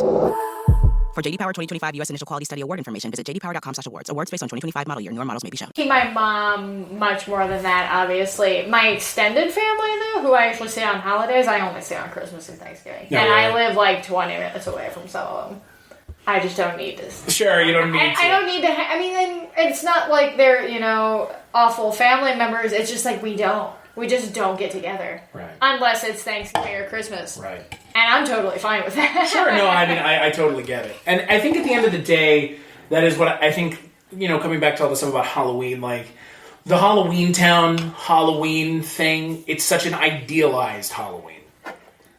For J.D. Power 2025 U.S. Initial Quality Study Award information, visit jdpower.com/awards. Awards based on 2025 model year. Newer models may be shown. My mom, much more than that, obviously. My extended family, though, who I actually see on holidays, I only see on Christmas and Thanksgiving. No, and really? I live like 20 minutes away from some of them. I just don't need this. Sure, you don't need to. I don't need to. I mean, and it's not like they're, awful family members. It's just like we just don't get together. Right. Unless it's Thanksgiving or Christmas. Right. And I'm totally fine with that. Sure, no, I mean, I totally get it. And I think at the end of the day, that is what I think, coming back to all the stuff about Halloween, like, the Halloweentown Halloween thing, it's such an idealized Halloween.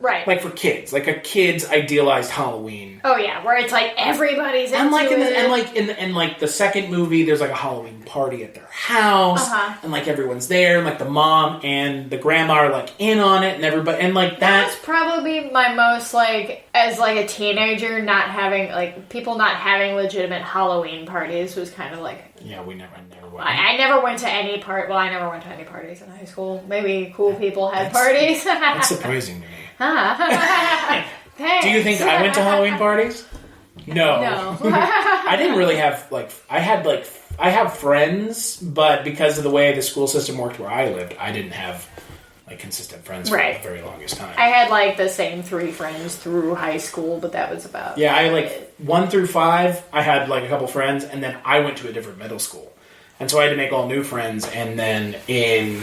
Right. Like for kids. Like a kid's idealized Halloween. Oh, yeah, where it's like everybody's into it. And like the second movie, there's like a Halloween party at their house. Uh-huh. And like everyone's there. And like the mom and the grandma are like in on it and everybody. And like that's probably my most like, as like a teenager, not having, like, people not having legitimate Halloween parties was kind of like. Yeah, I never went. I never went to any I never went to any parties in high school. Maybe cool people had parties. That's surprising to me. Thanks. Do you think I went to Halloween parties? No. I didn't really have, I have friends, but because of the way the school system worked where I lived, I didn't have, consistent friends for the very longest time. I had, the same 3 friends through high school, but that was about Yeah, I, 1 through 5, I had, a couple friends, and then I went to a different middle school. And so I had to make all new friends, and then I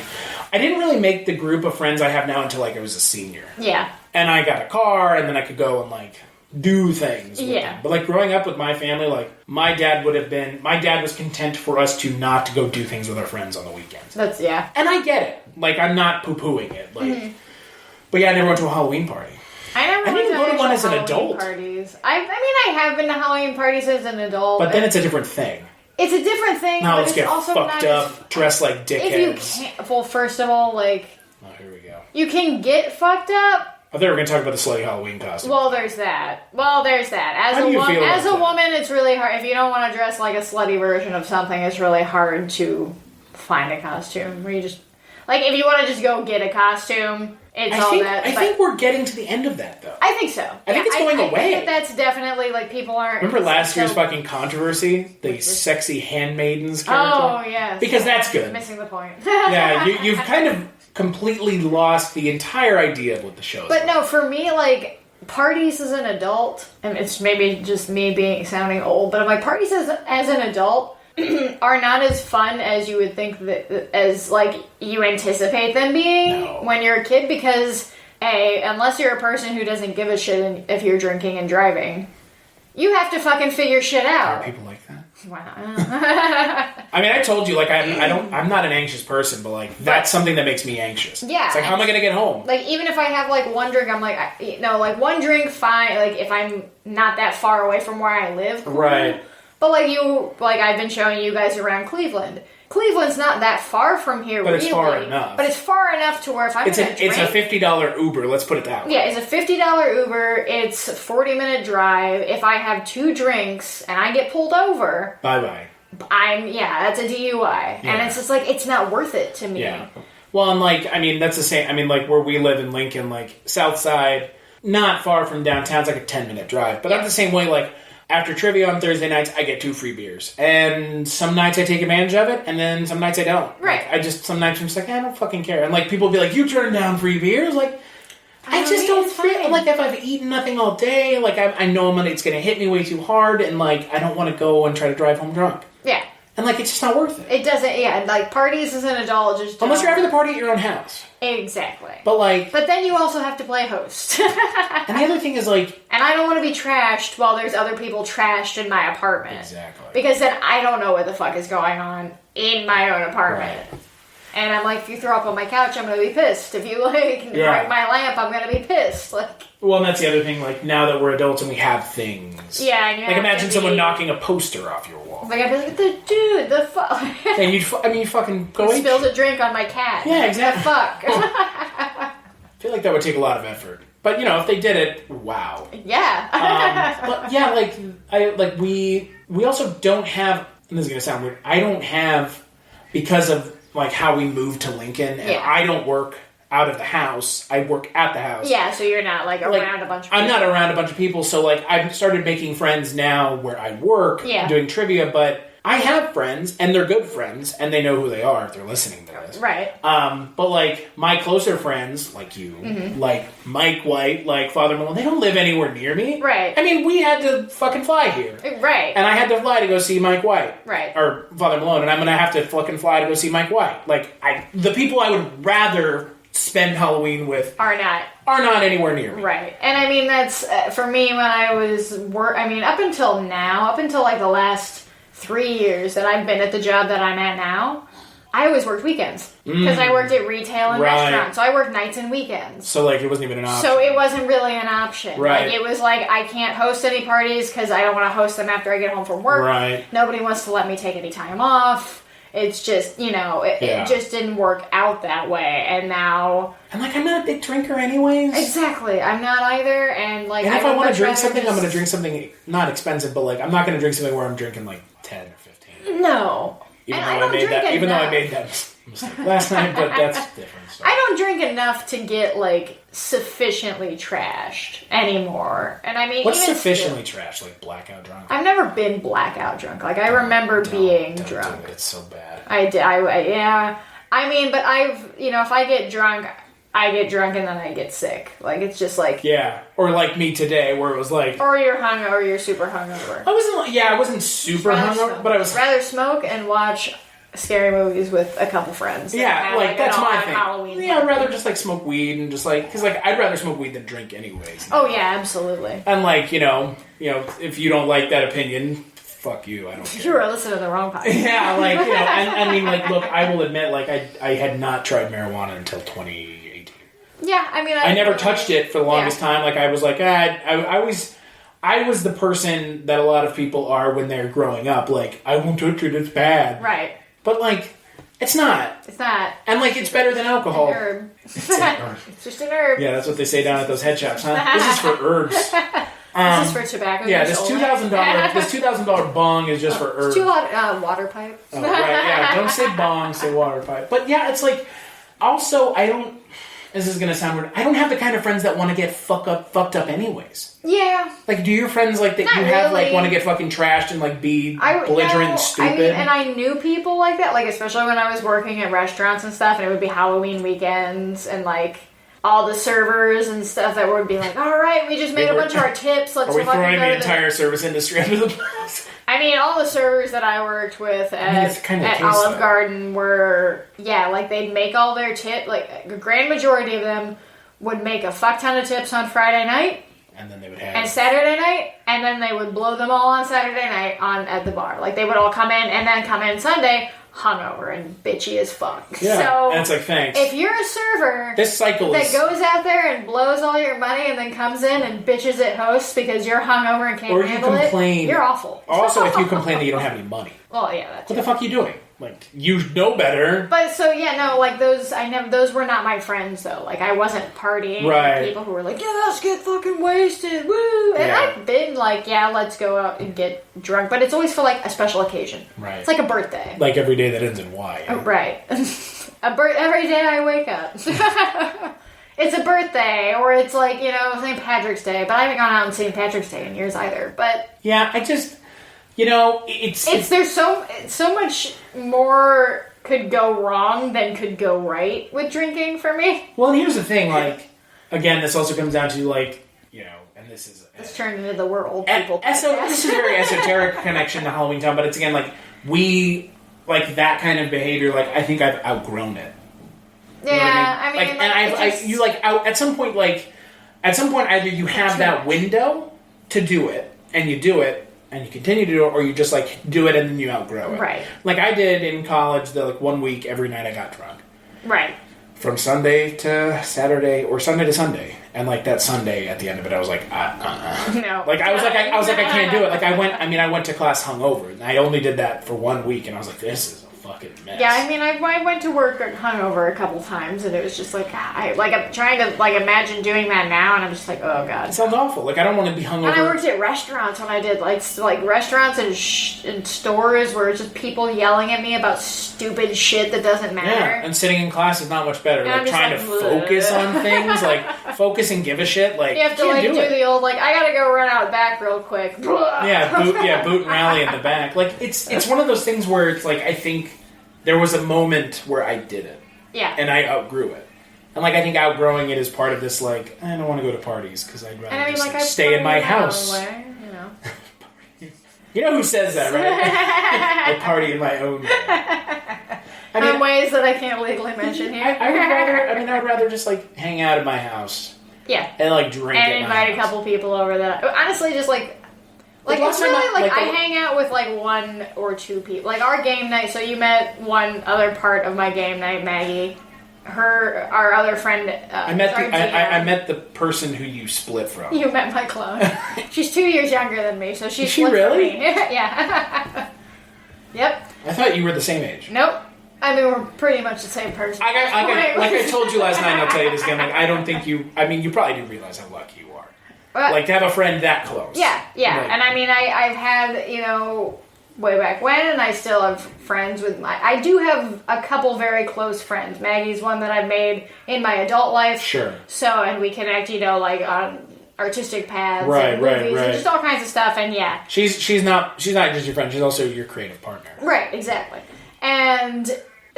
didn't really make the group of friends I have now until, I was a senior. Yeah. And I got a car, and then I could go and, do things with them. But, growing up with my family, my dad was content for us to not go do things with our friends on the weekends. And I get it. I'm not poo-pooing it. But yeah, I never went to a Halloween party. I never didn't go to one as an adult. Parties. I have been to Halloween parties as an adult. But then it's a different thing. It's a different thing. Now but let's it's get also fucked up, dress like dickheads. If you can't, well, first of all, Oh, here we go. You can get fucked up. I thought we were going to talk about the slutty Halloween costume. Well, there's that. As How do you feel about a woman, it's really hard. If you don't want to dress like a slutty version of something, it's really hard to find a costume. Where you just, if you want to just go get a costume, I think we're getting to the end of that, though. I think so. I think it's going away. I think that's definitely, people aren't... Remember last year's fucking controversy? The sexy handmaidens character? Oh, yeah. Because that's good. Missing the point. Yeah, you've kind of completely lost the entire idea of what the show is. But no, for me, parties as an adult, and it's maybe just me sounding old, but parties as an adult are not as fun as you would think as you anticipate them being when you're a kid, because unless you're a person who doesn't give a shit if you're drinking and driving, you have to fucking figure shit out. Are people like that? Wow. I mean, I told you, I'm not an anxious person, but that's something that makes me anxious. Yeah. It's how am I going to get home? Even if I have one drink, I'm one drink, fine. If I'm not that far away from where I live, cool. Right. But I've been showing you guys around Cleveland. Cleveland's not that far from here, but really. It's far enough. But it's far enough to where if I'm it's a $50 Uber. Let's put it that way. Yeah, it's a $50 Uber. It's a 40-minute drive. If I have 2 drinks and I get pulled over, bye. that's a DUI. And it's just like, it's not worth it to me. Yeah. Well, and like, I mean, that's the same. I mean, like, where we live in Lincoln, like, South Side, not far from downtown, it's like a 10-minute drive. But I'm the same way, like, after trivia on Thursday nights, I get 2 free beers. And some nights I take advantage of it, and then some nights I don't. Right. Like, some nights I'm just like, I don't fucking care. And, like, people will be like, you turn down free beers? Like, I just don't feel like if I've eaten nothing all day, like, I know it's going to hit me way too hard, and, like, I don't want to go and try to drive home drunk. Yeah. And, like, it's just not worth it. It doesn't, like, parties as an adult just don't. Unless you're having the party at your own house. Exactly. But, like... But then you also have to play host. And the other thing is, like... And I don't want to be trashed while there's other people trashed in my apartment. Exactly. Because then I don't know what the fuck is going on in my own apartment. Right. And I'm like, if you throw up on my couch, I'm going to be pissed. If you, like, break my lamp, I'm going to be pissed. Like... Well, and that's the other thing, like, now that we're adults and we have things. Yeah, and you like, imagine someone knocking a poster off your wall. Like, I'd be like, the fuck? And you fucking go... You spilled a drink on my cat. Yeah, exactly. The fuck? I feel like that would take a lot of effort. But, you know, if they did it, wow. Yeah. But, yeah, we also don't have... And this is going to sound weird. I don't have... Because of, like, how we moved to Lincoln, and I don't work... out of the house. I work at the house. Yeah, so you're not, like, around a bunch of people. I'm not around a bunch of people, so, like, I've started making friends now where I work, doing trivia, but I have friends, and they're good friends, and they know who they are if they're listening to this. Right. But, like, my closer friends, like you, like Mike White, like Father Malone, they don't live anywhere near me. Right. I mean, we had to fucking fly here. Right. And I had to fly to go see Mike White. Right. Or Father Malone, and I'm going to have to fucking fly to go see Mike White. Like, the people I would rather... spend Halloween with are not anywhere near me. Right. And I mean, that's for me when I was up until now, like the last 3 years that I've been at the job that I'm at now, I always worked weekends because I worked at retail and restaurants, so I worked nights and weekends. So like it wasn't even an option. So it wasn't really an option. Right. Like it was like I can't host any parties because I don't want to host them after I get home from work. Right. Nobody wants to let me take any time off. It's just, it just didn't work out that way, and now... And, like, I'm not a big drinker anyways. Exactly, I'm not either, and, like... And if I want to drink something, I'm going to drink something not expensive, but, like, I'm not going to drink something where I'm drinking, like, 10 or 15. No. Even though I made that mistake last night, but that's different. So. I don't drink enough to get, like, sufficiently trashed anymore. And I mean... What's sufficiently trashed? Like, blackout drunk? I've never been blackout drunk. Like, I remember being drunk. It's so bad. Yeah. I mean, but if I get drunk and then I get sick. Like, it's just like... Yeah. Or like me today, where it was like... Or you're super hungover. I wasn't super hungover, but I was... Rather smoke and watch scary movies with a couple friends. Yeah, like that's my thing. Halloween I'd rather just like smoke weed and just like... Because like, I'd rather smoke weed than drink anyways. Oh, yeah, absolutely. And like, if you don't like that opinion... Fuck you, I don't care. You were listening to the wrong podcast. Yeah, like, and I mean, like, look, I will admit, like, I had not tried marijuana until 2018. Yeah, I mean... I never touched it for the longest time. Like, I was like, I was the person that a lot of people are when they're growing up. Like, I won't touch it, it's bad. Right. But, like, it's not. It's not. And, like, it's better than alcohol. It's an herb. It's just an herb. Yeah, that's what they say down at those head shops, huh? This is for herbs. This is for tobacco. Yeah, this $2,000 bong is just for herbs. Water pipe. Oh, right, yeah. Don't say bong, say water pipe. But yeah, it's like, also, this is going to sound weird, I don't have the kind of friends that want to get fucked up anyways. Yeah. Like, do your friends, like, that Not you have, really. like, want to get fucking trashed and, like, be belligerent and stupid? I mean, and I knew people like that, like, especially when I was working at restaurants and stuff, and it would be Halloween weekends, and, like... all the servers and stuff that would be like, all right, we just made a bunch of our tips. Let's Are we throwing the entire service industry under the bus? I mean, all the servers that I worked with at Olive Garden were, like, they'd make all their tips. Like, a grand majority of them would make a fuck ton of tips on Friday night. And then they would have... And Saturday night, and then they would blow them all on Saturday night at the bar. Like, they would all come in, and then come in Sunday... hungover and bitchy as fuck. Yeah, so and it's like, thanks. If you're a server this cycle that goes out there and blows all your money and then comes in and bitches at hosts because you're hungover and can't handle it, you're awful. Also, if you complain that you don't have any money. Well, yeah, that's what the fuck are you doing? Like, you know better. But so, yeah, no, like, those were not my friends, though. Like, I wasn't partying with people who were like, yeah, let's get fucking wasted, woo! And I've been like, yeah, let's go out and get drunk. But it's always for, like, a special occasion. Right. It's like a birthday. Like every day that ends in Y. Oh, right. Every day I wake up. It's a birthday, or it's like, St. Patrick's Day. But I haven't gone out on St. Patrick's Day in years either. But yeah, I just... there's so much more could go wrong than could go right with drinking for me. Well, and here's the thing, like, again, this also comes down to, like, and this is... It's turned into the world. This is a very esoteric connection to Halloweentown, but it's, again, like, we, like, that kind of behavior, like, I think I've outgrown it. Yeah, I mean, at some point, either you have that window to do it, and you do it, and you continue to do it, or you just, like, do it and then you outgrow it. Right. Like I did in college, like, 1 week, every night I got drunk. Right. From Sunday to Saturday, or Sunday to Sunday. And, like, that Sunday, at the end of it, I was like, No. Like, I was like, I can't do it. Like, I went to class hungover, and I only did that for 1 week, and I was like, this is a fucking mess. Yeah, I mean, I went to work hungover a couple times, and it was just like, I'm trying to, like, imagine doing that now, and I'm just like, oh, God. It sounds awful. Like, I don't want to be hungover. And I worked at restaurants when I did, like restaurants and stores where it's just people yelling at me about stupid shit that doesn't matter. Yeah, and sitting in class is not much better. And like, trying to focus on things, like, focus and give a shit, like, you have to, like, do the old, like, I gotta go run out back real quick. Boot and rally in the back. Like, it's one of those things where it's like, I think there was a moment where I did it. Yeah. And I outgrew it. And, like, I think outgrowing it is part of this, like, I don't want to go to parties because I'd rather stay in my house. Way, You know who says that, right? I party in my own way. In ways that I can't legally mention here. I would rather just, like, hang out at my house. Yeah. And, like, drink and at my invite house. a couple people over that. Honestly, just, like it's really, like, I hang out with, like, 1 or 2 people. Like, our game night, so you met one other part of my game night, Maggie. Our other friend... I met the person who you split from. You met my clone. She's 2 years younger than me, so she's split really? from me. Yeah. Yep. I thought you were the same age. Nope. I mean, we're pretty much the same person. Like I told you last night, and I'll tell you this again, like, I don't think you... I mean, you probably do realize how lucky you are. Like, to have a friend that close. Yeah. Like, and I mean, I've had, way back when, and I still have friends with I do have a couple very close friends. Maggie's one that I've made in my adult life. Sure. So, and we connect, like, on artistic paths and right, movies and just all kinds of stuff, and yeah. She's not just your friend, she's also your creative partner. Right, exactly. And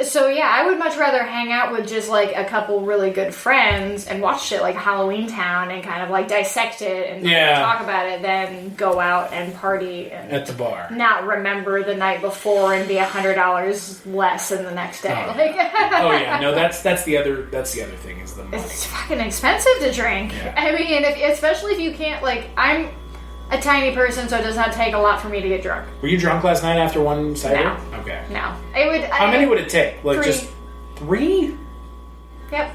so, yeah, I would much rather hang out with just, like, a couple really good friends and watch shit like Halloweentown and kind of, like, dissect it and talk about it than go out and party and at the bar. Not remember the night before and be $100 less in the next day. Oh yeah, no, that's the other thing is the money. It's fucking expensive to drink. Yeah. I mean, especially if you can't, like, I'm a tiny person, so it does not take a lot for me to get drunk. Were you drunk last night after one cider? No. Okay. No. How many would it take? Like 3. just 3? Yep.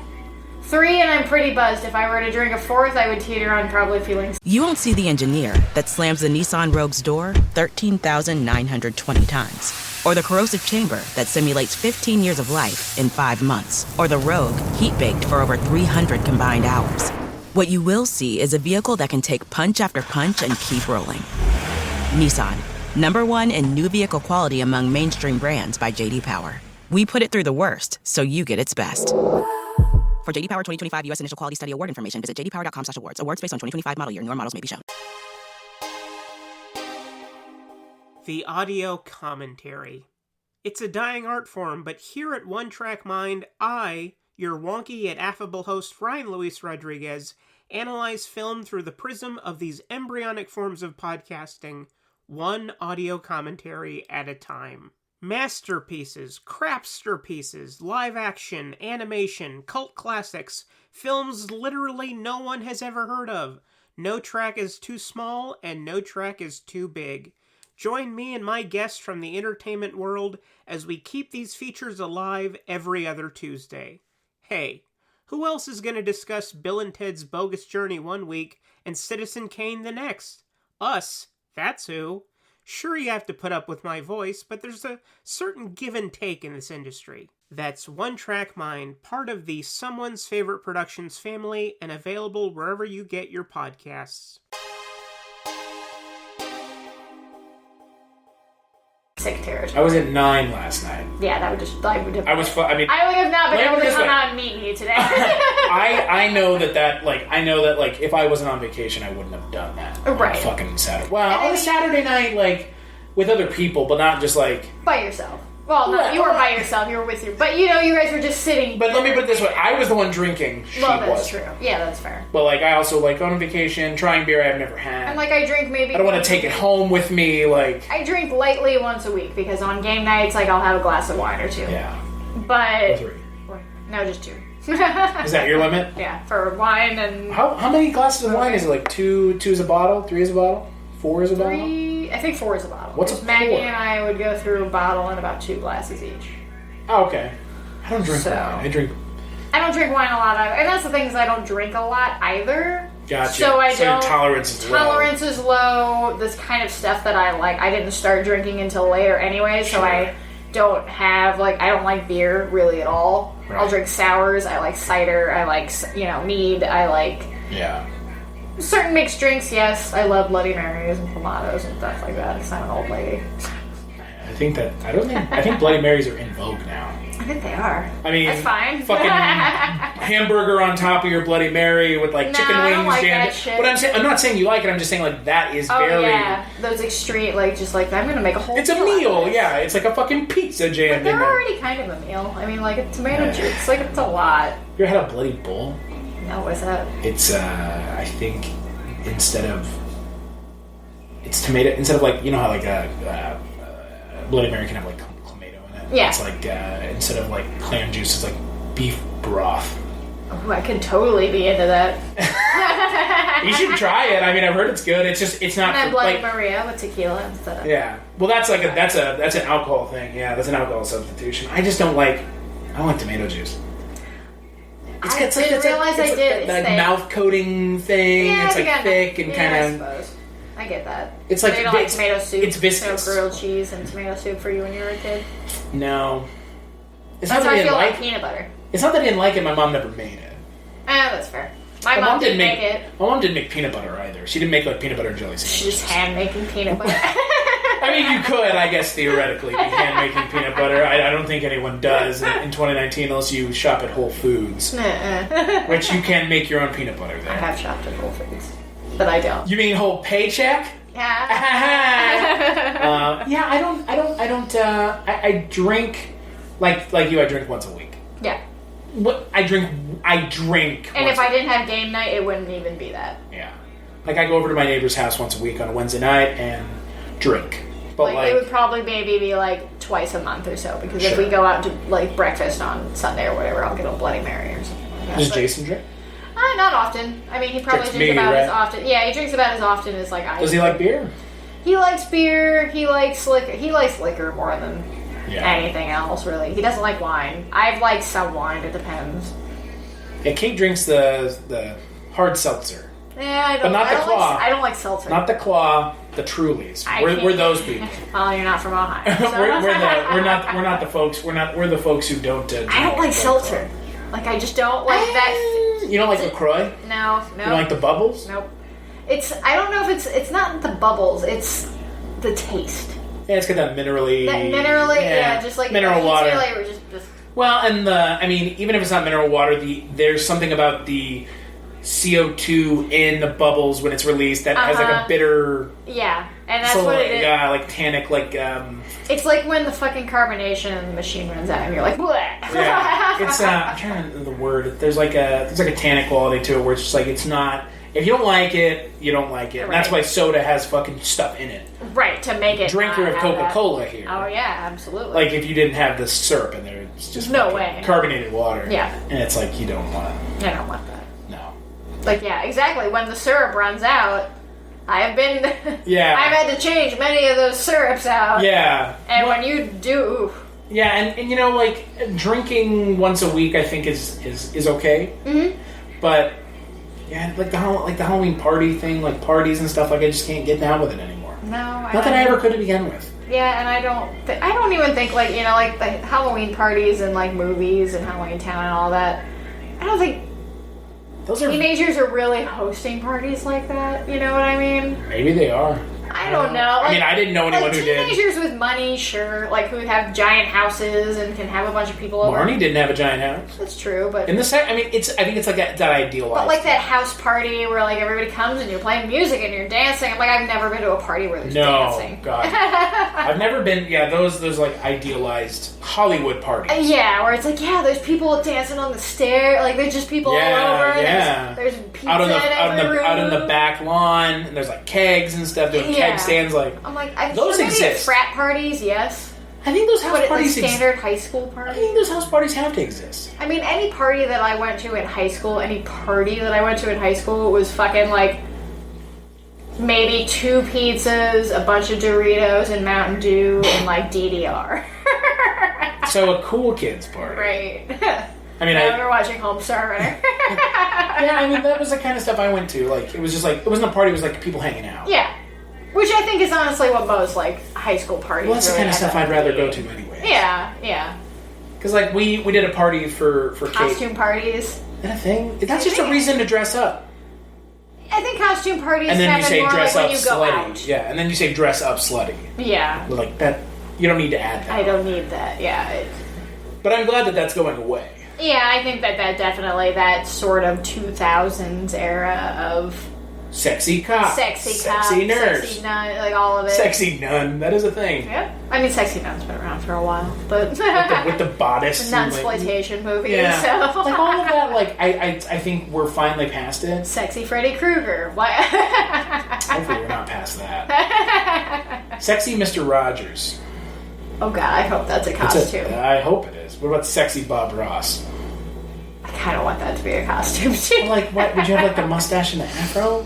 3, and I'm pretty buzzed. If I were to drink a 4th, I would teeter on probably feeling... You won't see the engineer that slams the Nissan Rogue's door 13,920 times. Or the corrosive chamber that simulates 15 years of life in 5 months. Or the Rogue heat-baked for over 300 combined hours. What you will see is a vehicle that can take punch after punch and keep rolling. Nissan, #1 in new vehicle quality among mainstream brands by J.D. Power. We put it through the worst, so you get its best. For J.D. Power 2025 U.S. Initial Quality Study Award information, visit jdpower.com/awards. Awards based on 2025 model year. Newer models may be shown. The audio commentary. It's a dying art form, but here at One Track Mind, I, your wonky yet affable host Ryan Luis Rodriguez, analyze film through the prism of these embryonic forms of podcasting, one audio commentary at a time. Masterpieces, crapster pieces, live action, animation, cult classics, films literally no one has ever heard of. No track is too small and no track is too big. Join me and my guests from the entertainment world as we keep these features alive every other Tuesday. Hey, who else is going to discuss Bill and Ted's Bogus Journey one week and Citizen Kane the next? Us, that's who. Sure, you have to put up with my voice, but there's a certain give and take in this industry. That's One Track Mind, part of the Someone's Favorite Productions family, and available wherever you get your podcasts. Sick territory. I was at 9 last night. Yeah, that would just... I would have I mean... I would have not been able to come way. out and meet you today. I know that if I wasn't on vacation, I wouldn't have done that. Right. On fucking Saturday. Well, on a Saturday night, like, with other people, but not just, like... By yourself. Well, no, you were by yourself. You were with your... But, you know, you guys were just sitting... But let me put it this way. I was the one drinking. Well, that's true. Yeah, that's fair. But, like, I also, like, on vacation, trying beer I've never had. And, like, I drink maybe... I don't want to take it home with me, like... I drink lightly once a week, because on game nights, like, I'll have a glass of wine or two. Yeah. But... Or 3. No, just 2. Is that your limit? Yeah, for wine and... How many glasses of wine is it? Like, 2 is a bottle? 3 is a bottle? 4 is a bottle? 3... I think 4 is a bottle. What's a Maggie pour? and I would go through a bottle and about 2 glasses each. Oh, okay. I don't drink wine. I don't drink wine a lot either. And that's the thing is I don't drink a lot either. Gotcha. So your tolerance is low. Tolerance is low. This kind of stuff that I like, I didn't start drinking until later anyway, so I don't have, like, I don't like beer really at all. Right. I'll drink sours. I like cider. I like, mead. I like... Yeah. Certain mixed drinks, yes. I love Bloody Marys and Clamatos and stuff like that because I'm an old lady. I think Bloody Marys are in vogue now. I think they are. I mean, that's fine. Fucking hamburger on top of your Bloody Mary with like chicken wings. I don't like that shit. But I'm not saying you like it. I'm just saying like that is very. Yeah, those extreme, like just like I'm gonna make a whole. It's a meal, yeah. It's like a fucking pizza jam. But they're already kind of a meal. I mean, like a tomato juice, like it's a lot. You ever had a Bloody Bull? No, what's that? It's I think it's tomato instead of like, you know how like a Bloody Mary can have like clamato in it. Yeah. It's like instead of like clam juice, it's like beef broth. Oh, I could totally be into that. You should try it. I mean, I've heard it's good. It's not. And then Bloody Maria with tequila instead of. Yeah. Well, that's like that's an alcohol thing. Yeah, that's an alcohol substitution. I just don't like tomato juice. I didn't realize I did. That like mouth coating thing. Yeah, it's like thick and kind of. I get that. It's like you don't like tomato soup. It's viscous. No grilled cheese and tomato soup for you when you were a kid. No. That's how I feel like peanut butter. It's not that I didn't like it. My mom never made it. That's fair. My mom didn't make it. My mom didn't make peanut butter either. She didn't make like peanut butter and jelly sandwiches. She's just hand making peanut butter. I mean, you could, I guess, theoretically, be hand making peanut butter. I don't think anyone does in 2019 unless you shop at Whole Foods, which you can make your own peanut butter there. I have shopped at Whole Foods, but I don't. You mean whole paycheck? Yeah. Yeah, I drink like you. I drink once a week. Yeah. What I drink. And if I didn't have game night, it wouldn't even be that. Yeah. Like I go over to my neighbor's house once a week on a Wednesday night and drink. But it would probably maybe be like twice a month or so because if we go out to like breakfast on Sunday or whatever, I'll get a Bloody Mary or something like that. Does Jason drink? Not often. I mean, he probably drinks about as often. Yeah, he drinks about as often as like I do. Does he like beer? He likes beer. He likes liquor. He likes liquor more than anything else, really. He doesn't like wine. I've liked some wine. It depends. Yeah, Kate drinks the hard seltzer. Yeah, I don't. But not the claw. I don't like seltzer. Not the claw. The Trulies. We're those people. Well, you're not from Ohio. So. we're not the folks. We're the folks who don't. I don't like seltzer. Like I just don't like that. You don't like LaCroix? No. You don't like the bubbles? Nope. I don't know if it's not the bubbles. It's the taste. Yeah, it's got that minerally. Just like mineral water. Flavor, just. Well, and even if it's not mineral water, there's something about the CO2 in the bubbles when it's released that has like a bitter. Yeah, and that's what it is. Yeah, like tannic, like. It's like when the fucking carbonation machine runs out, and you're like, bleh. Yeah, it's. I'm trying to remember the word. There's like a tannic quality to it, where it's just like it's not. If you don't like it, you don't like it. Right. And that's why soda has fucking stuff in it. Right, to make it. Drinker of Coca-Cola here. Oh yeah, absolutely. Like if you didn't have the syrup in there, it's just no way. Carbonated water. Yeah, and it's like you don't want. I don't want that. No. Like yeah, exactly. When the syrup runs out. I've had to change many of those syrups out. Yeah. And when you do... Yeah, and you know, like, drinking once a week I think is okay. Mm-hmm. But, yeah, like the Halloween party thing, like parties and stuff, like I just can't get down with it anymore. No. Not that I ever could to begin with. Yeah, and I don't even think, like, you know, like the Halloween parties and like movies and Halloweentown and all that. I don't think teenagers are really hosting parties like that. You know what I mean? Maybe they are. I don't know. I mean, I didn't know anyone who did. Teenagers with money, sure, like who have giant houses and can have a bunch of people over. Marnie didn't have a giant house. That's true, but in the I mean, I think it's like that idealized. But like that house party where like everybody comes and you're playing music and you're dancing. I'm like, I've never been to a party where there's dancing. No, God, I've never been. Yeah, those like idealized Hollywood parties. Yeah, where it's like, yeah, there's people dancing on the stair. Like there's just people all over. Yeah, there's pizza out in the back lawn, and there's like kegs and stuff doing keg stands. Like, I'm like, those sure exist. Frat parties, yes. I think those house parties standard high school parties. I think those house parties have to exist. I mean, any party that I went to in high school, was fucking like maybe 2 pizzas, a bunch of Doritos and Mountain Dew, and like DDR. So a cool kids party, right? I mean, we were watching Homestar Runner. Yeah, I mean, that was the kind of stuff I went to. Like, it was just like, it wasn't a party, it was like people hanging out. Yeah. Which I think is honestly what most, like, high school parties Well, that's really the kind of stuff I'd rather go to anyway. Yeah. Because, like, we did a party for costume Kate. parties. Is that a thing? That's just a reason to dress up. I think costume parties And then you say more dress like up when you go slutty. out. Yeah, and then you say dress up slutty. Yeah. Like, that, you don't need to add that. I don't need that, yeah. But I'm glad that that's going away. Yeah, I think that definitely, that sort of 2000s era of... Sexy cop. Sexy cop. Sexy nurse. Sexy nun, like all of it. Sexy nun. That is a thing. Yep. I mean, sexy nun's been around for a while, but... with the bodice. Nun-exploitation movies, yeah. so... Like, all of that, like, I think we're finally past it. Sexy Freddy Krueger. What? Hopefully we're not past that. Sexy Mr. Rogers. Oh god, I hope that's a costume. I hope it is. What about Sexy Bob Ross? I kind of want that to be a costume too. Well, like, what? Would you have like the mustache and the afro?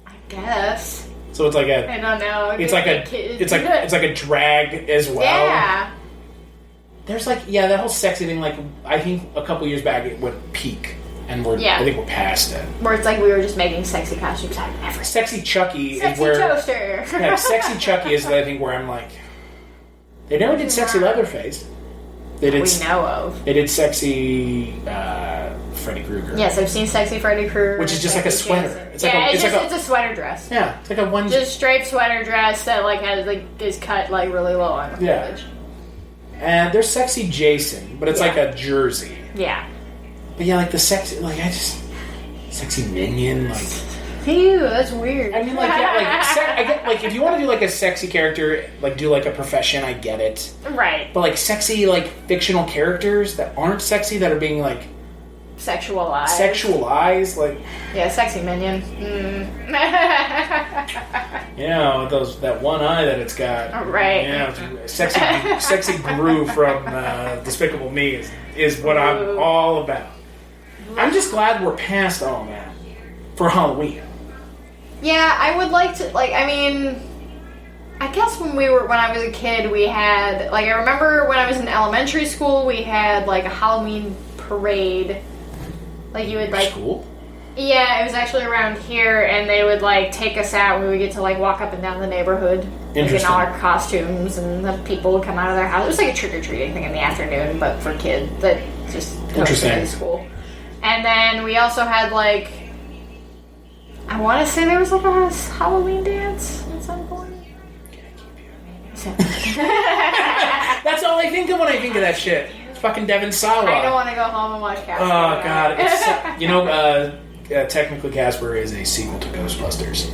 I guess. So it's like a. I don't know. It's like a drag as well. Yeah. There's like that whole sexy thing. Like I think a couple years back it went peak, and I think we're past it. Where it's like we were just making sexy costumes out of everything. Sexy Chucky sexy is where. Toaster. Yeah, Sexy Chucky is I think where I'm like. They never did Sexy Leatherface. We know of. They did Sexy Freddy Krueger. Yes, I've seen Sexy Freddy Krueger. Which is just like a sweater. It's a sweater dress. Yeah, it's like a onesie. Just straight sweater dress that like has is cut like really low on the footage. And there's Sexy Jason, but it's like a jersey. Yeah. But yeah, like the sexy, Sexy Minion, like. Ew, that's weird. I mean, like, I get, like, if you want to do, like, a sexy character, like, do, like, a profession, I get it. Right. But, like, sexy, like, fictional characters that aren't sexy, that are being, like... Sexualized, like... Yeah, Sexy Minion. You know, that one eye that it's got. Right. Yeah, sexy Gru from Despicable Me is what I'm all about. I'm just glad we're past all that for Halloween. Yeah, I would like to, like, I mean, I guess when I was a kid, we had, like, I remember when I was in elementary school, we had, like, a Halloween parade. Like, you would, like... School? Yeah, it was actually around here, and they would, like, take us out, and we would get to, like, walk up and down the neighborhood. Like, in all our costumes, and the people would come out of their house. It was like a trick-or-treating thing in the afternoon, but for kids that just go to school. And then we also had, like... I want to say there was like a Halloween dance at some point. That's all I think of when I think of that shit. It's fucking Devin Sawa. I don't want to go home and watch Casper. Oh god, technically Casper is a sequel to Ghostbusters.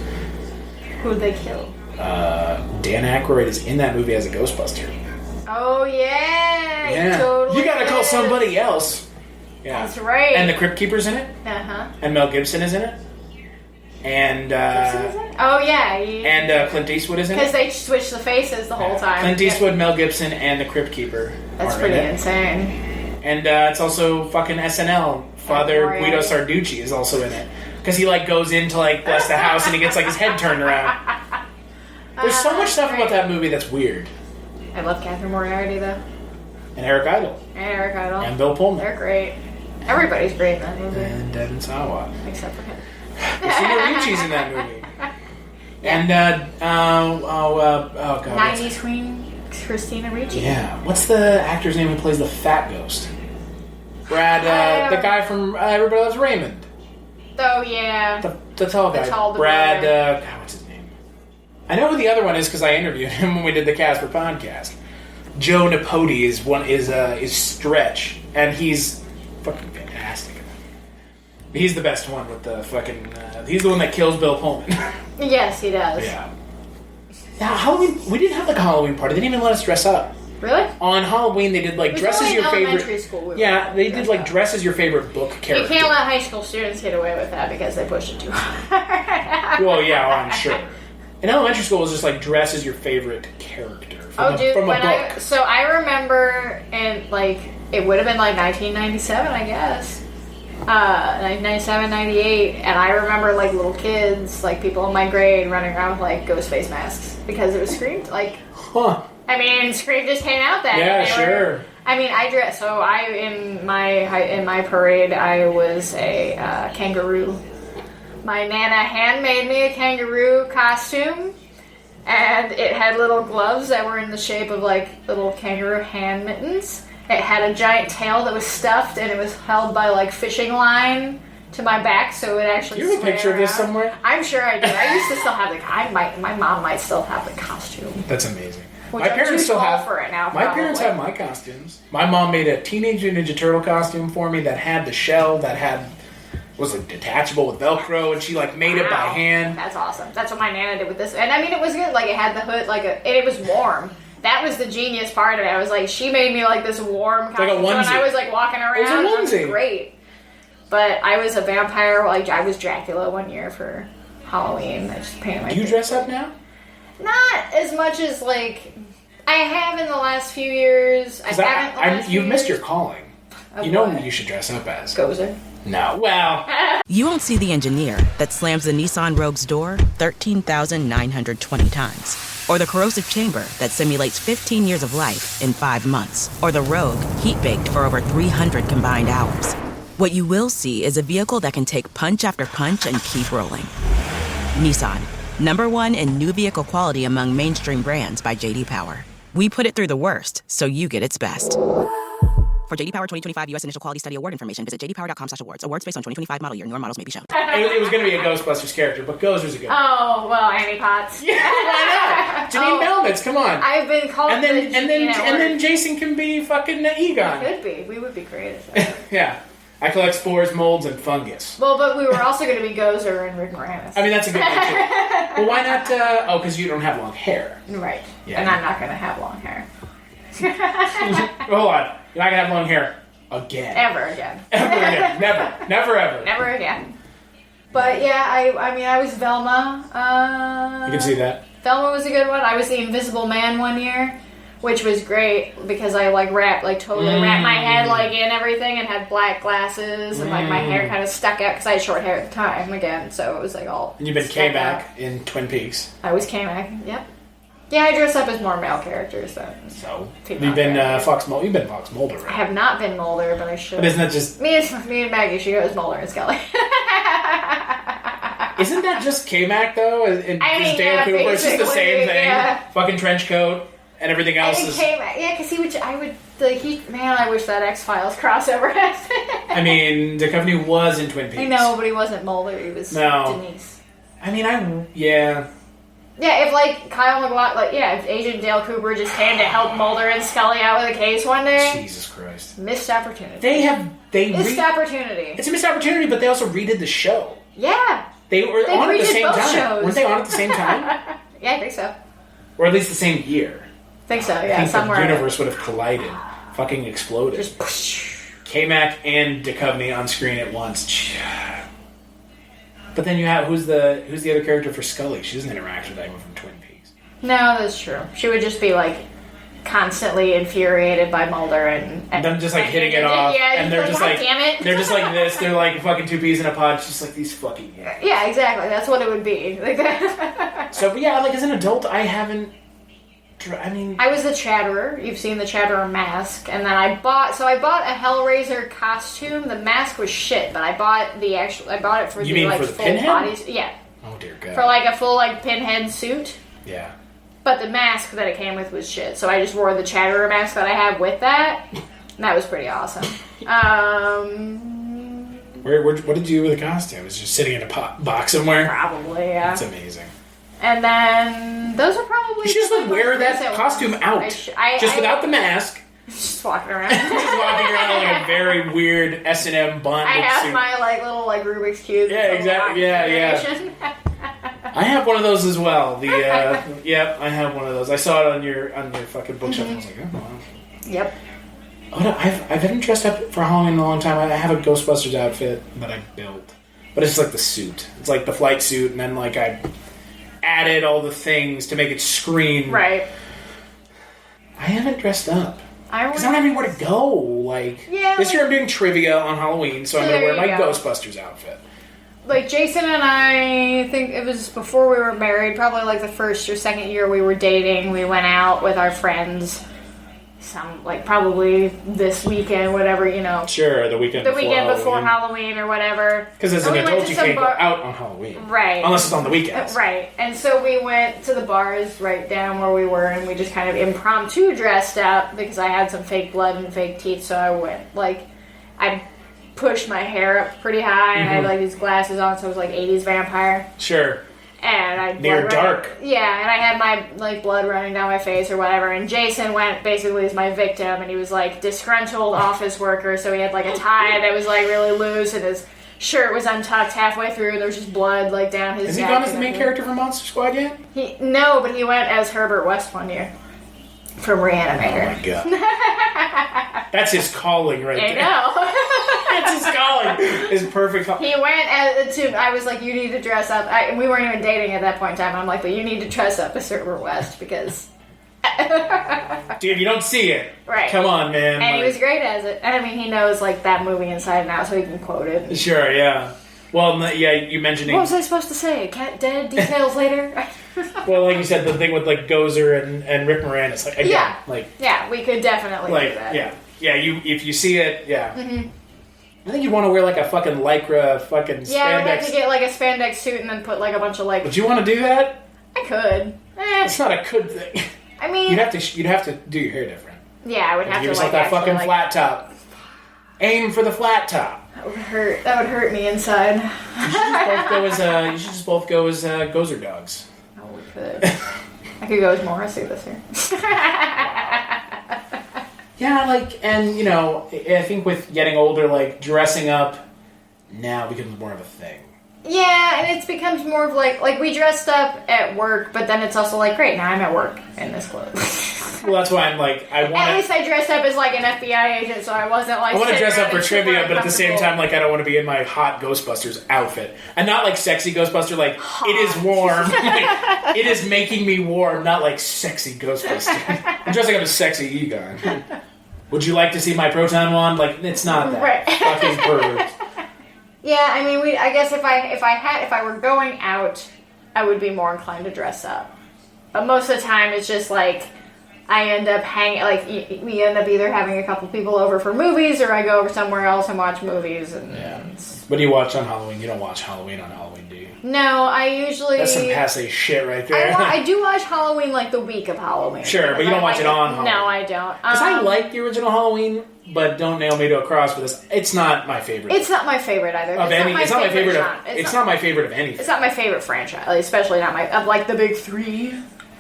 Who'd they kill? Dan Aykroyd is in that movie as a Ghostbuster. Oh yeah, totally. You gotta call somebody else. Yeah, that's right. And the Crypt Keeper's in it. And Mel Gibson is in it. And oh yeah, and Clint Eastwood is in it because they switched the faces the whole time. Clint Eastwood, Mel Gibson, and the Crypt Keeper. That's pretty insane. And it's also fucking SNL. Father Guido Sarducci is also in it because he like goes in to like bless the house and he gets like his head turned around. There's so much stuff about that movie that's weird. I love Catherine Moriarty though. And Eric Idle. And Bill Pullman. They're great. Everybody's great in that movie. And Devin Sawa. Except for him. Christina Ricci's in that movie. And, oh god. 90s Queen Christina Ricci. Yeah. What's the actor's name who plays the fat ghost? Brad, the guy from Everybody Loves Raymond. Oh, yeah. The tall guy. Brad, God, what's his name? I know who the other one is because I interviewed him when we did the Casper podcast. Joe Napodi is Stretch, and he's fucking fantastic. He's the best one with the fucking... he's the one that kills Bill Pullman. Yes, he does. Yeah. Now, Halloween... We didn't have like a Halloween party. They didn't even let us dress up. Really? On Halloween, they did like dress as your favorite... elementary school. They did like dress as your favorite book character. You can't let high school students get away with that because they push it too hard. Well, yeah, I'm sure. In elementary school, it was just like dress as your favorite character from a book. So I remember, and like, it would have been like 1997, I guess. 1997, 98, and I remember like little kids, like people in my grade running around with like ghost face masks because it was Scream. Like, I mean, Scream just came out then. Yeah, sure. I mean, in my parade, I was a kangaroo. My Nana handmade me a kangaroo costume, and it had little gloves that were in the shape of like little kangaroo hand mittens. It had a giant tail that was stuffed, and it was held by like fishing line to my back, so it actually. You have a picture of this somewhere? I'm sure I do. I used to still have my mom might still have the costume. That's amazing. Which My I'm parents too still tall have. for it now. My parents have my costumes. My mom made a Teenage Mutant Ninja Turtle costume for me that had the shell that was like detachable with Velcro, and she like made it by hand. That's awesome. That's what my Nana did with this, and I mean it was good. Like it had the hood, and it was warm. That was the genius part of it. I was like, she made me like this warm costume, like a onesie. and I was like walking around. It was a onesie. It was great. But I was a vampire. Like I was Dracula one year for Halloween. I just painted my. Do you dress up now? Not as much as like I have in the last few years. You've missed your calling. You know what you should dress up as? Gozer. No, well... You won't see the engineer that slams the Nissan Rogue's door 13,920 times. Or the corrosive chamber that simulates 15 years of life in 5 months. Or the Rogue heat-baked for over 300 combined hours. What you will see is a vehicle that can take punch after punch and keep rolling. Nissan, #1 in new vehicle quality among mainstream brands by J.D. Power. We put it through the worst, so you get its best. For J.D. Power 2025 U.S. Initial Quality Study Award information, visit jdpower.com/awards. Awards based on 2025 model year. Newer models may be shown. It was going to be a Ghostbusters character, but Gozer's a good one. Oh, well, Annie Potts. Yeah, why not? Janine Melnitz, come on. I've been called and then Jason can be fucking Egon. Could be. We would be creative. Yeah. I collect spores, molds, and fungus. Well, but we were also going to be Gozer and Rick Moranis. I mean, that's a good one, too. Well, why not... because you don't have long hair. Right. Yeah. And I'm not going to have long hair. Hold on. You're not going to have long hair again. Ever again. Ever again. Never. Never, ever. Never again. But, yeah, I was Velma. You can see that. Velma was a good one. I was the Invisible Man one year, which was great because I, totally wrapped my head, in everything and had black glasses and, my hair kind of stuck out because I had short hair at the time, again, so it was, all... And you've been K-Mac in Twin Peaks. I was K-Mac, yep. Yeah, I dress up as more male characters than you've been Fox Mulder. You've been Fox Mulder, right? I have not been Mulder, but I should. But isn't that just me and Maggie? She goes Mulder and Scully. Isn't that just K-Mac though? And Dale Cooper, it's just the same thing. Yeah. Fucking trench coat and everything else is. K-Mac, yeah, because I wish that X-Files crossover happened. I mean, Duchovny was in Twin Peaks. I know, but he wasn't Mulder. He was Denise. I mean, yeah. Yeah, if Kyle McLaughlin, if Agent Dale Cooper just came to help Mulder and Scully out with a case one day. Jesus Christ. Missed opportunity. Missed opportunity. It's a missed opportunity, but they also redid the show. Yeah. They were on at the same time. Shows. Weren't they on at the same time? Yeah, I think so. Or at least the same year. I think so, yeah. I think somewhere the universe would have collided. Fucking exploded. Just K-Mac and Duchovny on screen at once. But then you have who's the other character for Scully? She doesn't interact with anyone from Twin Peaks. No, that's true. She would just be constantly infuriated by Mulder and them just hitting it off. Yeah, and they're just damn it. They're just like this. They're like fucking two peas in a pod. Just these fucking. Yeah, exactly. That's what it would be. So, but yeah, as an adult, I haven't. I mean, I was the Chatterer. You've seen the Chatterer mask, and then I bought a Hellraiser costume. The mask was shit, but I bought it for you mean for the full pinhead? bodies. Yeah, Oh, dear God. For, like, a full, like, pinhead suit. Yeah. But the mask that it came with was shit. So I just wore the Chatterer mask that I have with that. And that was pretty awesome. What did you do with the costume? It was just sitting in a box somewhere? Probably, yeah. That's amazing. And then those are probably... You should just like wear that costume out. Without the mask. Just walking around. Just walking around like a very weird S&M bondage I have suit. my like little like Rubik's Cube. Yeah, exactly. Yeah. I have one of those as well. Yep, I have one of those. I saw it on your fucking bookshelf. And I was like, oh wow. Yep. Oh, no, I haven't dressed up for Halloween in a long time. I have a Ghostbusters outfit that I built, but it's like the suit. It's like the flight suit, and then like I added all the things to make it scream. Right. I haven't dressed up. Because I don't have anywhere to go. Like, this year I'm doing trivia on Halloween, so I'm going to wear my Ghostbusters outfit. Like, Jason and I think it was before we were married, probably like the first or second year we were dating, we went out with our friends. Probably this weekend, whatever, you know. Sure, the weekend before Halloween or whatever. Because as an adult, you can't go out on Halloween. Right. Unless it's on the weekends. Right. And so we went to the bars right down where we were, and we just kind of impromptu dressed up because I had some fake blood and fake teeth, so I went, I pushed my hair up pretty high, and I had, these glasses on, so it was like 80s vampire. Sure. And I near dark. Yeah, and I had my blood running down my face or whatever. And Jason went basically as my victim, and he was disgruntled office worker. So he had a tie that was really loose, and his shirt was untucked halfway through. And there was just blood down his. Has he gone as the main character from Monster Squad yet? No, but he went as Herbert West one year from Reanimator. Oh my god, that's his calling right there. I know. That's his calling. His perfect calling. He went I was like, you need to dress up. We weren't even dating at that point in time. I'm like, but you need to dress up as Herbert West because... Dude, you don't see it. Right. Come on, man. And he was great as it. And I mean, he knows that movie inside and out, so he can quote it. Sure, yeah. Well, yeah, you mentioned... What was I supposed to say? Cat dead? Details later? Well, like you said, the thing with Gozer and Rick Moranis, again, yeah, we could definitely do that. Yeah, if you see it, yeah. Mm-hmm. I think you'd want to wear a fucking lycra fucking spandex. Yeah, we'd have to get a spandex suit and then put a bunch of Would you want to do that? I could. It's not a could thing. I mean, you'd have to do your hair different. Yeah, I would have to give yourself that fucking flat top. Aim for the flat top. That would hurt. That would hurt me inside. You should just both go as Gozer dogs. Oh, we could. I could go as Morrissey this year. Yeah, and I think with getting older, dressing up now becomes more of a thing. Yeah, and it becomes more of like we dressed up at work, but then it's also great, now I'm at work in this clothes. Well, that's why I'm At least I dressed up as an FBI agent, so I wasn't I want to dress up for trivia, but at the same time, I don't want to be in my hot Ghostbusters outfit, and not sexy Ghostbuster. It is warm. It is making me warm, not sexy Ghostbuster. I'm dressing up as sexy Egon. Would you like to see my proton wand? It's not that fucking pervert. Yeah, I mean, I guess if I were going out, I would be more inclined to dress up. But most of the time, it's just I end up hanging. We end up either having a couple people over for movies, or I go over somewhere else and watch movies. And what do you watch on Halloween? You don't watch Halloween on Halloween, do you? No, I usually. That's some passe shit right there. I do watch Halloween the week of Halloween. Sure, but you don't watch it on Halloween. No, I don't. Because I like the original Halloween, but don't nail me to a cross for this. It's not my favorite. It's not my favorite either. It's not my favorite of anything. It's not my favorite franchise, especially not of the big three.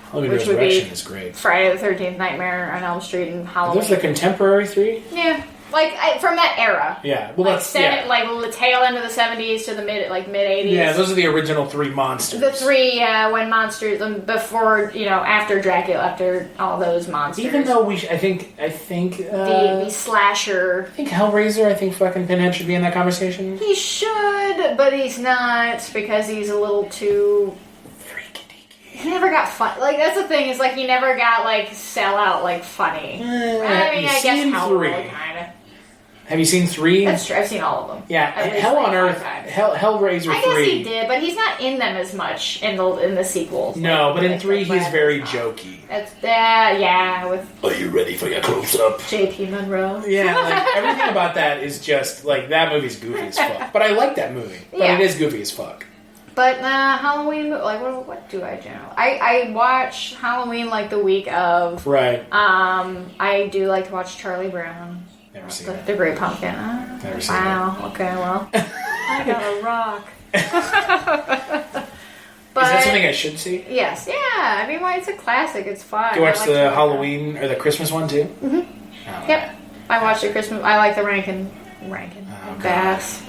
Halloween Resurrection is great. Friday the 13th, Nightmare on Elm Street, and Halloween. Are those the contemporary three? Yeah. From that era. Yeah. Well, that's... the tail end of the 70s to the mid-80s. Yeah, those are the original three monsters. The three, when monsters... Before, after Dracula, after all those monsters. Even though I think... the slasher... I think Hellraiser, fucking Pinhead should be in that conversation. He should, but he's not, because he's a little too... He never got fun. That's the thing, is he never got sell out funny. I guess Hellraiser kind of. Have you seen 3? That's true. I've seen all of them. Yeah, Hell on Earth, Hellraiser 3. I guess he did, but he's not in them as much in the sequels. No, but in 3 he's very jokey. That's with. Are you ready for your close up? J.P. Monroe. Yeah, everything about that is just that movie's goofy as fuck. But I like that movie. But it is goofy as fuck. But Halloween, like, what do I generally? I watch Halloween like the week of. Right. I do like to watch Charlie Brown. Never seen The Great Pumpkin. Never seen Wow. Okay, well, I got a rock. But, is that something I should see? Yes. Yeah. I mean, well, it's a classic. It's fun. Do you watch the Halloween or the Christmas one too? Mm-hmm. Oh, yep. I watched the Christmas. I like the Rankin Bass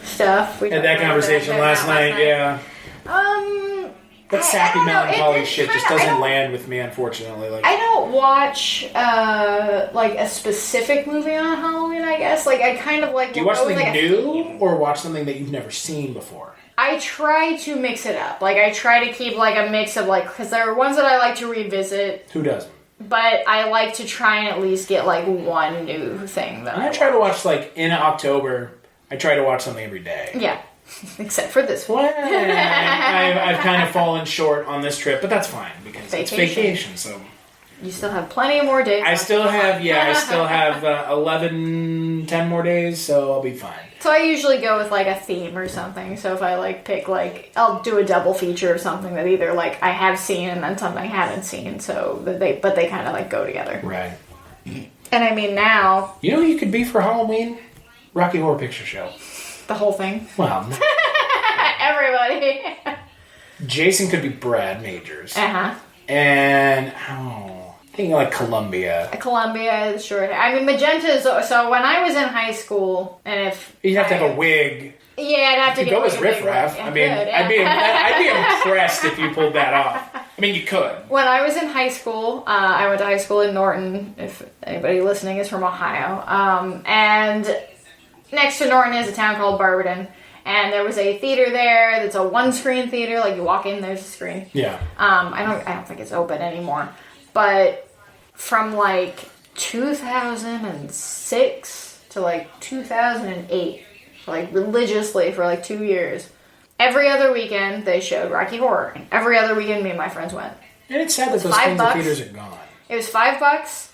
stuff. We had that conversation last night. Yeah. That sappy melancholy shit just doesn't land with me, unfortunately. Like, I don't watch like a specific movie on Halloween. I guess like I kind of like. Do you watch something new or watch something that you've never seen before? I try to mix it up. Like I try to keep like a mix of like because there are ones that I like to revisit. Who doesn't? But I like to try and at least get, like, one new thing that I try to watch, like, in October, I try to watch something every day. Yeah. Except for this one. I've kind of fallen short on this trip, but that's fine, because it's vacation, so... You still have plenty more days. I still have 10 more days, so I'll be fine. So I usually go with, like, a theme or something. So if I, like, pick, like, I'll do a double feature of something that either, like, I have seen and then something I haven't seen. So they kind of, like, go together. Right. And I mean, now... You know who you could be for Halloween? Rocky Horror Picture Show. The whole thing? Well, everybody. Jason could be Brad Majors. Uh-huh. And, thinking like Columbia. Columbia is short. I mean, magenta is... So when I was in high school, and if... You'd have to have a wig. Yeah, I'd have to go as Riff Raff. I mean, I'd be impressed if you pulled that off. I mean, you could. When I was in high school, I went to high school in Norton, if anybody listening is from Ohio. And next to Norton is a town called Barberton. And there was a theater there that's a one-screen theater. Like, you walk in, there's a screen. Yeah. I don't think it's open anymore. But from, like, 2006 to, like, 2008, like, religiously for, like, 2 years, every other weekend they showed Rocky Horror. And every other weekend me and my friends went. And it's sad that those kinds of theaters are gone. It was $5.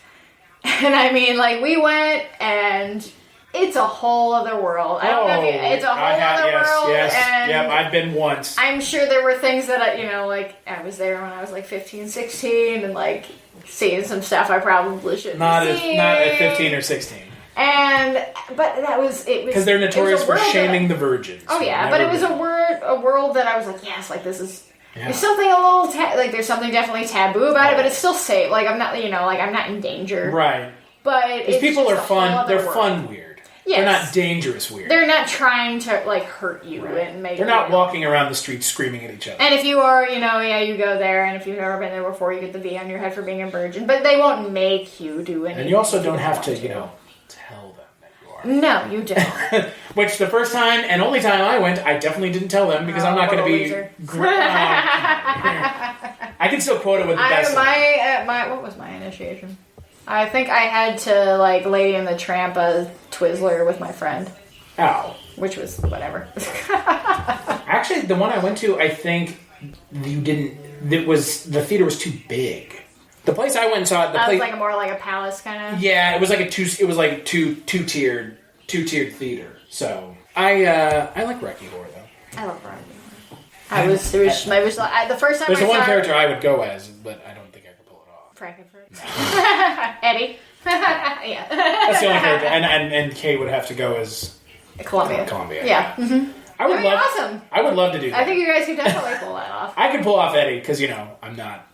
And, I mean, like, we went and... It's a whole other world. I don't know if it's a whole other world. Yes, and yep, I've been once. I'm sure there were things that, like, I was there when I was, like, 15, 16, and, like, seeing some stuff I probably shouldn't have seen. Not at 15 or 16. But that was, it was... Because they're notorious for shaming the virgins. Oh, yeah, but it was a world that I was like, yes, like, this is... Yeah. There's something a little, there's something definitely taboo about it, but it's still safe. Like, I'm not, I'm not in danger. Right. But it's These people are fun, they're world. Fun weird. Yes. They're not dangerous weird. They're not trying to, like, hurt you and make They're not walking around the streets screaming at each other. And if you are, you go there, and if you've never been there before, you get the V on your head for being a virgin. But they won't make you do anything. And you also don't have to, tell them that you are. No, you don't. Which, the first time and only time I went, I definitely didn't tell them, because I'm not going to be... I can still quote it with the best. What was my initiation? I think I had to, like, Lady and the Tramp a Twizzler with my friend. Oh. Which was whatever. Actually, the one I went to, I think you didn't... The theater was too big. The place I went and saw it... was like more like a palace kind of... Yeah, it was like a two-tiered theater. So, I like Rocky Horror, though. I love Rocky Horror. The first time There's the one character I would go as, but I don't think I could pull it off. Frankenfurt. Eddie. Yeah. That's the only character. And Kay would have to go as Columbia. Yeah. Mm-hmm. That'd be awesome. I would love to do that. I think you guys could definitely pull that off. I could pull off Eddie because I'm not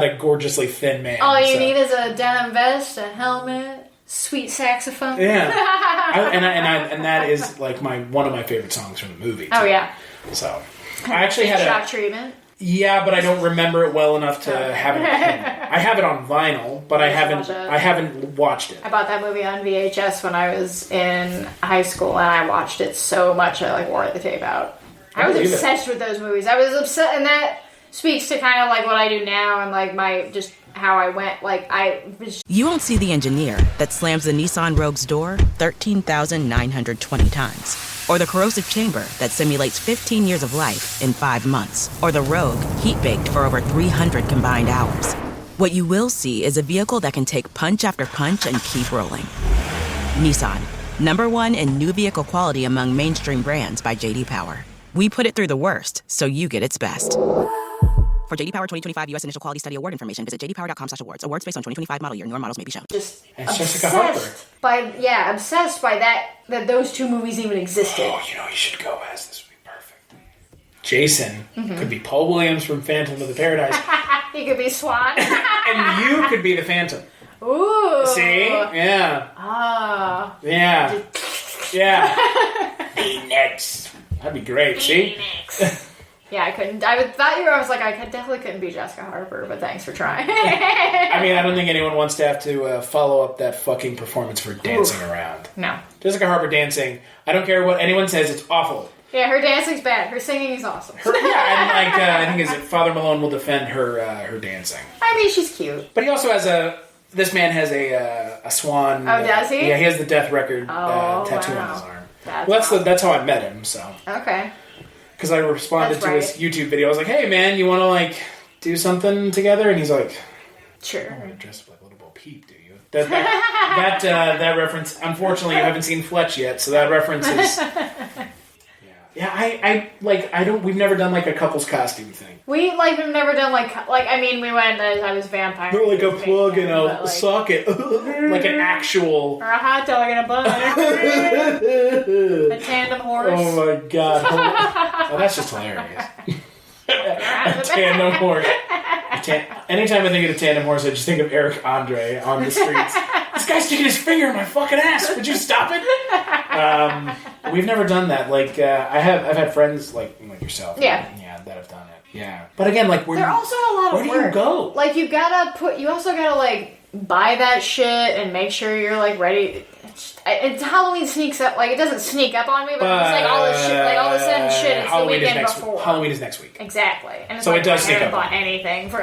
a gorgeously thin man. All you need is a denim vest, a helmet, sweet saxophone. Yeah. And that is like one of my favorite songs from the movie. Too. Oh yeah. So I actually had shock treatment. Yeah, but I don't remember it well enough to have it. I have it on vinyl, but I haven't watched it. I bought that movie on VHS when I was in high school, and I watched it so much I wore the tape out. I was obsessed with those movies. I was obsessed, and that speaks to kind of like what I do now and like my just how I went. You won't see the engineer that slams the Nissan Rogue's door 13,920 times. Or the corrosive chamber that simulates 15 years of life in 5 months. Or the Rogue, heat-baked for over 300 combined hours. What you will see is a vehicle that can take punch after punch and keep rolling. Nissan, #1 in new vehicle quality among mainstream brands by J.D. Power. We put it through the worst, so you get its best. For JD Power 2025 U.S. Initial Quality Study Award information, visit jdpower.com/awards. Awards based on 2025 model year. Newer models may be shown. Just Jessica Harper. Obsessed by that those two movies even existed. Oh, you know, you should go as this would be perfect. Jason could be Paul Williams from Phantom of the Paradise. He could be Swan. And you could be the Phantom. Ooh. See? Yeah. Ah. Yeah. Yeah. Phoenix. That'd be great. See? Yeah, I couldn't. I was like, I definitely couldn't be Jessica Harper, but thanks for trying. I mean, I don't think anyone wants to have to follow up that fucking performance for dancing around. No. Jessica Harper dancing. I don't care what anyone says. It's awful. Yeah, her dancing's bad. Her singing is awesome. I think Father Malone will defend her dancing. I mean, she's cute. But he also has this man has a swan. Oh, does he? Yeah, he has the death record tattoo on his arm. That's how I met him. So okay. Because I responded to his YouTube video. I was like, "Hey, man, you want to do something together?" And he's like, "Sure." I want to dress up like Little Bo Peep, do you? That reference. Unfortunately, you haven't seen Fletch yet, so that reference is. Yeah, we've never done a couple's costume thing. We've never done we went as I was vampire. But a plug and a socket. Like an actual. Or a hot dog and a bun. A tandem horse. Oh my god. Oh, that's just hilarious. A tandem horse. Anytime I think of a tandem horse, I just think of Eric Andre on the streets. This guy's sticking his finger in my fucking ass. Would you stop it? We've never done that. I've had friends like yourself. Yeah, that have done it. Yeah, but again, they're also a lot of work. Where do you go? You also gotta buy that shit and make sure you're ready. It's Halloween sneaks up. It doesn't sneak up on me, but it's all this shit. All of a sudden, shit. It's Halloween the weekend before. Halloween is next week. Exactly, and so it does sneak up. I haven't bought anything for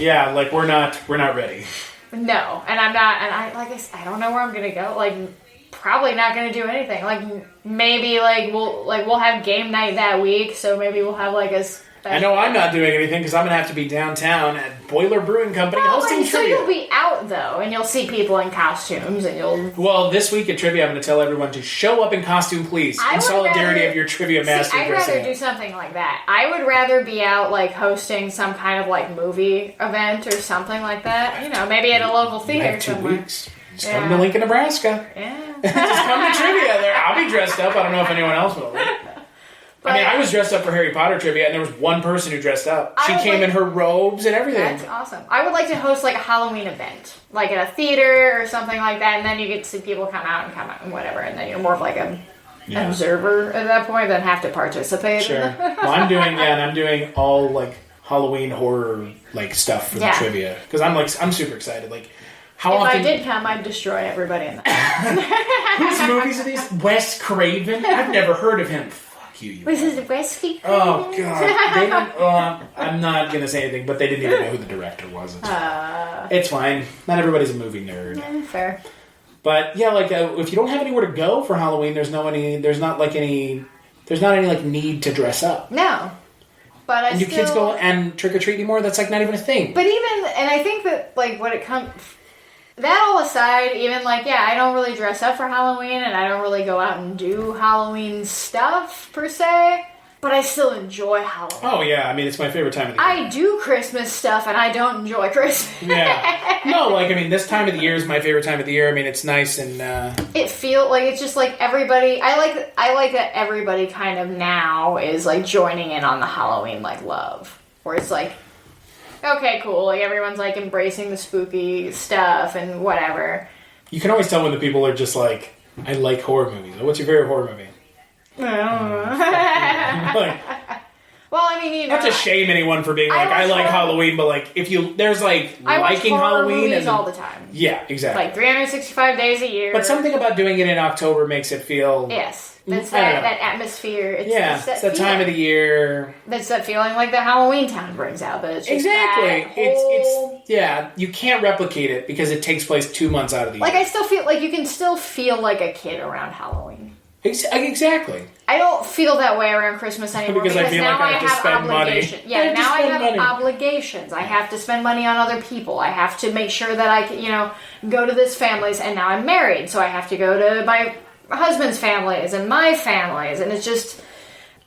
Yeah, we're not ready. No, and I'm not, and I don't know where I'm gonna go. Probably not gonna do anything. Maybe we'll have game night that week, so maybe we'll have a. I know I'm not doing anything because I'm gonna have to be downtown at Boiler Brewing Company hosting so trivia. You'll be out though, and you'll see people in costumes, and you'll. Well, this week at trivia, I'm gonna tell everyone to show up in costume, please, in solidarity of your trivia master. I'd rather do something like that. I would rather be out hosting some kind of movie event or something like that. Maybe at a local theater. 2 weeks. Just come to Lincoln, Nebraska. Yeah. Just come to trivia there. I'll be dressed up. I don't know if anyone else will. But, I was dressed up for Harry Potter trivia, and there was one person who dressed up. She came in her robes and everything. That's awesome. I would like to host a Halloween event, at a theater or something like that, and then you get to see people come out and whatever, and then you're more of an observer at that point than have to participate. Sure. Well, I'm doing all Halloween horror stuff for the trivia because I'm super excited. How if often... I did come, I'd destroy everybody in the Whose movies are these? Wes Craven? I've never heard of him. You this is Wesley. Oh god! I'm not gonna say anything, but they didn't even know who the director was. It's fine. Not everybody's a movie nerd. Fair. But yeah, if you don't have anywhere to go for Halloween, there's not any need to dress up. No. But do kids go and trick or treat anymore? That's not even a thing. But I think that when it comes. That all aside, even I don't really dress up for Halloween, and I don't really go out and do Halloween stuff, per se, but I still enjoy Halloween. Oh, yeah, it's my favorite time of the year. I do Christmas stuff, and I don't enjoy Christmas. Yeah. No, this time of the year is my favorite time of the year. It's nice and... It feels it's just everybody... I like that everybody kind of now is, joining in on the Halloween, love. Where it's okay, cool. Everyone's embracing the spooky stuff and whatever. You can always tell when the people are just I like horror movies. What's your favorite horror movie? Well, not to shame anyone for being I like Halloween, but if you there's liking Halloween movies all the time. Yeah, exactly. 365 days a year. But something about doing it in October makes it feel It's that atmosphere. It's that time of the year. That's that feeling the Halloweentown brings out. But it's just exactly. It's you can't replicate it because it takes place 2 months out of the year. I still feel you can still feel like a kid around Halloween. Exactly. I don't feel that way around Christmas anymore because I feel now I have to spend money. Yeah, now I have obligations. I have to spend money on other people. I have to make sure that I can, go to this family's, and now I'm married, so I have to go to my husband's families and my families, and it's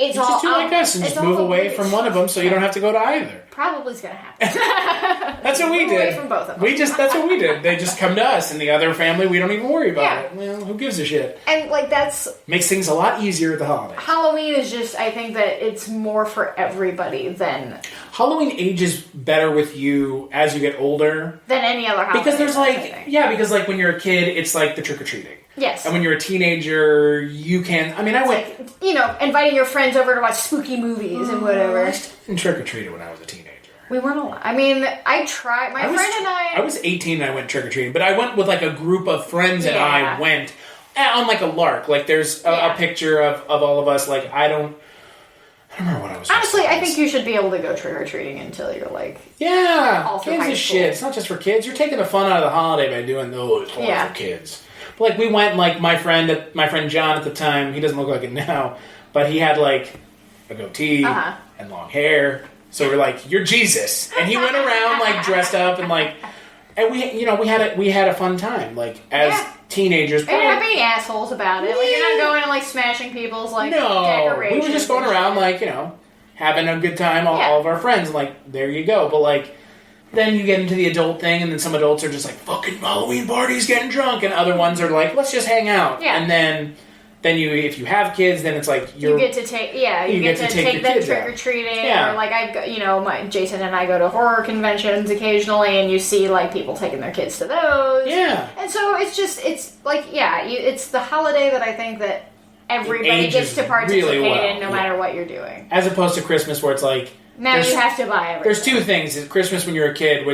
It's just two like us, and just move away from one of them so you don't have to go to either. Probably is going to happen. That's what we did. Away from both of them. That's what we did. They just come to us, and the other family, we don't even worry about it. Well, who gives a shit? And, like, that's... Makes things a lot easier at the holidays. Halloween is just, I think that it's more for everybody than... Halloween ages better with you as you get older. Than any other holiday. Because there's, like... Yeah, because, like, when you're a kid, it's, like, the trick-or-treating. Yes. And when you're a teenager, you can... I mean, I went... Like, you know, inviting your friends over to watch spooky movies and whatever. I didn't trick-or-treated when I was a teenager. We weren't allowed. I mean, I tried. My friend and I was 18 and I went trick-or-treating, but I went with, like, a group of friends and I went on, like, a lark. Like, there's a picture of all of us. Like, I don't remember what I was. Honestly, I think you should be able to go trick-or-treating until you're, like... Yeah. All through kids high is school. shit. It's not just for kids. You're taking the fun out of the holiday by doing those for kids. But, like, we went, like, my friend John at the time, he doesn't look like it now, but he had, like, a goatee and long hair. So we're like, you're Jesus. And he went around, like, dressed up and, like... And we had a fun time, like, as teenagers. And you're not being assholes about it. Like, you're not going and, like, smashing people's, like, decorations. We were just going around, like, you know, having a good time, all of our friends. And, like, there you go. But, like, then you get into the adult thing, and then some adults are just like, fucking Halloween parties, getting drunk. And other ones are like, let's just hang out. Yeah. And then you, if you have kids, then it's like you get to take you get to take them trick or treating, or like Jason and I go to horror conventions occasionally, and you see like people taking their kids to those. Yeah, and so it's like it's the holiday that I think that everybody gets to participate in, no matter what you're doing. As opposed to Christmas, where it's like now you have to buy everything. There's two things: it's Christmas when you're a kid,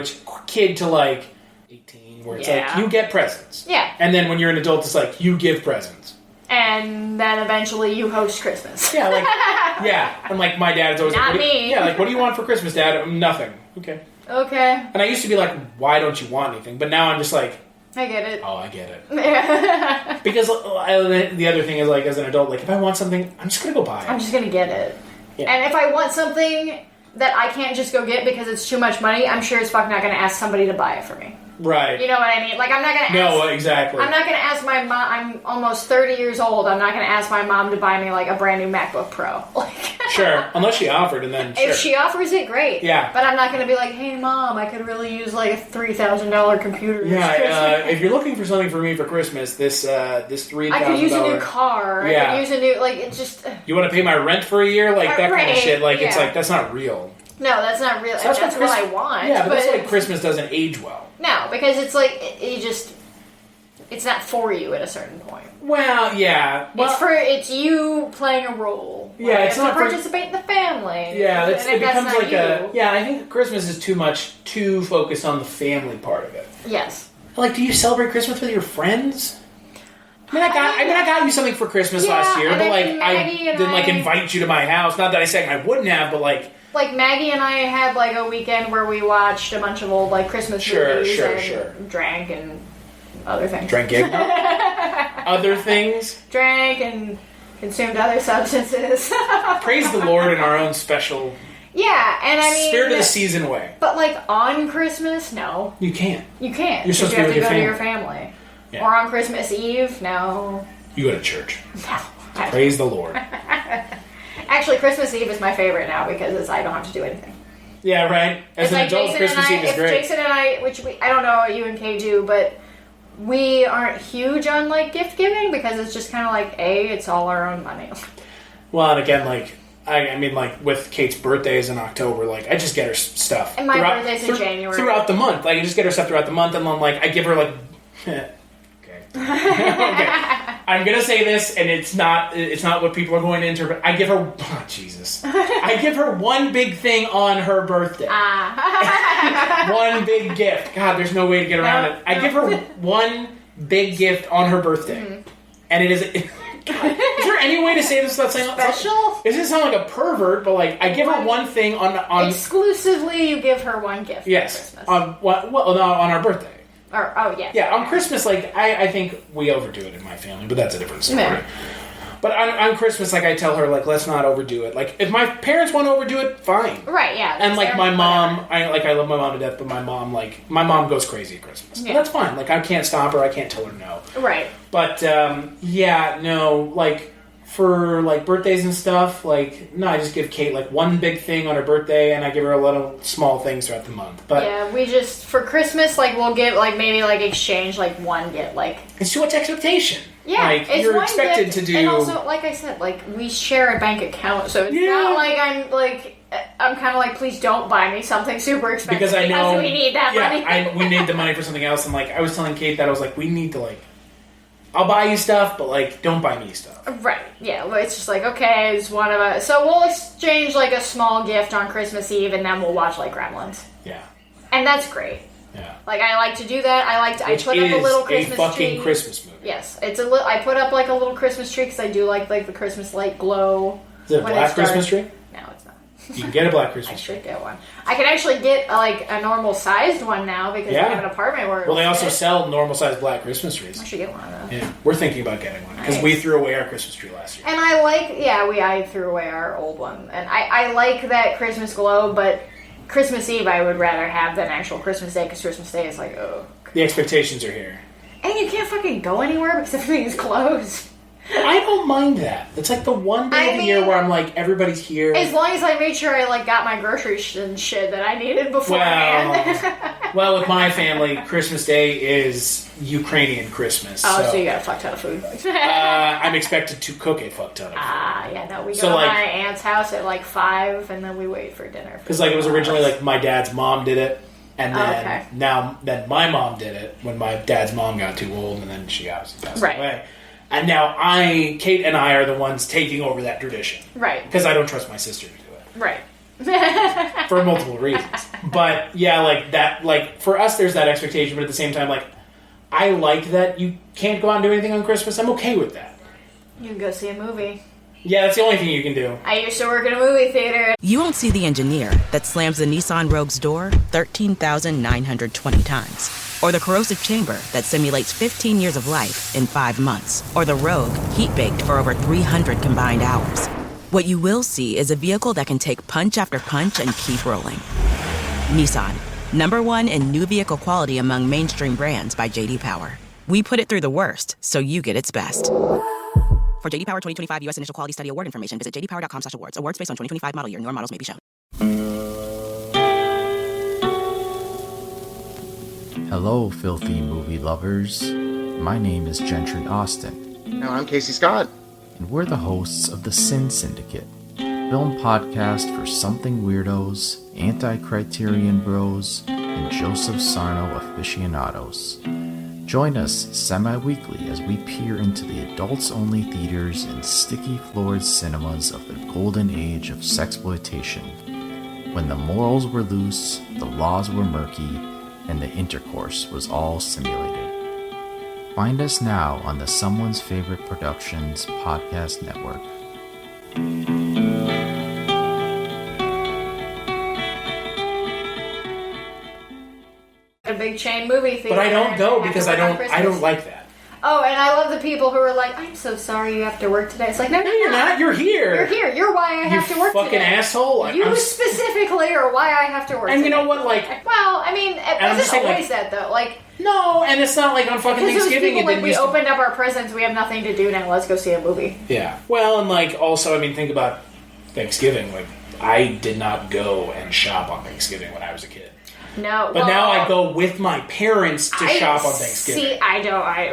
kid to like 18, where it's like you get presents. Yeah, and then when you're an adult, it's like you give presents. And then eventually you host Christmas. Yeah, like, and like my dad's always not like, me. Like, what do you want for Christmas, Dad? Nothing. Okay. And I used to be like, why don't you want anything? But now I'm just like, I get it. Oh, I get it. Because the other thing is, like, as an adult, like, if I want something, I'm just gonna go buy it. I'm just gonna get it. Yeah. And if I want something that I can't just go get because it's too much money, I'm sure as fuck not gonna ask somebody to buy it for me. Right. You know what I mean? Like, I'm not going to ask... No, exactly. I'm not going to ask my mom... I'm almost 30 years old. I'm not going to ask my mom to buy me, like, a brand new MacBook Pro. Sure. Unless she offered, and then If she offers it, great. Yeah. But I'm not going to be like, hey, Mom, I could really use, like, a $3,000 computer. Yeah, if you're looking for something for me for Christmas, this $3,000... I could use a new car. Yeah. I could use a new... Like, it's just... You want to pay my rent for a year? Like, that kind of shit. Like, it's like, that's not real. No, that's not real. So that's what I want. Yeah, but that's like Christmas doesn't age well. No, because it's like, you just... It's not for you at a certain point. Well, yeah. Well, it's you playing a role. Yeah, it's not to participate in the family. Yeah, it becomes like you. Yeah, I think Christmas is too focused on the family part of it. Yes. Like, do you celebrate Christmas with your friends? I got you something for Christmas last year, but like I didn't like invite you to my house. Not that I said I wouldn't have, but like Maggie and I had like a weekend where we watched a bunch of old like Christmas movies and drank and other things. Drank other things. Drank and consumed other substances. Praise the Lord in our own special. Yeah, and I mean spirit of the season way. But like on Christmas, no, you can't. You can't. You're supposed to go to your family. Yeah. Or on Christmas Eve, no. You go to church. No. Praise the Lord. Actually, Christmas Eve is my favorite now because I don't have to do anything. Yeah, right? As an adult, Christmas Eve is great. Jason and I, I don't know what you and Kay do, but we aren't huge on, like, gift giving because it's just kind of like, it's all our own money. Well, and again, like, I mean, like, with Kate's birthdays in October, like, I just get her stuff. And my birthday's in January. Throughout the month. Like, I just get her stuff throughout the month, and then, like, I give her, like... Okay. I'm gonna say this, and it's not what people are going to interpret. I give her, Jesus. I give her one big thing on her birthday. One big gift. God, there's no way to get around it. I give her one big gift on her birthday, and it is. God, is there any way to say this without saying special? It doesn't sound like a pervert, but like I give her one thing on exclusively. You give her one gift. Yes, for Christmas. On our birthday. Yeah, on Christmas, like, I think we overdo it in my family, but that's a different story. Yeah. But on Christmas, like, I tell her, like, let's not overdo it. Like, if my parents want to overdo it, fine. Right, yeah. And, like, my mom, I love my mom to death, but my mom goes crazy at Christmas. Yeah. But that's fine. Like, I can't stop her. I can't tell her no. Right. But, no, like, for, like, birthdays and stuff, like, no, I just give Kate, like, one big thing on her birthday, and I give her a lot of small things throughout the month. But yeah, we just, for Christmas, like, we'll give, like, maybe, like, exchange, like, one gift, like... It's too much expectation. Yeah, like, it's you're one expected gift, to do... And also, like I said, like, we share a bank account, so it's not like I'm kind of like, please don't buy me something super expensive because I know we need that money. we need the money for something else, and, like, I was telling Kate that I was like, we need to, like, I'll buy you stuff, but, like, don't buy me stuff. Right, yeah, well, it's just like, okay, it's one of us. So we'll exchange, like, a small gift on Christmas Eve, and then we'll watch, like, Gremlins. Yeah. And that's great. Yeah. Like, I like to do that. I put up a little Christmas tree. a fucking Christmas movie. Yes, it's I put up, like, a little Christmas tree, because I do like the Christmas light glow. Is it a black Christmas tree? No, it's not. You can get a black Christmas tree. I should get one. I can actually get a normal sized one now because we have an apartment where. Well, they also sell normal sized black Christmas trees. I should get one of those. Yeah, we're thinking about getting one because we threw away our Christmas tree last year. And I threw away our old one, and I like that Christmas glow, but Christmas Eve I would rather have than actual Christmas Day because Christmas Day is like, oh. The expectations are here. And you can't fucking go anywhere because everything is closed. I don't mind that. It's like the one day of the year where I'm like, everybody's here. As long as I made sure I like got my groceries and shit that I needed beforehand. Well, with my family, Christmas Day is Ukrainian Christmas. Oh, so you got a fuck ton of food. I'm expected to cook a fuck ton of food. Yeah, no, we go to my aunt's house at like 5, and then we wait for dinner. Because like it was originally like my dad's mom did it, and then then my mom did it when my dad's mom got too old, and then she obviously passed away. And now Kate and I are the ones taking over that tradition. Right. Because I don't trust my sister to do it. Right. For multiple reasons. But yeah, like that, like for us there's that expectation, but at the same time, like I like that you can't go out and do anything on Christmas. I'm okay with that. You can go see a movie. Yeah, that's the only thing you can do. I used to work in a movie theater. You won't see the engineer that slams the Nissan Rogue's door 13,920 times. Or the corrosive chamber that simulates 15 years of life in 5 months. Or the Rogue heat-baked for over 300 combined hours. What you will see is a vehicle that can take punch after punch and keep rolling. Nissan, #1 in new vehicle quality among mainstream brands by J.D. Power. We put it through the worst, so you get its best. For J.D. Power 2025 U.S. Initial Quality Study Award information, visit jdpower.com/awards. Awards based on 2025 model year. Newer models may be shown. Hello, filthy movie lovers. My name is Gentry Austin. And I'm Casey Scott. And we're the hosts of The Sin Syndicate, film podcast for something weirdos, anti-criterion bros, and Joseph Sarno aficionados. Join us semi-weekly as we peer into the adults-only theaters and sticky-floored cinemas of the golden age of sexploitation, when the morals were loose, the laws were murky, and the intercourse was all simulated. Find us now on the Someone's Favorite Productions podcast network. A big chain movie theater. But I don't go because I don't like that. Oh, and I love the people who are like, I'm so sorry you have to work today. It's like, no, you're not. You're here. You're here. You're why I have to work today. You fucking asshole. You specifically are why I have to work today. And you know what, like... Well, I mean, it wasn't always that, though. Like... No, and it's not like on fucking Thanksgiving. Because people, like, we opened up our presents, we have nothing to do now, let's go see a movie. Yeah. Well, and, like, also, I mean, think about Thanksgiving. Like, I did not go and shop on Thanksgiving when I was a kid. No, but now I go with my parents to shop on Thanksgiving. See,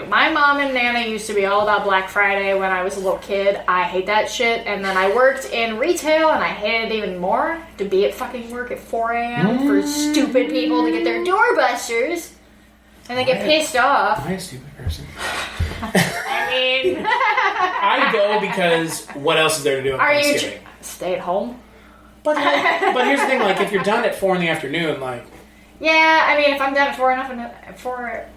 my mom and Nana used to be all about Black Friday when I was a little kid. I hate that shit. And then I worked in retail, and I hated it even more to be at fucking work at 4 a.m. for stupid people to get their doorbusters, and they get pissed off. Am I a stupid person? I mean, I go because what else is there to do on Thanksgiving? Stay at home? But here's the thing: like, if you're done at 4 in the afternoon, like. Yeah, I mean, if I'm done at 4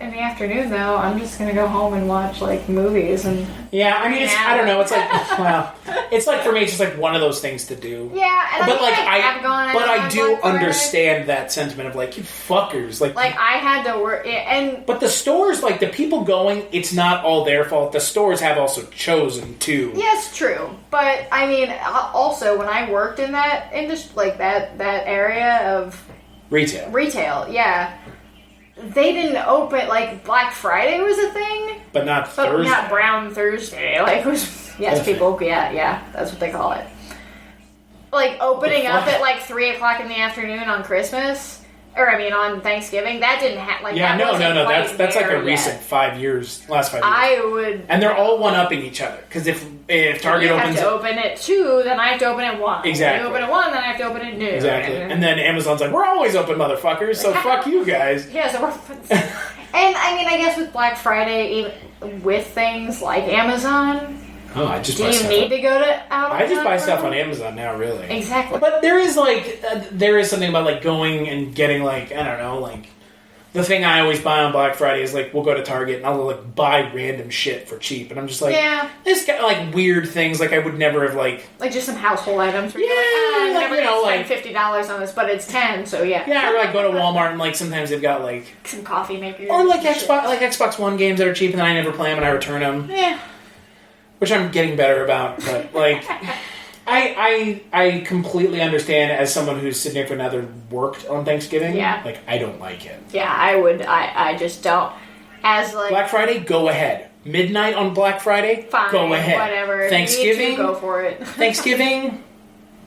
in the afternoon, though, I'm just gonna go home and watch, like, movies and... Yeah, I mean, I don't know, it's like, well, it's like, for me, it's just like one of those things to do. Yeah, and but I do Black understand that sentiment of, like, you fuckers. Like, I had to work, and... But the stores, like, the people going, it's not all their fault. The stores have also chosen to... Yes, true. But, I mean, also, when I worked in that industry, like, that area of... Retail, yeah. They didn't open, like, Black Friday was a thing. But not Thursday. Not Brown Thursday. Like, it was... Yes, people. Yeah, that's what they call it. Like opening up at like 3 o'clock in the afternoon on Christmas. Or, I mean, on Thanksgiving, that didn't have, like, yeah, that no. That's like a yet. recent 5 years, last 5 years. I would... And they're all one-upping each other. Because if Target opens... You have to open at 2, then I have to open at 1. Exactly. You open at 1, then I have to open at noon. Exactly. And then Amazon's like, we're always open, motherfuckers, so fuck you guys. Yeah, so we're... And, I mean, I guess with Black Friday, even with things like Amazon... Oh, I just Do you need to go to out? I just buy stuff on Amazon now, really. Exactly. But there is there is something about like going and getting like I don't know like the thing I always buy on Black Friday is like we'll go to Target and I'll like buy random shit for cheap and I'm just like this got like weird things like I would never have like just some household items. Where you're like, never gonna spend $50 on this, but it's $10, so yeah. Yeah, or like go to Walmart and like sometimes they've got like some coffee makers or like Xbox One games that are cheap and then I never play them and I return them. Yeah. Which I'm getting better about, but like, I completely understand as someone whose significant other worked on Thanksgiving. Yeah. Like, I don't like it. Yeah, I would. I just don't. As like Black Friday, go ahead. Midnight on Black Friday, fine, go ahead. Whatever. Thanksgiving, You need to, go for it. Thanksgiving,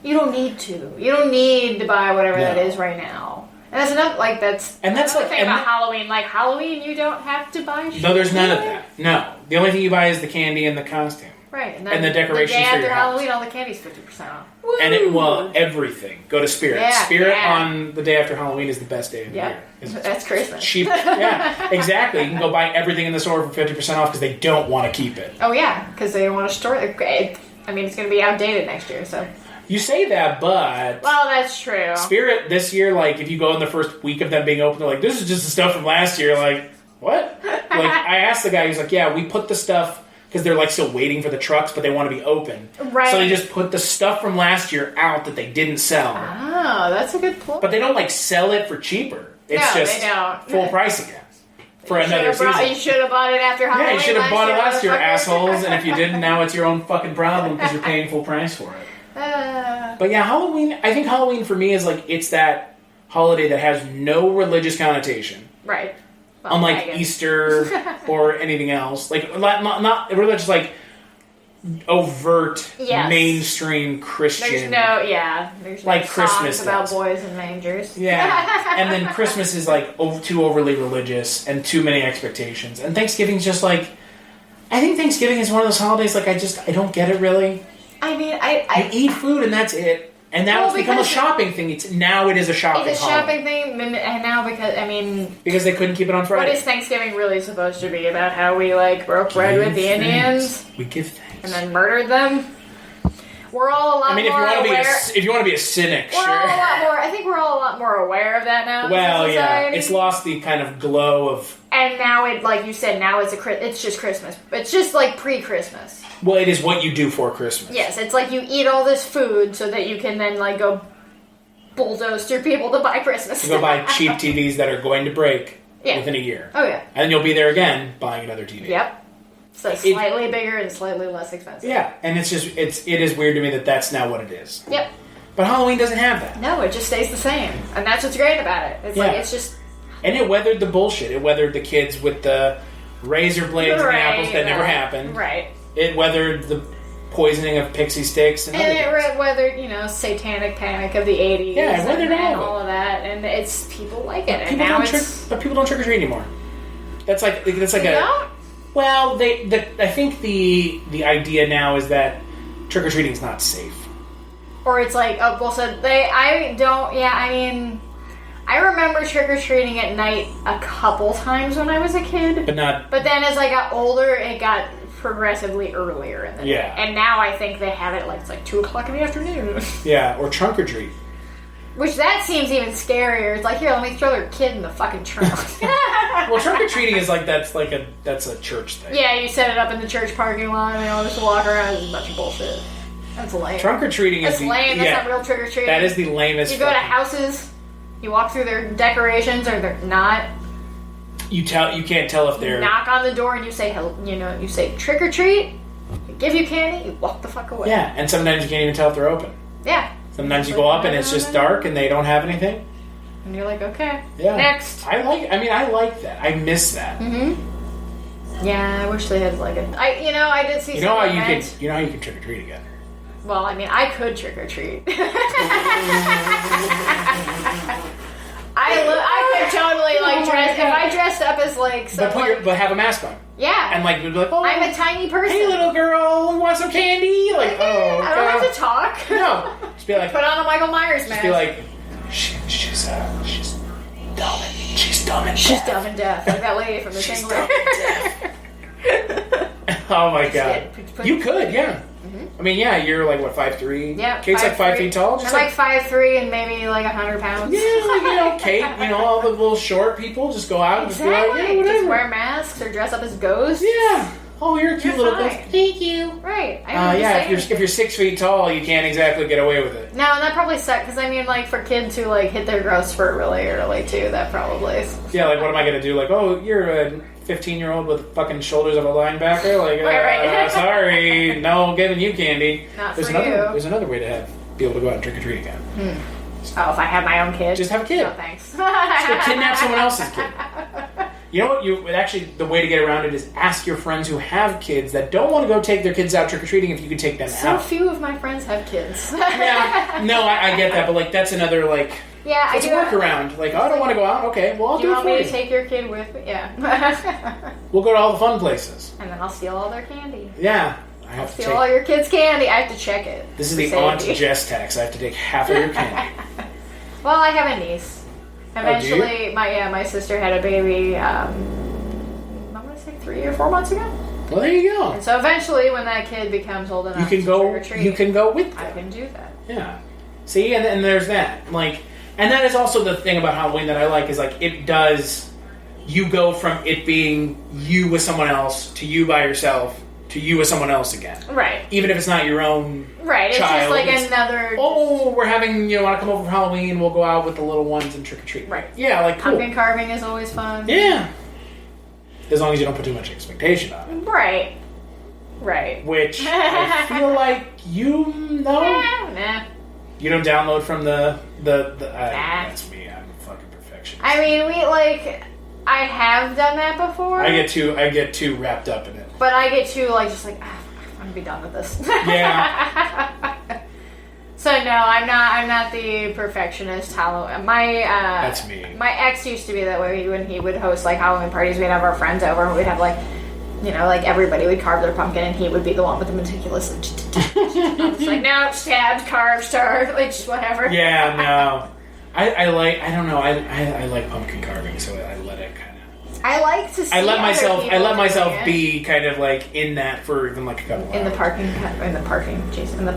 you don't need to. You don't need to buy whatever that is right now. And that's another that's another thing about Halloween. Like Halloween, you don't have to buy shit. No, there's none of that. No, the only thing you buy is the candy and the costume. Right, and the decorations the day for after your house. Halloween, all the candy's 50% off. Woo! And everything. Go to Spirit. Yeah, Spirit on the day after Halloween is the best day of the year. That's Christmas. Cheap. Yeah, exactly. You can go buy everything in the store for 50% off because they don't want to keep it. Oh yeah, because they don't want to store it. I mean, it's going to be outdated next year, so. You say that, but... Well, that's true. Spirit this year, like, if you go in the first week of them being open, they're like, this is just the stuff from last year. Like, what? Like, I asked the guy, he's like, yeah, we put the stuff, because they're, like, still waiting for the trucks, but they want to be open. Right. So they just put the stuff from last year out that they didn't sell. Oh, that's a good point. But they don't, like, sell it for cheaper. It's just they don't. Full price again. For another season. You should have bought it after Halloween. Yeah, you should have bought it last year, assholes. And if you didn't, now it's your own fucking problem because you're paying full price for it. But yeah, Halloween, I think Halloween for me is like, it's that holiday that has no religious connotation. Right. Well, unlike Easter or anything else. Like, not religious, like, overt, mainstream Christian. There's no like Christmas songs about boys and mangers. Yeah. And then Christmas is like too overly religious and too many expectations. And Thanksgiving's just like, I think Thanksgiving is one of those holidays, like, I don't get it really. I mean, you eat food and that's it. And now it's become a shopping thing. Now it is a shopping It's a shopping thing, and now because they couldn't keep it on Friday. What is Thanksgiving really supposed to be? About how we, like, broke bread with the Indians? We give thanks. And then murdered them? We're all a lot more aware. If you want to be a cynic, we're all a lot more. I think we're all a lot more aware of that now. Well, yeah, it's lost the kind of glow of. And now it, like you said, now it's just Christmas. It's just like pre-Christmas. Well, it is what you do for Christmas. Yes, it's like you eat all this food so that you can then like go bulldoze through people to buy Christmas. You go buy cheap TVs that are going to break within a year. Oh yeah, and then you'll be there again buying another TV. Yep. So slightly bigger and slightly less expensive. Yeah, and it is weird to me that that's now what it is. Yep. But Halloween doesn't have that. No, it just stays the same, and that's what's great about it. It's like it's just. And it weathered the bullshit. It weathered the kids with the razor blades and apples that never happened. Right. It weathered the poisoning of pixie sticks and it weathered, satanic panic of the 80s. Yeah, it weathered all of that, and it's people like it. But people don't trick or treat anymore. That's like a. Well, I think the idea now is that trick or treating is not safe. Or it's like, I remember trick or treating at night a couple times when I was a kid. But then as I got older, it got progressively earlier in the day. And now I think they have it like 2 o'clock in the afternoon. Yeah, or trunk or treat. Which that seems even scarier. It's like, here, let me throw their kid in the fucking trunk. Well, trunk or treating is like that's a church thing. Yeah, you set it up in the church parking lot and they all just walk around. It's a bunch of bullshit. That's lame. Trunk or treating is lame. That's not real trick or treating. That is the lamest. You go to houses, you walk through their decorations, or they're not. You can't tell if they're. You knock on the door and you say, you say trick or treat. They give you candy. You walk the fuck away. Yeah, and sometimes you can't even tell if they're open. Yeah. Sometimes you go up and it's just dark and they don't have anything. And you're like, okay, yeah. Next. I like that. I miss that. Mm-hmm. Yeah, I wish they had like a. I did see. You know how you can trick or treat again. Well, I mean, I could trick or treat. I could totally like dress if I dressed up as like someone. But have a mask on. Yeah. And like we'd be like, oh, I'm a tiny person. Hey, little girl, want some candy? Like, oh, I don't have to talk. No, just be like, put on a Michael Myers mask. Just be like, she's dumb and she's dumb and she's dumb and deaf, like that lady from the Singler. Oh my god, you could, yeah. I mean, yeah, you're like what, 5'3"? Yeah, Kate's like 5 feet tall. I'm like 5'3" and maybe like 100 pounds. Yeah, like, Kate, all the little short people just go out and just be like, yeah, whatever. Just wear masks or dress up as ghosts. Yeah. Oh, you're a cute little ghost. Thank you. Right. If you're 6 feet tall, you can't exactly get away with it. No, and that probably sucks because I mean, like for kids who like hit their growth spurt really early too, that probably. Yeah, like what am I gonna do? Like, oh, you're a 15-year-old with fucking shoulders of a linebacker. Like, right. Sorry, no giving you candy. Not there's for another, you. There's another way to be able to go out and trick or treat again. Oh, if I had my own kid, just have a kid. No, thanks. Just go kidnap someone else's kid. You know what? Actually, the way to get around it is ask your friends who have kids that don't want to go take their kids out trick or treating if you could take them out. So few of my friends have kids. Yeah, no, I get that, but like that's another like. Yeah, I do. Workaround. Like, I don't want to go out. Okay, well, I'll do it for you. You want me to take your kid with me? Yeah. We'll go to all the fun places. And then I'll steal all their candy. Yeah. I'll steal all your kids' candy. I have to check it. This is the Aunt Jess tax. I have to take half of your candy. Well, I have a niece. Eventually, my sister had a baby, I'm going to say 3 or 4 months ago. Well, there you go. And so eventually, when that kid becomes old enough to trick or treat, you can go with them. I can do that. Yeah. See, and there's that. Like, and that is also the thing about Halloween that I like is like it does. You go from it being you with someone else to you by yourself to you with someone else again. Right. Even if it's not your own. Right. It's child, just like another. Oh, we're having want to come over for Halloween? We'll go out with the little ones and trick or treat. Right. Yeah, like cool. Pumpkin carving is always fun. Yeah. As long as you don't put too much expectation on it. Right. Right. Which I feel like you know. Nah. You don't download from the that's me. I'm a fucking perfectionist. I mean, I have done that before. I get too wrapped up in it. But I get too I'm gonna be done with this. Yeah. So no, I'm not the perfectionist Halloween. That's me. My ex used to be that way when he would host like Halloween parties. We'd have our friends over and we'd have like everybody would carve their pumpkin and he would be the one with the meticulous. It's like no, stabbed, carved, starved, like just whatever. Yeah, no. I like pumpkin carving, so I let it kind of. I like to see. I let myself be kind of like in that for even like a couple hours. In the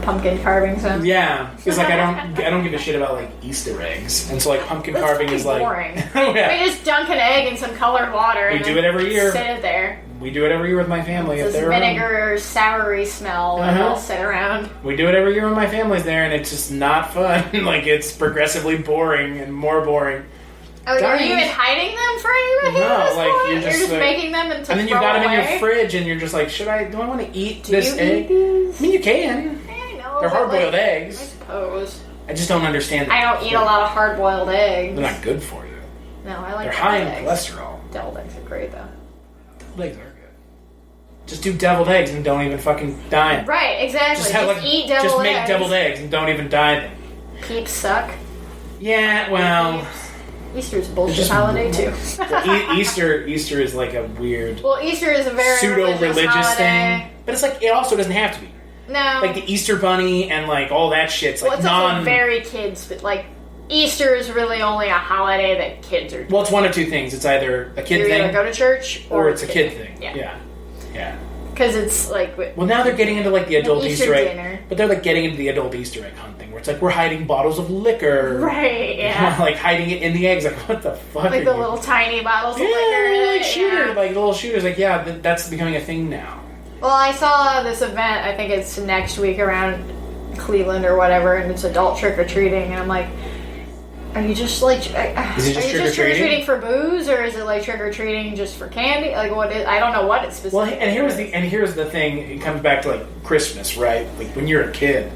pumpkin carving sense. Yeah, because like I don't give a shit about like Easter eggs, and so like pumpkin carving is like boring. Yeah. We just dunk an egg in some colored water. We do it every year. Sit it there. We do it every year with my family. It's this vinegar, soury smell, and we'll sit around. We do it every year when my family's there, and it's just not fun. Like, it's progressively boring and more boring. Oh, are you even hiding them for anybody? No, like, you're just like, making them and then you've got them in your fridge, and you're just like, do I want to eat this egg? I mean, you can. I know. They're hard-boiled eggs. I suppose. I just don't understand. I don't eat a lot of hard-boiled eggs. They're not good for you. No, I like They're high in cholesterol. Deviled eggs are great, though. Deviled eggs are good. Just do deviled eggs and don't even fucking dye them. Right, exactly. Just eat deviled eggs. Just make deviled eggs and don't even dye them. Peeps suck. Yeah, well... Easter's a bullshit holiday, too. Well, Easter is like a weird... Well, Easter is a very pseudo-religious thing. But it's like, it also doesn't have to be. No. Like the Easter Bunny and like all that shit's like it's also very kids, but like... Easter is really only a holiday that kids are doing. Well, it's one of two things. It's either a kid thing... You either go to church or it's a kid thing. Yeah. Yeah. Because it's like... Well, now they're getting into like the adult Easter egg. Dinner. But they're like getting into the adult Easter egg hunt thing where it's like we're hiding bottles of liquor. Right, yeah. Like hiding it in the eggs. Like, what the fuck? Like the little tiny bottles of liquor. Like shooters. Like little shooters. Like, yeah, that's becoming a thing now. Well, I saw this event, I think it's next week around Cleveland or whatever, and it's adult trick-or-treating, and I'm like... Are you just like? Is it just trick-or-treating for booze, or is it like trick-or-treating just for candy? Like what is? I don't know what it's specifically. Well, and here's the thing. It comes back to like Christmas, right? Like when you're a kid,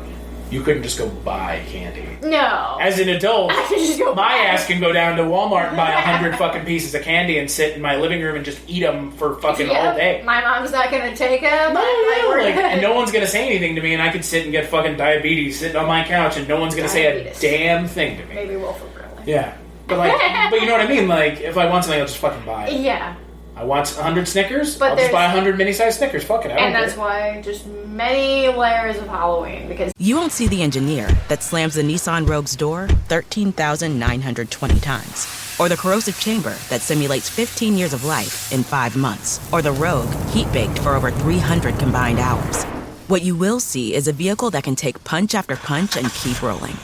you couldn't just go buy candy. No. As an adult, I can just go my buy ass can go down to Walmart and buy 100 fucking pieces of candy and sit in my living room and just eat them for fucking all day. My mom's not going to take them. And no one's going to say anything to me, and I could sit and get fucking diabetes sitting on my couch, and no one's going to say a damn thing to me. Maybe Wilford Brimley. Yeah. But you know what I mean? Like, if I want something, I'll just fucking buy it. Yeah. I want 100 Snickers, But I'll just buy 100 mini-sized Snickers. Fuck it, I don't And that's care. why just many layers of Halloween, because You won't see the engineer that slams the Nissan Rogue's door 13,920 times. Or the corrosive chamber that simulates 15 years of life in 5 months. Or the Rogue heat-baked for over 300 combined hours. What you will see is a vehicle that can take punch after punch and keep rolling.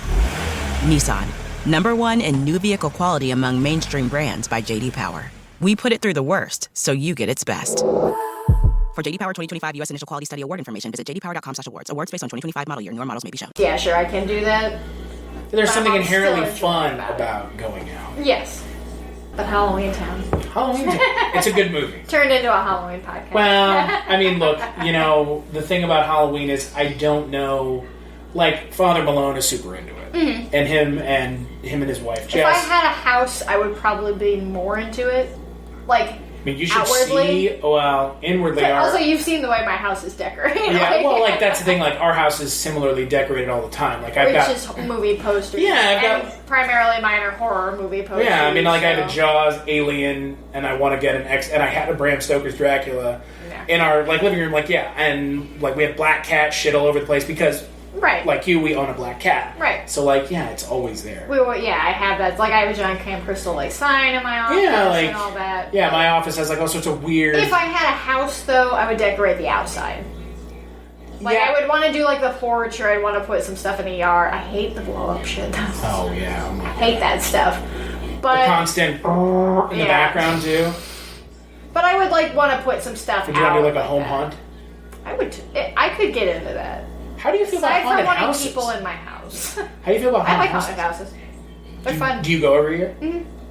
Nissan, #1 in new vehicle quality among mainstream brands by J.D. Power. We put it through the worst, so you get its best. For J.D. Power 2025 U.S. Initial Quality Study Award information, visit jdpower.com/awards. Awards based on 2025 model year. Newer models may be shown. yeah, sure, I can do that. There's But something I'm inherently still fun about going out. Yes. But Halloweentown. Halloweentown. It's a good movie. Turned into a Halloween podcast. Well, I mean, look, the thing about Halloween is I don't know. Like, Father Malone is super into it. Mhm. And him and his wife, Jess. If I had a house, I would probably be more into it. Like, I mean, you should outwardly. see, inwardly But our... also, you've seen the way my house is decorated. Yeah, well, like, that's the thing. Like, our house is similarly decorated all the time. Like, I've got... Which is movie posters. Yeah, I've and primarily mine are horror movie posters. Yeah, I mean, like, I have a so- Jaws, Alien, and I want to get an and I had a Bram Stoker's Dracula in our, like, living room. Like, yeah, and, like, we have black cat shit all over the place because, Right. like you, we own a black cat. Right. So, like, yeah, it's always there. I have that. Like, I have a giant Camp Crystal, like, sign in my office Yeah, like, and all that. Yeah, my office has, like, all sorts of weird... If I had a house, though, I would decorate the outside. Like, I would want to do, like, the porch, or I'd want to put some stuff in the yard. I hate the blow-up shit, though. Oh, yeah. I hate that stuff. But The constant in the background, too. But I would, like, want to put some stuff Would you want out to do, like, a home that. hunt? I could get into that. How do you feel about Aside from haunted wanting houses? people in my house. How do you feel about I haunted like houses? haunted houses. They're fun. Do you go every year?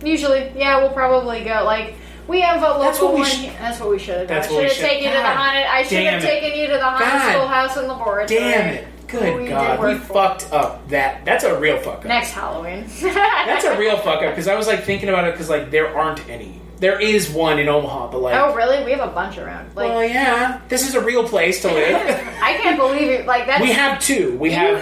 Usually, yeah, we'll probably go. Like, we have a local That's what we one. should- That's what we should have done. That's I what we should have should- taken you to the God haunted. I should damn have it. taken you to the haunted God schoolhouse in laboratory. Damn it. Good We God. did We work for fucked up that. That's a real fuck up. Next Halloween. That's a real fuck up because I was, like, thinking about it because, like, there aren't any. There is one in Omaha, but, like... Oh, really? We have a bunch around. Like, well, yeah. This is a real place to live. I can't believe it. Like, that's... We have two.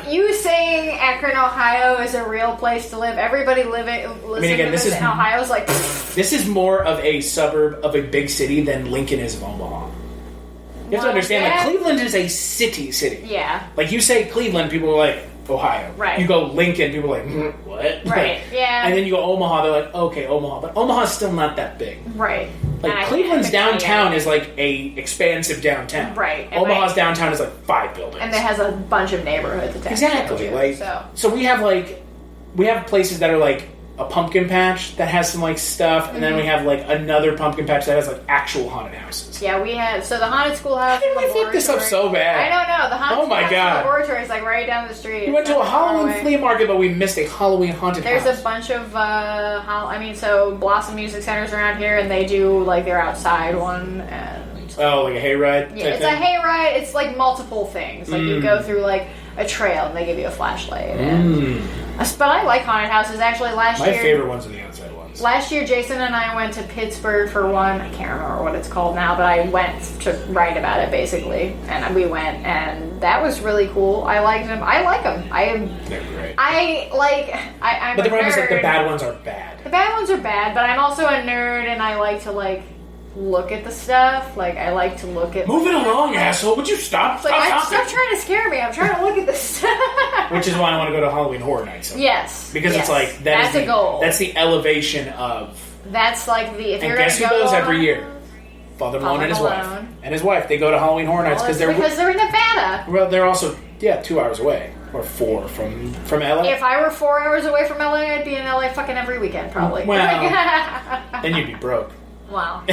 You saying Akron, Ohio is a real place to live. Everybody listening again, to this this is- in Ohio is like... This is more of a suburb of a big city than Lincoln is of Omaha. You have to Well, understand, yeah. like, Cleveland is a city. Yeah. Like, you say Cleveland, people are like, Ohio. Right. You go Lincoln, people are like, what? Right, yeah. And then you go Omaha, they're like, okay, Omaha. But Omaha's still not that big. Right. Like, And I- Cleveland's I think I downtown get it. is like a expansive downtown. Right. And Omaha's downtown is like 5 buildings. And it has a bunch of neighborhoods attached Exactly. to it, Like, so. so we have places that are like a pumpkin patch that has some like stuff, and then we have like another pumpkin patch that has like actual haunted houses. Yeah, we have... So the haunted schoolhouse... How did we fuck this up so bad? I don't know. The haunted Oh my schoolhouse God. laboratory is like right down the street. We went to a It's not far Halloween away. flea market, but we missed a Halloween haunted There's house. a bunch of, so Blossom Music Center's around here, and they do, like, their outside one, and... Oh, like a hayride? Yeah, type it's thing? a hayride. It's, like, multiple things. Like, you go through, like, a trail, and they give you a flashlight. And... But I like haunted houses. Actually, last My year... favorite ones are the outside ones. Last year, Jason and I went to Pittsburgh for one. I can't remember what it's called now, but I went to write about it, basically. And we went, and that was really cool. I liked them. I like them. They're great. I'm But the a problem is that the nerd. bad ones are bad. The bad ones are bad, but I'm also a nerd, and I like to, like, look at the stuff. Like, I like to look at... Move it along, asshole. Would you stop? It's like, stop trying to scare me. I'm trying to look at this stuff. Which is why I want to go to Halloween Horror Nights. Yes. Because yes. it's like... That's a goal. That's the elevation of... That's like the... If And you're guess who gonna go goes every on- year? Father Malone and his wife. Malone. And his wife. They go to Halloween Horror Nights Well, it's because because they're in Nevada. Well, they're also, 2 hours away. Or 4 from LA. If I were 4 hours away from LA, I'd be in LA fucking every weekend, probably. Well, then you'd be broke. Wow.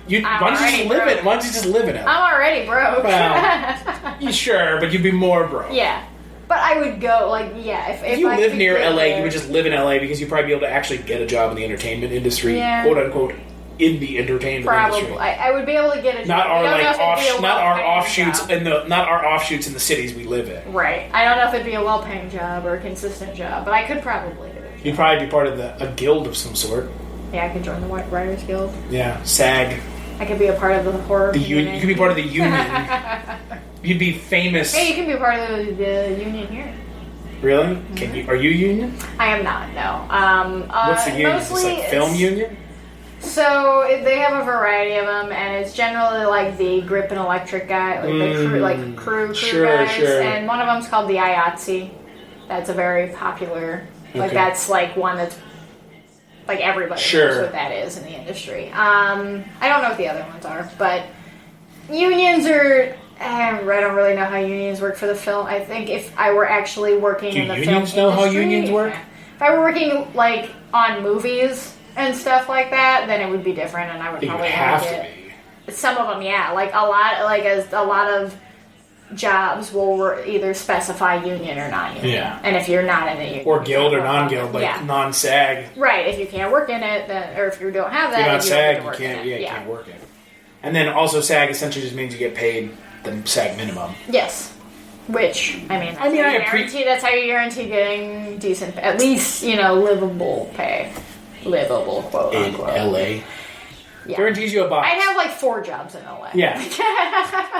Why don't you just live in LA? I'm already broke. Well, you sure, but you'd be more broke. Yeah. But I would go, like, yeah. If you I live could near get LA, there- you would just live in LA because you'd probably be able to actually get a job in the entertainment industry, Yeah. quote unquote, in the entertainment industry. Probably. I would be able to get a Not job. our offshoots in the cities we live in. Right. I don't know if it'd be a well-paying job or a consistent job, but I could probably do it. You'd probably be part of a guild of some sort. Yeah, I could join the White Writers Guild. Yeah, SAG. I could be a part of the horror community. You could be part of the union. You'd be famous. Hey, you can be a part of the union here. Really? Are you union? I am not, no. What's the union? Is this like film union? So they have a variety of them, and it's generally like the grip and electric guy, like the crew guys. Sure. And one of them's called the IATSE. That's a very popular, like that's like one that's like everybody knows what that is in the industry. I don't know what the other ones are, but unions are. I don't really know how unions work for the film. I think if I were actually working in the film industry... Do unions know how unions work? If I were working, like, on movies and stuff like that, then it would be different, and I would probably have to be. Some of them, yeah. Like, a lot of jobs will either specify union or non-union. Yeah. And if you're not in a union... Or guild or non-guild, like non-SAG. Right. If you can't work in it, then, or if you don't have that... If you're not SAG, you can't work in it. And then also SAG essentially just means you get paid... the SAG minimum. Yes. Which, that's how you guarantee getting decent, at least, livable pay. Livable, quote unquote. In LA? Yeah. Guarantees you a box. I'd have like 4 jobs in LA. Yeah.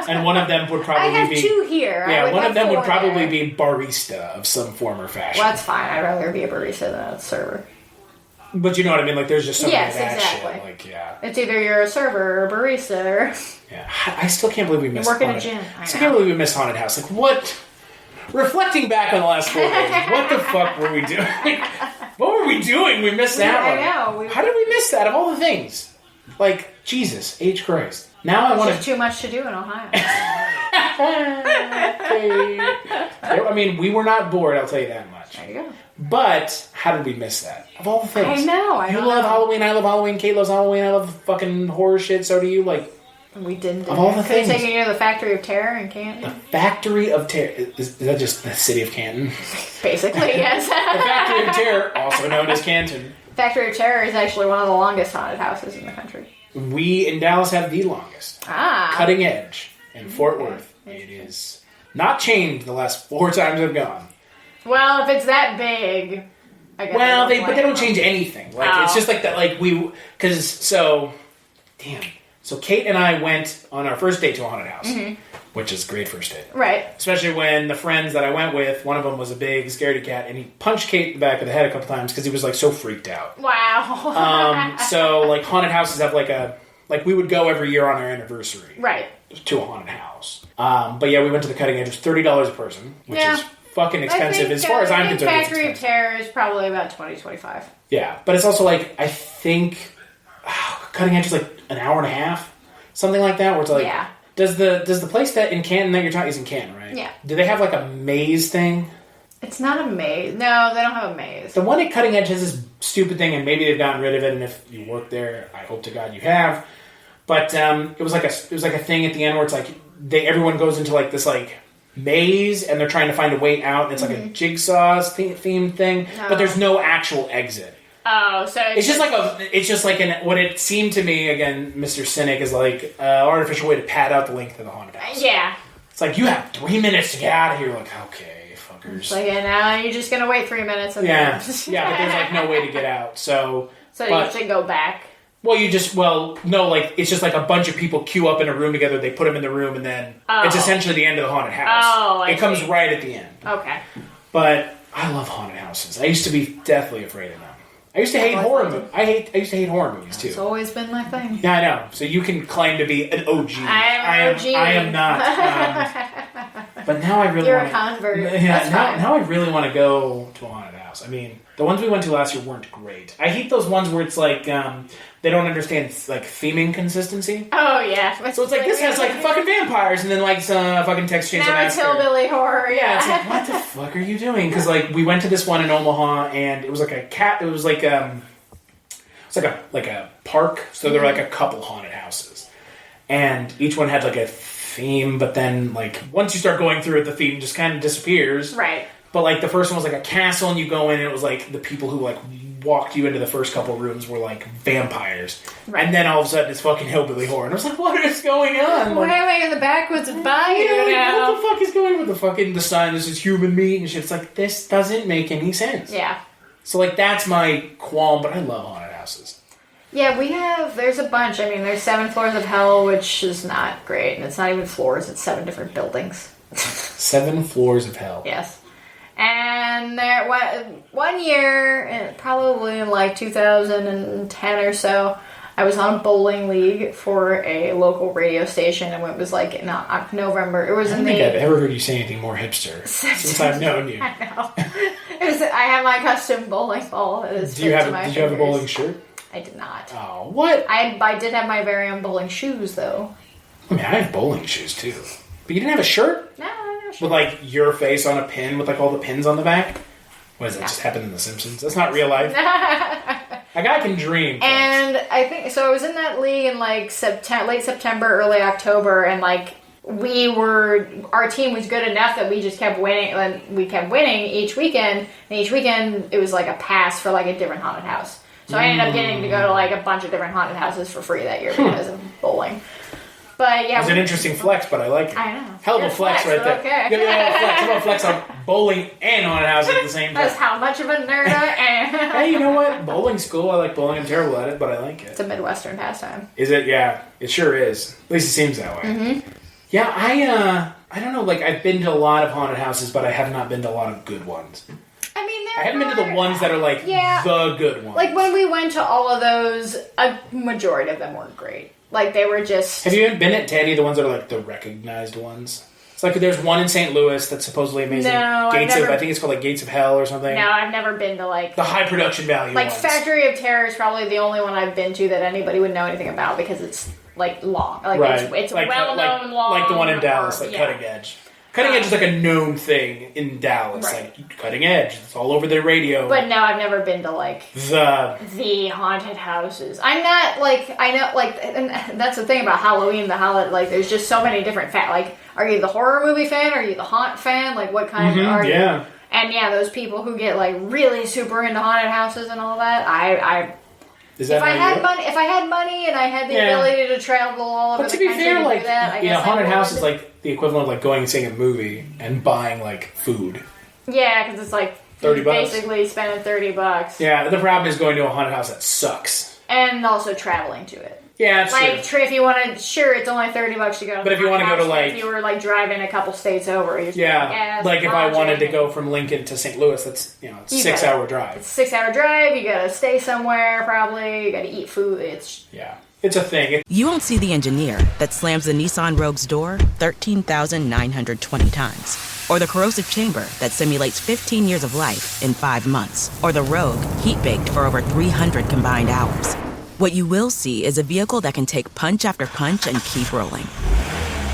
And one of them would probably be... I have 2 here. Yeah, one of them would probably be barista of some form or fashion. Well, that's fine. I'd rather be a barista than a server. But you know what I mean? Like, there's just so many of that exactly. shit. Like, yeah. It's either you're a server or a barista or... Yeah. I still can't believe we missed Work in a gym. I still can't believe we missed Haunted House. Like, what... Reflecting back on the last 4 days, what the fuck were we doing? What were we doing? We missed that one. I know. How did we miss that of all the things? Like, Jesus, H. Christ. Now I want There's too much to do in Ohio. I mean, we were not bored, I'll tell you that much. There you go. But, how did we miss that? Of all the things. I know. You love Halloween, I love Halloween, Kate loves Halloween, I love fucking horror shit, so do you. Like, we didn't. Of all the things. Could have taken you to the Factory of Terror in Canton. The Factory of Terror. Is that just the city of Canton? Basically, yes. The Factory of Terror, also known as Canton. Factory of Terror is actually one of the longest haunted houses in the country. We in Dallas have the longest. Cutting Edge in Fort Worth. It is not changed the last 4 times I've gone. Well, if it's that big, I guess. Well, but they don't change anything. Like it's just like that. Like So Kate and I went on our first date to a haunted house, which is a great first date. Right. Especially when the friends that I went with, one of them was a big scaredy cat, and he punched Kate in the back of the head a couple times because he was like so freaked out. Wow. So like haunted houses have we would go every year on our anniversary. Right. To a haunted house. But yeah, we went to the Cutting Edge. It was $30 a person, which is fucking expensive as far as I'm concerned. Factory of Terror is probably about $20-25. Yeah, but it's also like I think Cutting Edge is like an hour and a half, something like that. Where it's like, does the place that in Canton that you're talking is in Canton, right? Yeah. Do they have like a maze thing? It's not a maze. No, they don't have a maze. The one at Cutting Edge has this stupid thing, and maybe they've gotten rid of it. And if you work there, I hope to God you have. But it was like a thing at the end where it's like everyone goes into like this like maze, and they're trying to find a way out. And it's like a jigsaw themed thing, but there's no actual exit. Oh, so it's just like what it seemed to me, again, Mr. Cynic, is like an artificial way to pad out the length of the haunted house. Yeah. It's like, you have 3 minutes to get out of here. Like, okay, fuckers. It's like, now you're just going to wait 3 minutes. And yeah, but there's like no way to get out. So you should go back. Well, it's just like a bunch of people queue up in a room together, they put them in the room, and then it's essentially the end of the haunted house. Oh, it comes right at the end. Okay. But I love haunted houses. I used to be deathly afraid of them. I used to hate horror movies. I used to hate horror movies too. It's always been my thing. Yeah, I know. So you can claim to be an OG. I am not. But now I really You're a convert. Yeah, now I really want to go to a haunted house. I mean, the ones we went to last year weren't great. I hate those ones where it's like they don't understand like theming consistency. Oh yeah. So it's like this has like fucking vampires and then like some fucking Texas Chainsaw Massacre. Now it's hillbilly horror. Yeah, it's like what the fuck are you doing? Because like we went to this one in Omaha and it was like a cat. It was like it's like a park. So there were like a couple haunted houses, and each one had like a theme. But then like once you start going through it, the theme just kind of disappears. Right. But like the first one was like a castle, and you go in, and it was like the people who like walked you into the first couple rooms were like vampires. Right. And then all of a sudden it's fucking hillbilly horror. And I was like, what is going on? We're having in the backwoods of bayou now. What the fuck is going on with the sign? This is human meat and shit. It's like, this doesn't make any sense. Yeah. So like, that's my qualm, but I love haunted houses. Yeah, there's a bunch. I mean, there's 7 floors of hell, which is not great. And it's not even floors, it's 7 different buildings. 7 floors of hell. Yes. And there, one year, probably in like 2010 or so, I was on a bowling league for a local radio station, and it was like in November. It was I don't think I've ever heard you say anything more hipster since I've known you. I know. I have my custom bowling ball. Did you have a bowling shirt? I did not. Oh, what? I did have my very own bowling shoes, though. I mean, I have bowling shoes, too. But you didn't have a shirt? No, I didn't have a shirt. With, like, your face on a pin with, like, all the pins on the back? What does that just happen in The Simpsons? That's not real life. A guy can dream. And I think, so I was in that league in, like, late September, early October, and, like, our team was good enough that we just kept winning, and we kept winning each weekend, and each weekend it was, like, a pass for, like, a different haunted house. So I ended up getting to go to, like, a bunch of different haunted houses for free that year because of bowling. But yeah, it's an interesting flex, but I like it. I know. Hell of a flex right there. Okay. Give me a flex. I'm gonna flex on bowling and haunted house at the same time. That's how much of a nerd I am. Hey, you know what? Bowling's cool. I like bowling. I'm terrible at it, but I like it. It's a Midwestern pastime. Is it? Yeah, it sure is. At least it seems that way. Mm-hmm. Yeah, I don't know. Like, I've been to a lot of haunted houses, but I have not been to a lot of good ones. I mean, I haven't been to the ones that are like the good ones. Like when we went to all of those, a majority of them weren't great. Like they were just. Have you been to any of the ones that are like the recognized ones? It's like there's one in St. Louis that's supposedly amazing. No, I think it's called like Gates of Hell or something. No, I've never been to like the high production value. Like ones. Factory of Terror is probably the only one I've been to that anybody would know anything about because it's like long. Like right. It's like, well known long. Like the one in Dallas, like Cutting Edge. Cutting Edge is like a known thing in Dallas. Right. Like Cutting Edge, it's all over the radio. But no, I've never been to like the haunted houses. I'm not like I know like, and that's the thing about Halloween. Like there's just so many different like, are you the horror movie fan? Are you the haunt fan? Like what kind are you? Yeah. And yeah, those people who get like really super into haunted houses and all that, if I had money and I had the ability to travel all over the country to do that, I guess haunted house is like the equivalent of like going and seeing a movie and buying like food. Yeah, because it's like $30. Basically spending $30. Yeah, the problem is going to a haunted house that sucks, and also traveling to it. Yeah, it's like true. If you want to, sure, it's only $30 to go. But if you want to go to like, if you were like driving a couple states over, you're like if I wanted to go from Lincoln to St. Louis, that's it's a 6 hour drive. It's a 6 hour drive. You gotta stay somewhere, probably. You gotta eat food. It's a thing. You won't see the engineer that slams the Nissan Rogue's door 13,920 times, or the corrosive chamber that simulates 15 years of life in 5 months, or the Rogue heat baked for over 300 combined hours. What you will see is a vehicle that can take punch after punch and keep rolling.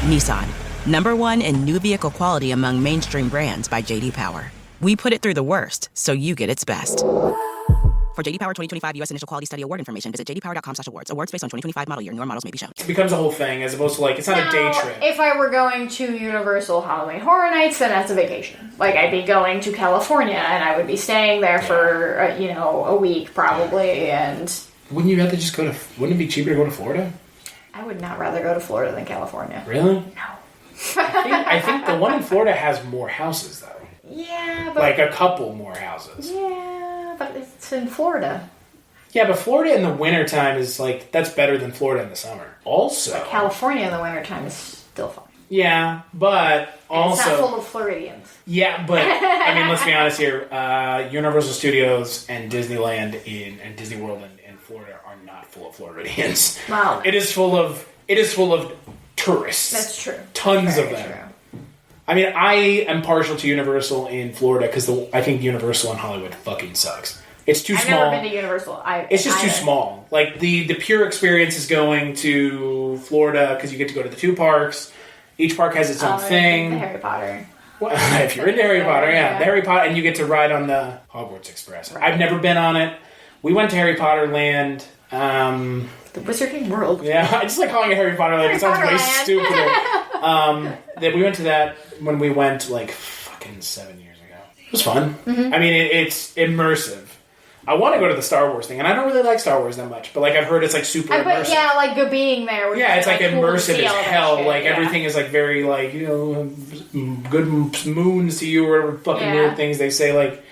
Nissan, #1 in new vehicle quality among mainstream brands by J.D. Power. We put it through the worst, so you get its best. For J.D. Power 2025 U.S. Initial Quality Study Award information, visit jdpower.com/awards. Awards based on 2025 model year. Newer models may be shown. It becomes a whole thing as opposed to like, it's not a day trip. If I were going to Universal Halloween Horror Nights, then that's a vacation. Like, I'd be going to California, and I would be staying there for, a week, probably, and... Wouldn't you rather just wouldn't it be cheaper to go to Florida? I would not rather go to Florida than California. Really? No. I think the one in Florida has more houses, though. Yeah, but... Like a couple more houses. Yeah, but it's in Florida. Yeah, but Florida in the wintertime is like, that's better than Florida in the summer. Also... But California in the wintertime is still fun. Yeah, but also... It's not full of Floridians. Yeah, but, I mean, let's be honest here. Universal Studios and Disneyland and Disney World in Florida are not full of Floridians. Wow. It is full of tourists. That's true. Tons Very of them. True. I mean, I am partial to Universal in Florida because I think Universal in Hollywood fucking sucks. It's too small. I've never been to Universal. It's just too small. Like, the pure experience is going to Florida because you get to go to the 2 parks. Each park has its own thing. The Harry Potter. Well, if you're into Harry Potter, yeah. The Harry Potter, and you get to ride on the Hogwarts Express. Right. I've never been on it. We went to Harry Potter Land. The Wizarding World. Yeah, I just like calling it Harry Potter Land. It sounds way stupider. We went to that when we went like fucking 7 years ago. It was fun. Mm-hmm. I mean, it's immersive. I want to go to the Star Wars thing, and I don't really like Star Wars that much, but like I've heard it's like super immersive. But yeah, like being there. Yeah, it's like cool immersive as hell. Shit, like everything is like very like good moons to you or whatever fucking weird things they say like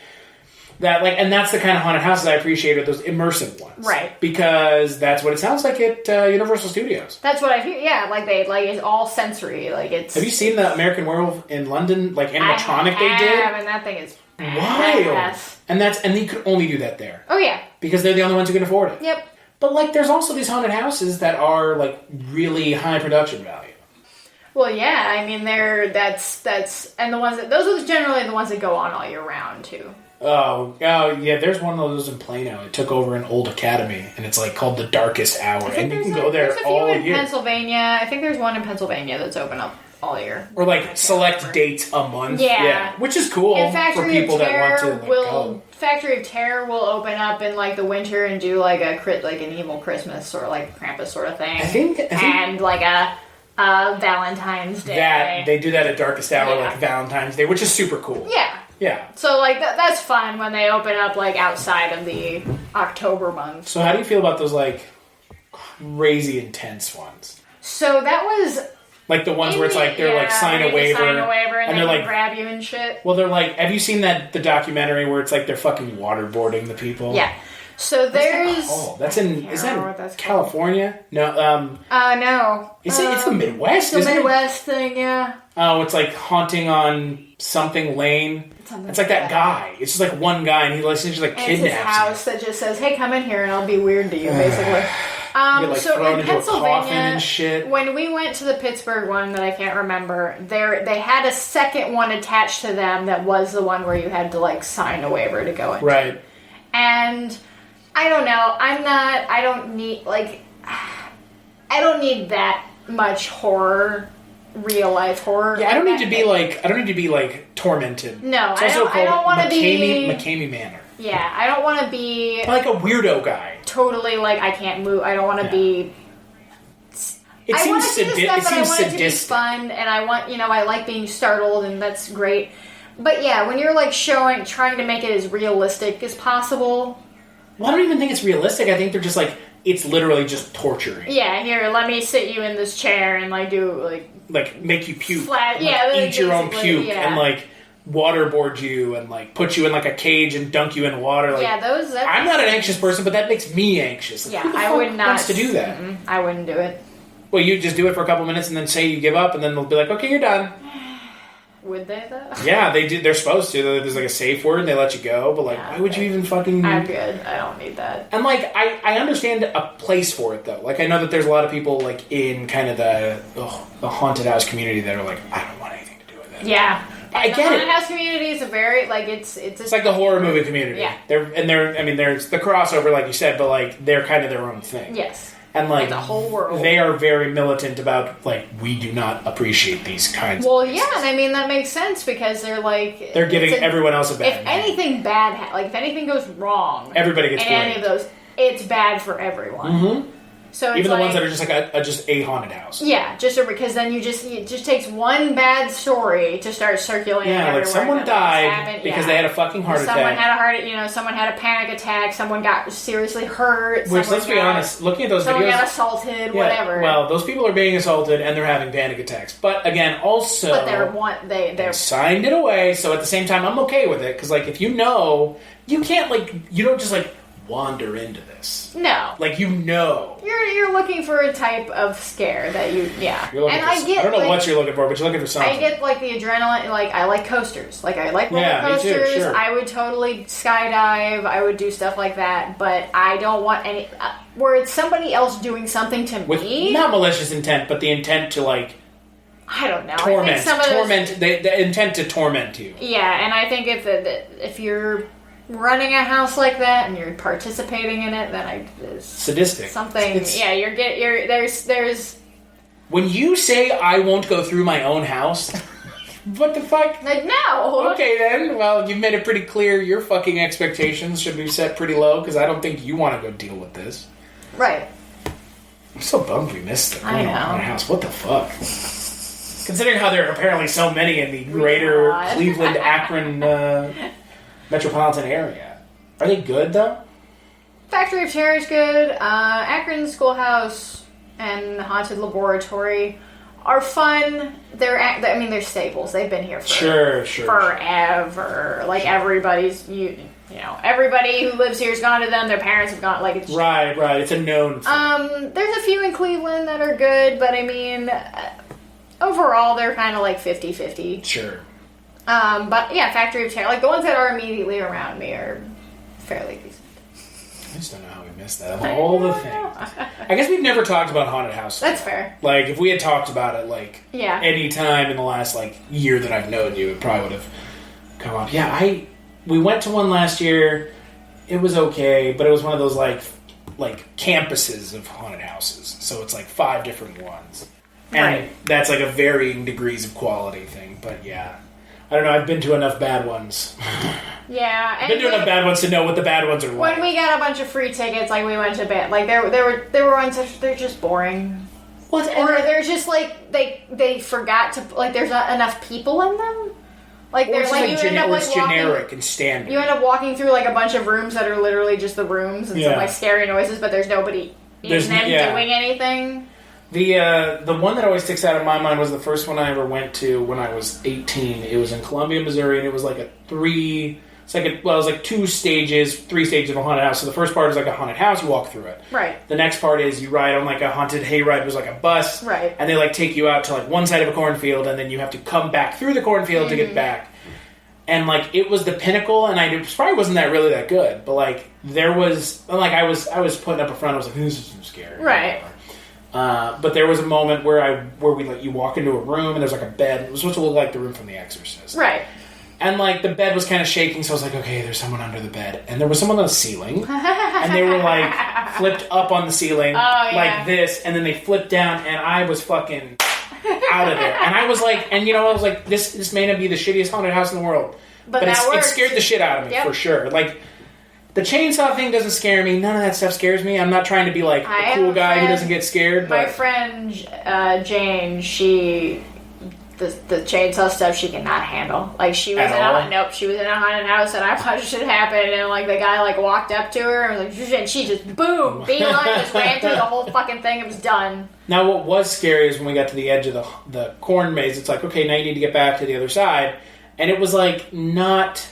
that. Like, and that's the kind of haunted houses I appreciate are those immersive ones, right? Because that's what it sounds like at Universal Studios. That's what I hear. Yeah, like it's all sensory. Like it's. Have you seen the American Werewolf in London? Like animatronic they did. And that thing is wild. And they could only do that there. Oh yeah. Because they're the only ones who can afford it. Yep. But like, there's also these haunted houses that are like really high production value. Well, yeah. I mean, that's and the ones those are generally the ones that go on all year round too. Oh yeah. There's one of those in Plano. It took over an old academy, and it's like called the Darkest Hour, and you can go there all year. There's a few in Pennsylvania. I think there's one in Pennsylvania that's open up all year. Or like select dates a month. Yeah. Which is cool for people that want to go. Factory of Terror will open up in like the winter and do like an evil Christmas or like Krampus sort of thing. I think and like a Valentine's Day. That they do that at Darkest Hour, like Valentine's Day, which is super cool. Yeah. Yeah. So like that's fun when they open up like outside of the October month. So how do you feel about those like crazy intense ones? So that was like the ones where it's like they're like sign a waiver and they're they like grab you and shit. Well, they're like, have you seen the documentary where it's like they're fucking waterboarding the people? Yeah. So there's is that California? No. No. It's the Midwest. It's the Midwest thing, yeah. Oh, it's like Haunting on something Lane. It's like that guy. It's just like one guy, and he essentially like kidnaps you. It's his house that just says, "Hey, come in here, and I'll be weird to you," basically. So in Pennsylvania, and shit. When we went to the Pittsburgh one that I can't remember, they had a second one attached to them that was the one where you had to like sign a waiver to go in. Right. And I don't know. I don't need that much horror, real life horror. Yeah, I don't need to be like tormented. No, it's also I don't want to be McCamey Manor. Yeah, I don't want to be like a weirdo guy. Totally, like I can't move. I don't want to be. It seems sadistic. I want it to be fun, and I want I like being startled, and that's great. But yeah, when you're like trying to make it as realistic as possible. Well, I don't even think it's realistic. I think they're just like it's literally just torturing. Yeah, here, let me sit you in this chair and like do like make you puke. Eat your own puke and like waterboard you and like put you in like a cage and dunk you in water. Like, I'm not an anxious person, but that makes me anxious. Like, who the fuck would not wants to do that. I wouldn't do it. Well, you just do it for a couple minutes and then say you give up, and then they'll be like, "Okay, you're done." Would they though? Yeah, they do. They're supposed to. There's like a safe word, and they let you go. But like, why would you even fucking? I'm good. I don't need that. And like, I understand a place for it though. Like, I know that there's a lot of people like in kind of the haunted house community that are like, I don't want anything to do with it. Yeah. I get it. The haunted house community is a very it's like the horror movie community. Yeah. There's the crossover, like you said, but like they're kind of their own thing. Yes. And like the whole world, they are very militant about like we do not appreciate these kinds. Well, of places. yeah, and I mean that makes sense because they're giving everyone else a bad. If anything bad, if anything goes wrong, everybody gets blamed. Any of those, it's bad for everyone. Mm-hmm. So even the ones that are just like just a haunted house. Yeah, because then it just takes one bad story to start circulating. Yeah, everywhere like someone died because they had a fucking heart attack. Someone had a panic attack. Someone got seriously hurt. Which, let's be honest, looking at those someone videos, got assaulted. Whatever. Well, those people are being assaulted and they're having panic attacks. But again, also, they signed it away. So at the same time, I'm okay with it because like if you can't you don't just like wander into this. No. Like You're looking for a type of scare that I don't know what you're looking for, but you're looking for something. I get like the adrenaline, like I like coasters. Like I like roller coasters. Me too, sure. I would totally skydive. I would do stuff like that, but I don't want any where it's somebody else doing something to with me. Not malicious intent, but the intent to like I don't know. Torment. The intent to torment you. Yeah, and I think if you're running a house like that and you're participating in it, then it's sadistic. Something. There's. When you say I won't go through my own house, what the fuck? No. Okay then. Well, you've made it pretty clear your fucking expectations should be set pretty low because I don't think you want to go deal with this. Right. I'm so bummed we missed it. I know. Our house. What the fuck? Considering how there are apparently so many in the greater Cleveland, Akron. Metropolitan area. Are they good, though? Factory of Terror is good. Akron Schoolhouse and Haunted Laboratory are fun. They're staples. They've been here for forever. Like, everybody's, everybody who lives here has gone to them. Their parents have gone, like, it's... Right. It's a known thing. There's a few in Cleveland that are good, but, I mean, overall, they're kind of, like, 50-50. Sure. But, yeah, Factory of Terror, like, the ones that are immediately around me are fairly decent. I just don't know how we missed that. Of all the things. I guess we've never talked about haunted houses. That's fair. Like, if we had talked about it, like, any time in the last, like, year that I've known you, it probably would have come up. Yeah, we went to one last year. It was okay, but it was one of those, like campuses of haunted houses. So it's, like, 5 different ones. And that's, like, a varying degrees of quality thing. But, yeah. I don't know, I've been to enough bad ones. Yeah. I've been to enough bad ones to know what the bad ones are like. When we got a bunch of free tickets, like, we went to bed. Like, there were ones that they're just boring. Or they're just, like, they forgot to, like, there's not enough people in them. Like, or they're it's like, like you end up, like, it's generic and standard. You end up walking through, like, a bunch of rooms that are literally just the rooms and some, like, scary noises, but there's nobody in them doing anything. The one that always sticks out in my mind was the first one I ever went to when I was 18. It was in Columbia, Missouri, and it was like it was like 3 stages of a haunted house. So the first part is like a haunted house, you walk through it. Right. The next part is you ride on like a haunted hayride, it was like a bus. Right. And they like take you out to like one side of a cornfield, and then you have to come back through the cornfield to get back. And like it was the pinnacle, and it probably wasn't really that good, but like there was like I was putting up a front, I was like, this is scary. Right. But there was a moment where we let you walk into a room and there's like a bed. It was supposed to look like the room from The Exorcist. Right. And like the bed was kind of shaking, so I was like, okay, there's someone under the bed. And there was someone on the ceiling. And they were like flipped up on the ceiling like this, and then they flipped down, and I was fucking out of there. And I was like, this may not be the shittiest haunted house in the world. But it scared the shit out of me, for sure. Like, the chainsaw thing doesn't scare me. None of that stuff scares me. I'm not trying to be like a cool guy who doesn't get scared. My friend Jane, the chainsaw stuff she cannot handle. Like she was she was in a haunted house and I watched it happen, and like the guy like walked up to her and was like, and she just boom, beeline, just ran through the whole fucking thing. It was done. Now what was scary is when we got to the edge of the corn maze. It's like, okay, now you need to get back to the other side, and it was like not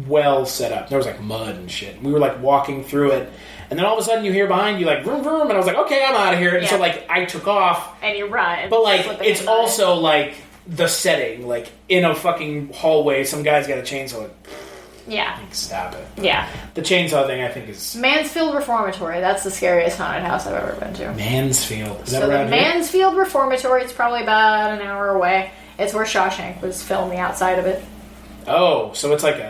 well set up. There was like mud and shit. We were like walking through it, and then all of a sudden you hear behind you like vroom vroom, and I was like, okay, I'm out of here. And so like I took off, and you run, but like it's also like the setting, like in a fucking hallway, some guy's got a chainsaw. Yeah, like, stop it. Yeah, the chainsaw thing I think is Mansfield Reformatory. That's the scariest haunted house I've ever been to. Mansfield. Is that so around the here? Mansfield Reformatory. It's probably about an hour away. It's where Shawshank was filming outside of it. Oh, so it's like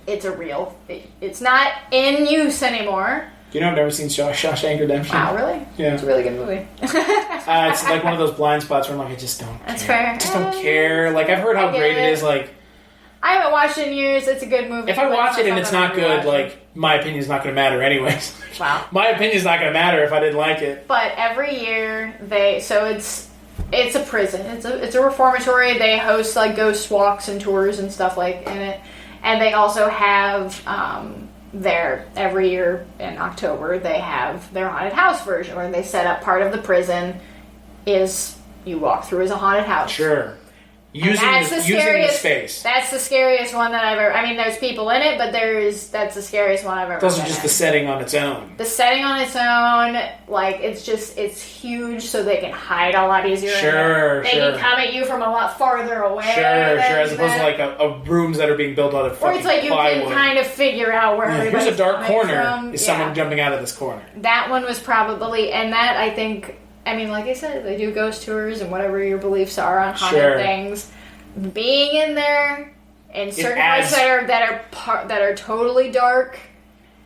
it's a real... It's not in use anymore. You know, I've never seen Shawshank Redemption. Wow, really? Yeah. It's a really good movie. It's like one of those blind spots where I'm like, I just don't That's care. fair. I just don't care. Like, I've heard how great it is. Like, I haven't watched it in years. It's a good movie. If I watch it and it's not good, like, my opinion's not going to matter anyways. Wow. My opinion's not going to matter if I didn't like it. But every year, it's a prison. It's a reformatory. They host, like, ghost walks and tours and stuff like in it. And they also have every year in October, they have their haunted house version where they set up part of the prison is you walk through as a haunted house. Sure. Using the space. That's the scariest one that I've ever... I mean, there's people in it, but that's the scariest one I've ever Those been are just in. the setting on its own. The setting on its own, like, it's huge, so they can hide a lot easier. Sure, They can come at you from a lot farther away. Sure, as opposed to, like, a rooms that are being built out of fucking Or it's like you plywood. can kind of figure out where everybody's here's a dark corner. from. Is someone jumping out of this corner? That one was probably... And that, I think... I mean, like I said, they do ghost tours and whatever your beliefs are on haunted things. Being in there in certain parts that are totally dark,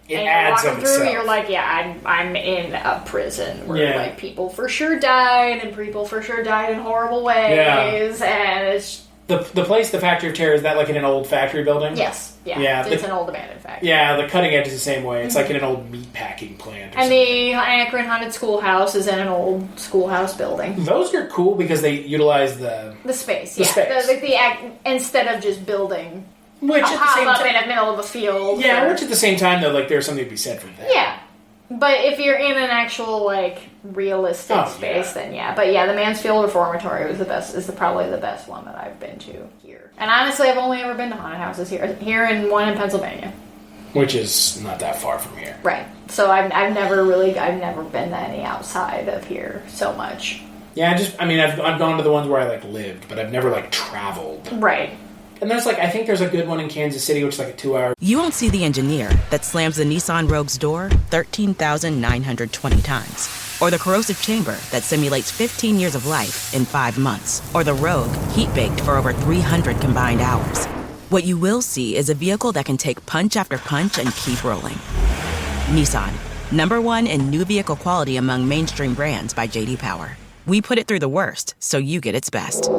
and you're walking through, you're like, yeah, I'm in a prison where like people for sure died, and people for sure died in horrible ways, and it's the place, the Factory of Terror, is that like in an old factory building? Yes. Yeah, it's an old abandoned factory. Yeah, the cutting edge is the same way. It's like in an old meat packing plant. And the Akron Haunted Schoolhouse is in an old schoolhouse building. Those are cool because they utilize the space. The space. The instead of just building Which at the pop same up time, in the middle of a field. yeah, which at the same time though, like there's something to be said for that. Yeah. But if you're in an actual, like, realistic space, then yeah. But yeah, the Mansfield Reformatory was the best, probably the best one that I've been to here. And honestly, I've only ever been to haunted houses here and one in Pennsylvania. Which is not that far from here. Right. So I've never been to any outside of here so much. Yeah, I've gone to the ones where I, like, lived, but I've never, like, traveled. Right. And there's, like, I think there's a good one in Kansas City, which is, like, a 2-hour... You won't see the engineer that slams the Nissan Rogue's door 13,920 times. Or the corrosive chamber that simulates 15 years of life in 5 months. Or the Rogue heat-baked for over 300 combined hours. What you will see is a vehicle that can take punch after punch and keep rolling. Nissan, #1 in new vehicle quality among mainstream brands by J.D. Power. We put it through the worst, so you get its best.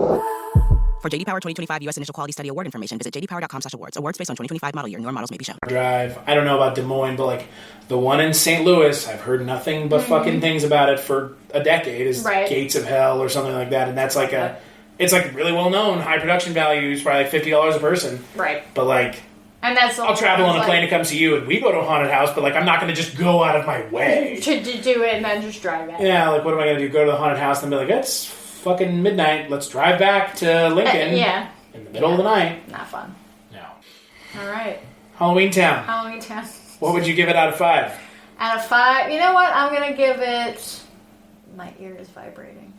For J.D. Power 2025 U.S. Initial Quality Study Award information, visit jdpower.com/awards. Awards based on 2025 model year. Newer models may be shown. Drive. I don't know about Des Moines, but like the one in St. Louis, I've heard nothing but fucking things about it for a decade. Is Gates of Hell or something like that, and that's like it's like really well known, high production values, probably like $50 a person. Right. But like, and that's I'll travel on a plane to come see you, and we go to a haunted house, but like I'm not going to just go out of my way to do it and then just drive back. Yeah, like what am I going to do? Go to the haunted house and be like, it's fucking midnight. Let's drive back to Lincoln. Yeah. In the middle of the night. Not fun. No. All right. Halloweentown. Halloweentown. What would you give it out of 5? Out of 5, you know what? I'm gonna give it. My ear is vibrating.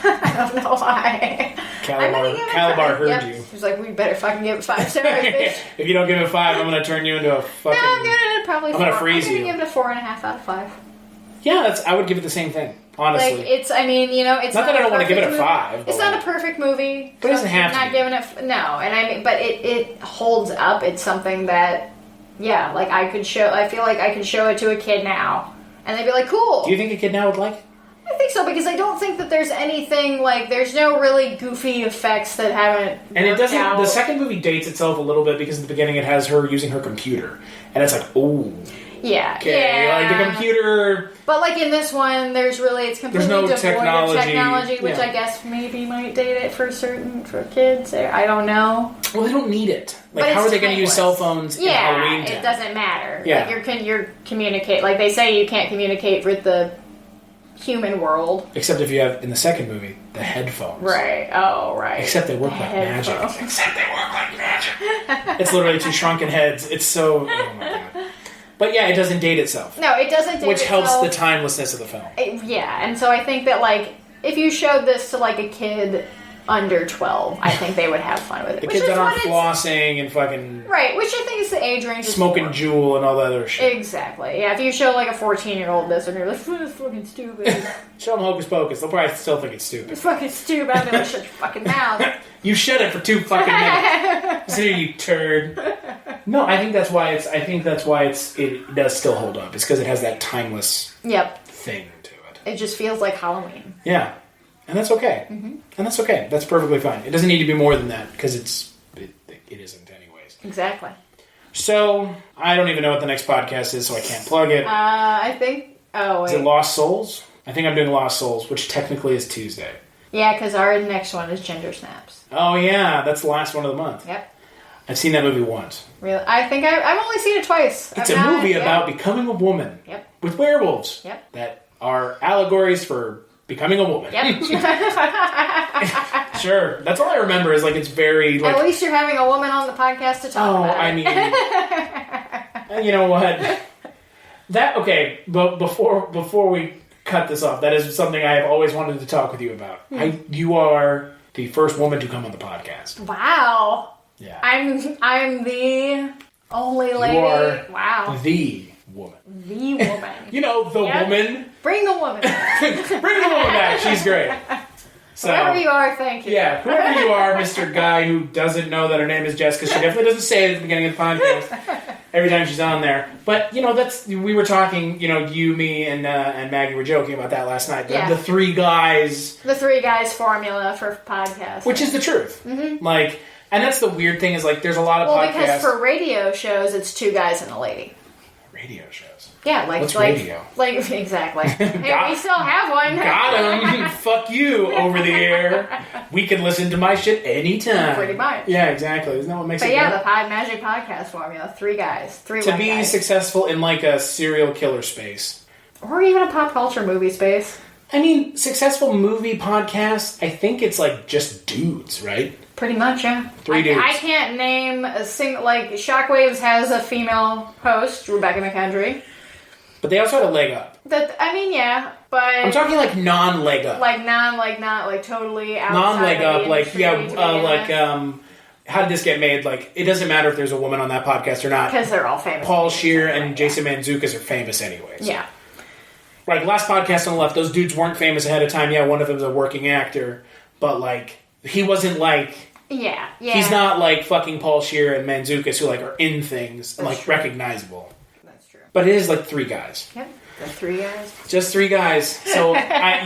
I don't know why. Calabar heard you. He's like, we better fucking give it 5 stars, bitch. If you don't give it 5, I'm gonna turn you into a fucking. No, I'm giving it probably. I'm gonna freeze you. I'm gonna give it a 4.5 out of 5. Yeah, I would give it the same thing. Honestly, like it's. I mean, you know, it's not that I don't want to give it a 5. It's not a perfect movie, but it doesn't have to. Not giving it. No, and I mean, but it holds up. It's something that, yeah, like I could show. I feel like I could show it to a kid now, and they'd be like, "Cool." Do you think a kid now would like it? I think so, because I don't think that there's anything like there's no really goofy effects that haven't. And it doesn't. Out. The second movie dates itself a little bit because in the beginning it has her using her computer, and it's like, ooh. Yeah. Okay, yeah. like the computer. But like in this one, it's completely devoid of technology, which I guess maybe might date it for kids. I don't know. Well, they don't need it. Like, how are they going to use cell phones in Halloweentown? It doesn't matter. Yeah. Like you're communicate. Like they say, you can't communicate with the human world. Except if you have in the second movie the headphones. Right. Oh, right. Except they work like magic. Except they work like magic. It's literally 2 shrunken heads. It's so. Oh my god. But yeah, it doesn't date itself. No, it doesn't date itself. Which helps the timelessness of the film. Yeah, and so I think that, like, if you showed this to, like, a kid under 12, I think they would have fun with it. The kids that aren't flossing and fucking... Right, which I think is the age range. Smoking Jewel and all that other shit. Exactly. Yeah, if you show, like, a 14-year-old this, and you're like, it's fucking stupid. Show them Hocus Pocus. They'll probably still think it's stupid. It's fucking stupid. I'm gonna shut your fucking mouth. You shut it for 2 fucking minutes. Here, you turd. No, I think that's why it does still hold up. It's because it has that timeless thing to it. It just feels like Halloween. Yeah. And that's okay. Mm-hmm. And that's okay. That's perfectly fine. It doesn't need to be more than that, because it isn't anyways. Exactly. So, I don't even know what the next podcast is, so I can't plug it. I think... Oh, wait. Is it Lost Souls? I think I'm doing Lost Souls, which technically is Tuesday. Yeah, because our next one is Ginger Snaps. Oh, yeah. That's the last one of the month. Yep. I've seen that movie once. Really? I think I've only seen it twice. It's a movie about becoming a woman. Yep. With werewolves. Yep. That are allegories for becoming a woman. Yep. Sure. That's all I remember is, like, it's very... Like, at least you're having a woman on the podcast to talk about I mean... You know what? Okay, but before we cut this off, that is something I have always wanted to talk with you about. You are the first woman to come on the podcast. Wow. Yeah. I'm the only lady. You are wow. The woman. The woman. You know, the woman. Bring the woman back. Bring the woman back. She's great. So, whoever you are, thank you. Yeah, whoever you are, Mr. Guy who doesn't know that her name is Jess, because she definitely doesn't say it at the beginning of the podcast every time she's on there. But, you know, we were talking, you know, you, me, and Maggie were joking about that last night. The 3 guys. The 3 guys formula for podcasts. Which is the truth. Mm-hmm. Like, and that's the weird thing is, like, there's a lot of podcasts. Well, because for radio shows, it's 2 guys and a lady. Radio shows? Yeah, like What's radio? Like exactly. Hey, we still have one. Got him. Fuck you over the air. We can listen to my shit anytime. Pretty much. Yeah, exactly. Isn't that what makes it? But yeah, good? the Magic Podcast formula: 3 guys, 3 to white be guys. successful in like a serial killer space, or even a pop culture movie space. I mean, successful movie podcast. I think it's like just dudes, right? Pretty much, yeah. 3 dudes. I can't name a single. Like Shockwaves has a female host, Rebecca McKendry. But they also had a leg up. Yeah, but I'm talking like non-leg up. Not totally outside Non-leg of up, the like industry how did this get made? Like, it doesn't matter if there's a woman on that podcast or not. Because they're all famous. Paul Scheer and Jason Mantzoukas are famous anyways. Yeah. Like, last podcast on the left, those dudes weren't famous ahead of time. Yeah, one of them's a working actor. But, like, he wasn't like... Yeah. He's not like fucking Paul Scheer and Mantzoukas who, like, are in things and, like, That's true. recognizable. That's true. But it is, like, 3 guys. Yep. The 3 guys. Just 3 guys. So I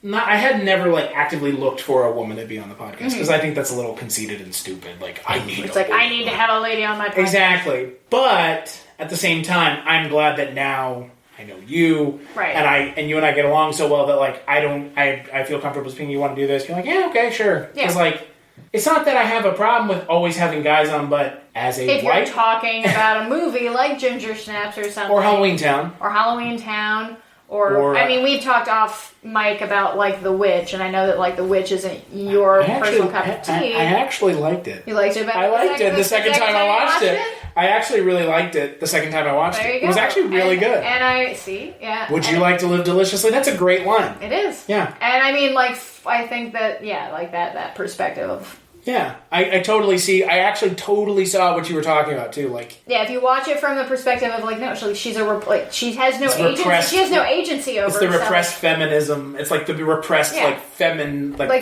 had never like actively looked for a woman to be on the podcast because I think that's a little conceited and stupid. Like I need to have a lady on my podcast. Exactly. But at the same time, I'm glad that now I know you, right? And you and I get along so well that like I feel comfortable speaking. You want to do this? You're like, yeah, okay, sure. Yeah. Because like. It's not that I have a problem with always having guys on, but as a if you're talking about a movie like Ginger Snaps or something, or Halloweentown, or I mean, we've talked off mic about like The Witch, and I know that like The Witch isn't your personal cup of tea. I actually liked it. You liked it better? I liked it the second time I watched it. I actually really liked it the second time I watched there you it. go. It was actually really good. And I see, yeah. Would you like to live deliciously? That's a great line. It is. Yeah. And I mean, like, I think that, yeah, like that perspective of... Yeah, I totally see. I actually totally saw what you were talking about too. Like, yeah, if you watch it from the perspective of like, no, she has no agency. She has no agency over. It's the repressed feminism. it's like the repressed like femaleness.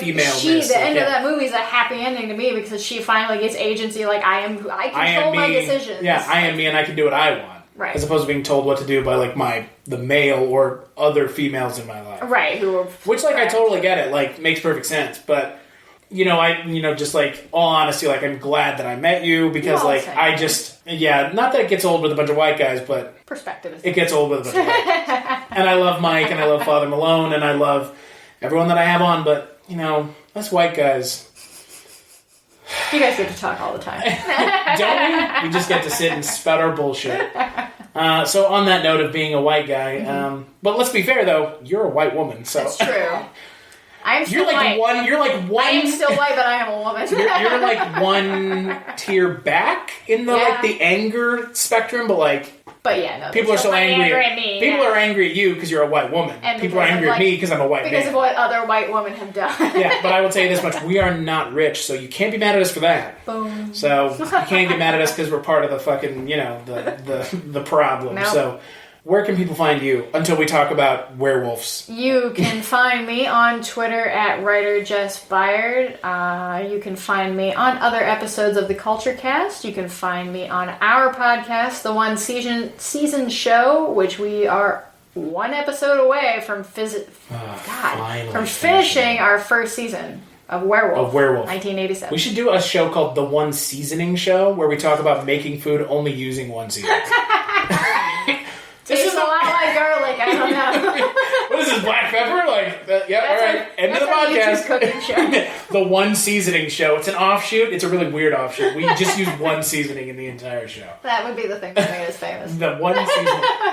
The end of that movie is a happy ending to me because she finally gets agency. Like I control my decisions. Yeah, I am me, and I can do what I want. Right. As opposed to being told what to do by like the male or other females in my life. Right. Which like I totally get it. Like makes perfect sense, but. Just like, all honesty, like, I'm glad that I met you because, like, I just, not that it gets old with a bunch of white guys, but perspective. It gets old with a bunch of white guys. And I love Mike, and I love Father Malone, and I love everyone that I have on, but, us white guys. You guys get to talk all the time. Don't we? We just get to sit and spout our bullshit. So on that note of being a white guy, but let's be fair, though, you're a white woman, so. That's true. I'm still white. You're like one. I am still white, but I am a woman. you're like one tier back in the like the anger spectrum, but like. But yeah, no. People are so angry at me. People are angry at you because you're a white woman. And people are angry at me because I'm a white man. Because of what other white women have done. Yeah, but I will tell you this much: we are not rich, so you can't be mad at us for that. Boom. So you can't get mad at us because we're part of the fucking the problem. Nope. So. Where can people find you until we talk about werewolves? You can find me on Twitter at writer Jess Byard. You can find me on other episodes of the Kulturecast. You can find me on our podcast, the One Season Show, which we are 1 episode away from finishing our first season of Werewolf. 1987. We should do a show called The One Seasoning Show where we talk about making food only using one seasoning. This is a lot like garlic. I don't know. What is this, black pepper? Like, yeah, all right. End of the podcast. Cooking show. The One Seasoning Show. It's an offshoot. It's a really weird offshoot. We just use one seasoning in the entire show. That would be the thing that made us famous. The one seasoning.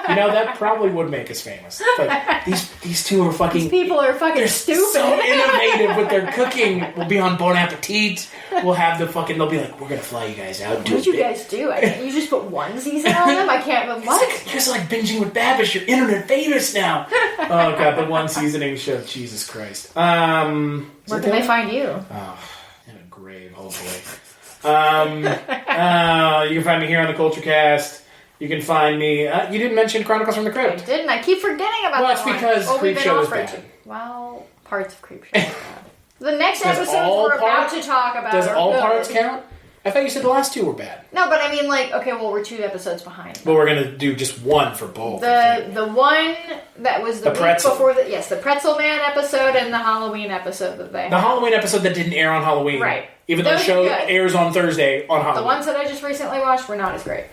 That probably would make us famous. Like, these two are fucking... These people are fucking stupid. So innovative with their cooking. We'll be on Bon Appetit. We'll have the fucking... They'll be like, we're going to fly you guys out. What did you guys do? You just put one season on them? I can't... What? You're just like binging with Babish. You're internet famous now. Oh, God. The One Seasoning Show. Jesus Christ. Where can they find you? Oh, in a grave, hopefully. You can find me here on the Kulturecast. You can find me... you didn't mention Chronicles from the Crypt. I didn't. I keep forgetting about that. Well, that's because Creepshow is bad. Well, parts of Creepshow is bad. The next episodes we're about to talk about Does all good. parts count? I thought you said the last 2 were bad. No, but I mean, like, okay, well, we're 2 episodes behind. But we're going to do just 1 for both. The one that was the week pretzel. before the Pretzel Man episode and the Halloween episode that they had. The Halloween episode that didn't air on Halloween. Right. Even though the show airs on Thursday on Halloween. The ones that I just recently watched were not as great.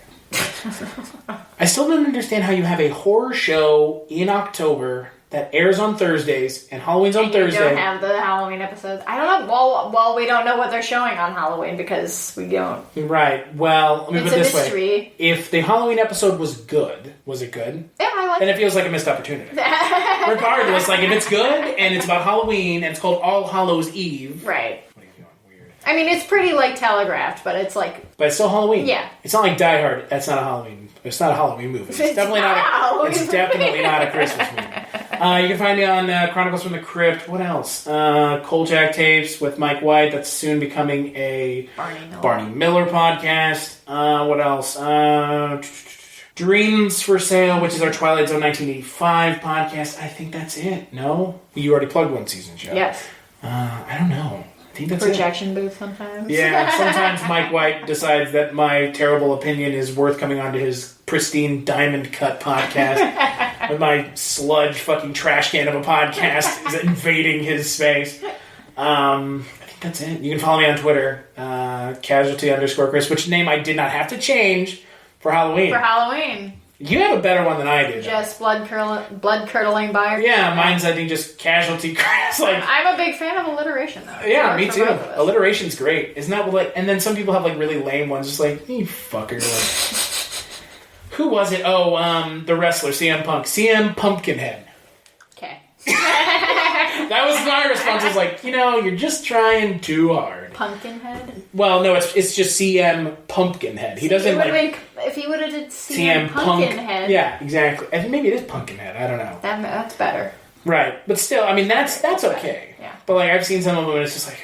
I still don't understand how you have a horror show in October that airs on Thursdays, and Halloween's on Thursday. You don't have the Halloween episodes. I don't know. Well, we don't know what they're showing on Halloween because we don't. Right. Well, let me put it this mystery. way. If the Halloween episode was good, was it good? Yeah, I like Then it feels like a missed opportunity. Regardless, like if it's good and it's about Halloween and it's called All Hallows Eve. Right. I mean, it's pretty, like, telegraphed, but it's like... But it's still Halloween. Yeah. It's not like Die Hard. That's not a Halloween. It's not a Halloween movie. It's definitely not a Christmas movie. You can find me on Chronicles from the Crypt. What else? Kolchak Tapes with Mike White. That's soon becoming a Barney Miller podcast. What else? Dreams for Sale, which is our Twilight Zone 1985 podcast. I think that's it. No? You already plugged one season, Joe. Yes. I don't know. I think that's Projection booth sometimes. Yeah, sometimes Mike White decides that my terrible opinion is worth coming onto his pristine diamond cut podcast. With my sludge fucking trash can of a podcast is invading his space. I think that's it. You can follow me on Twitter, casualty_Chris, which name I did not have to change for Halloween. For Halloween. You have a better one than I do. Just blood-curdling by. Yeah, mine's I think just casualty. Like, I'm a big fan of alliteration, though. Yeah, me too. Alliteration's great. Isn't that what, like? And then some people have like really lame ones, just like you fucker. Like, who was it? Oh, the wrestler CM Punk, CM Pumpkinhead. Okay. That was my response. Was like, you're just trying too hard. Pumpkinhead. Well, no, it's just CM Pumpkinhead. He doesn't like. If he would have did CM Pumpkinhead. Yeah, exactly. I think maybe it is Pumpkinhead. I don't know. That's better. Right, but still, I mean, that's okay. Yeah. But like, I've seen some of them, and it's just like,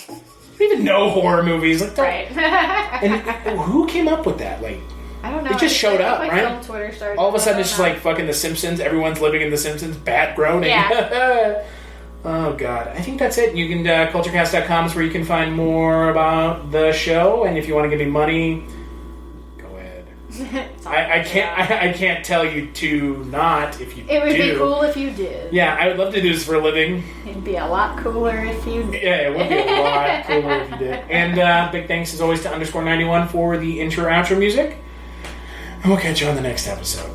I don't even know horror movies. Like, right. And who came up with that? Like, I don't know. It just showed up, right? Film Twitter started all of a sudden, it's just like fucking The Simpsons. Everyone's living in The Simpsons. Bat groaning. Yeah. Oh, God. I think that's it. You can, Kulturecast.com is where you can find more about the show. And if you want to give me money, go ahead. I can't tell you to not if you do. It would be cool if you did. Yeah, I would love to do this for a living. It'd be a lot cooler if you did. Yeah, it would be a lot cooler if you did. And big thanks, as always, to _91 for the intro-outro music. And we'll catch you on the next episode.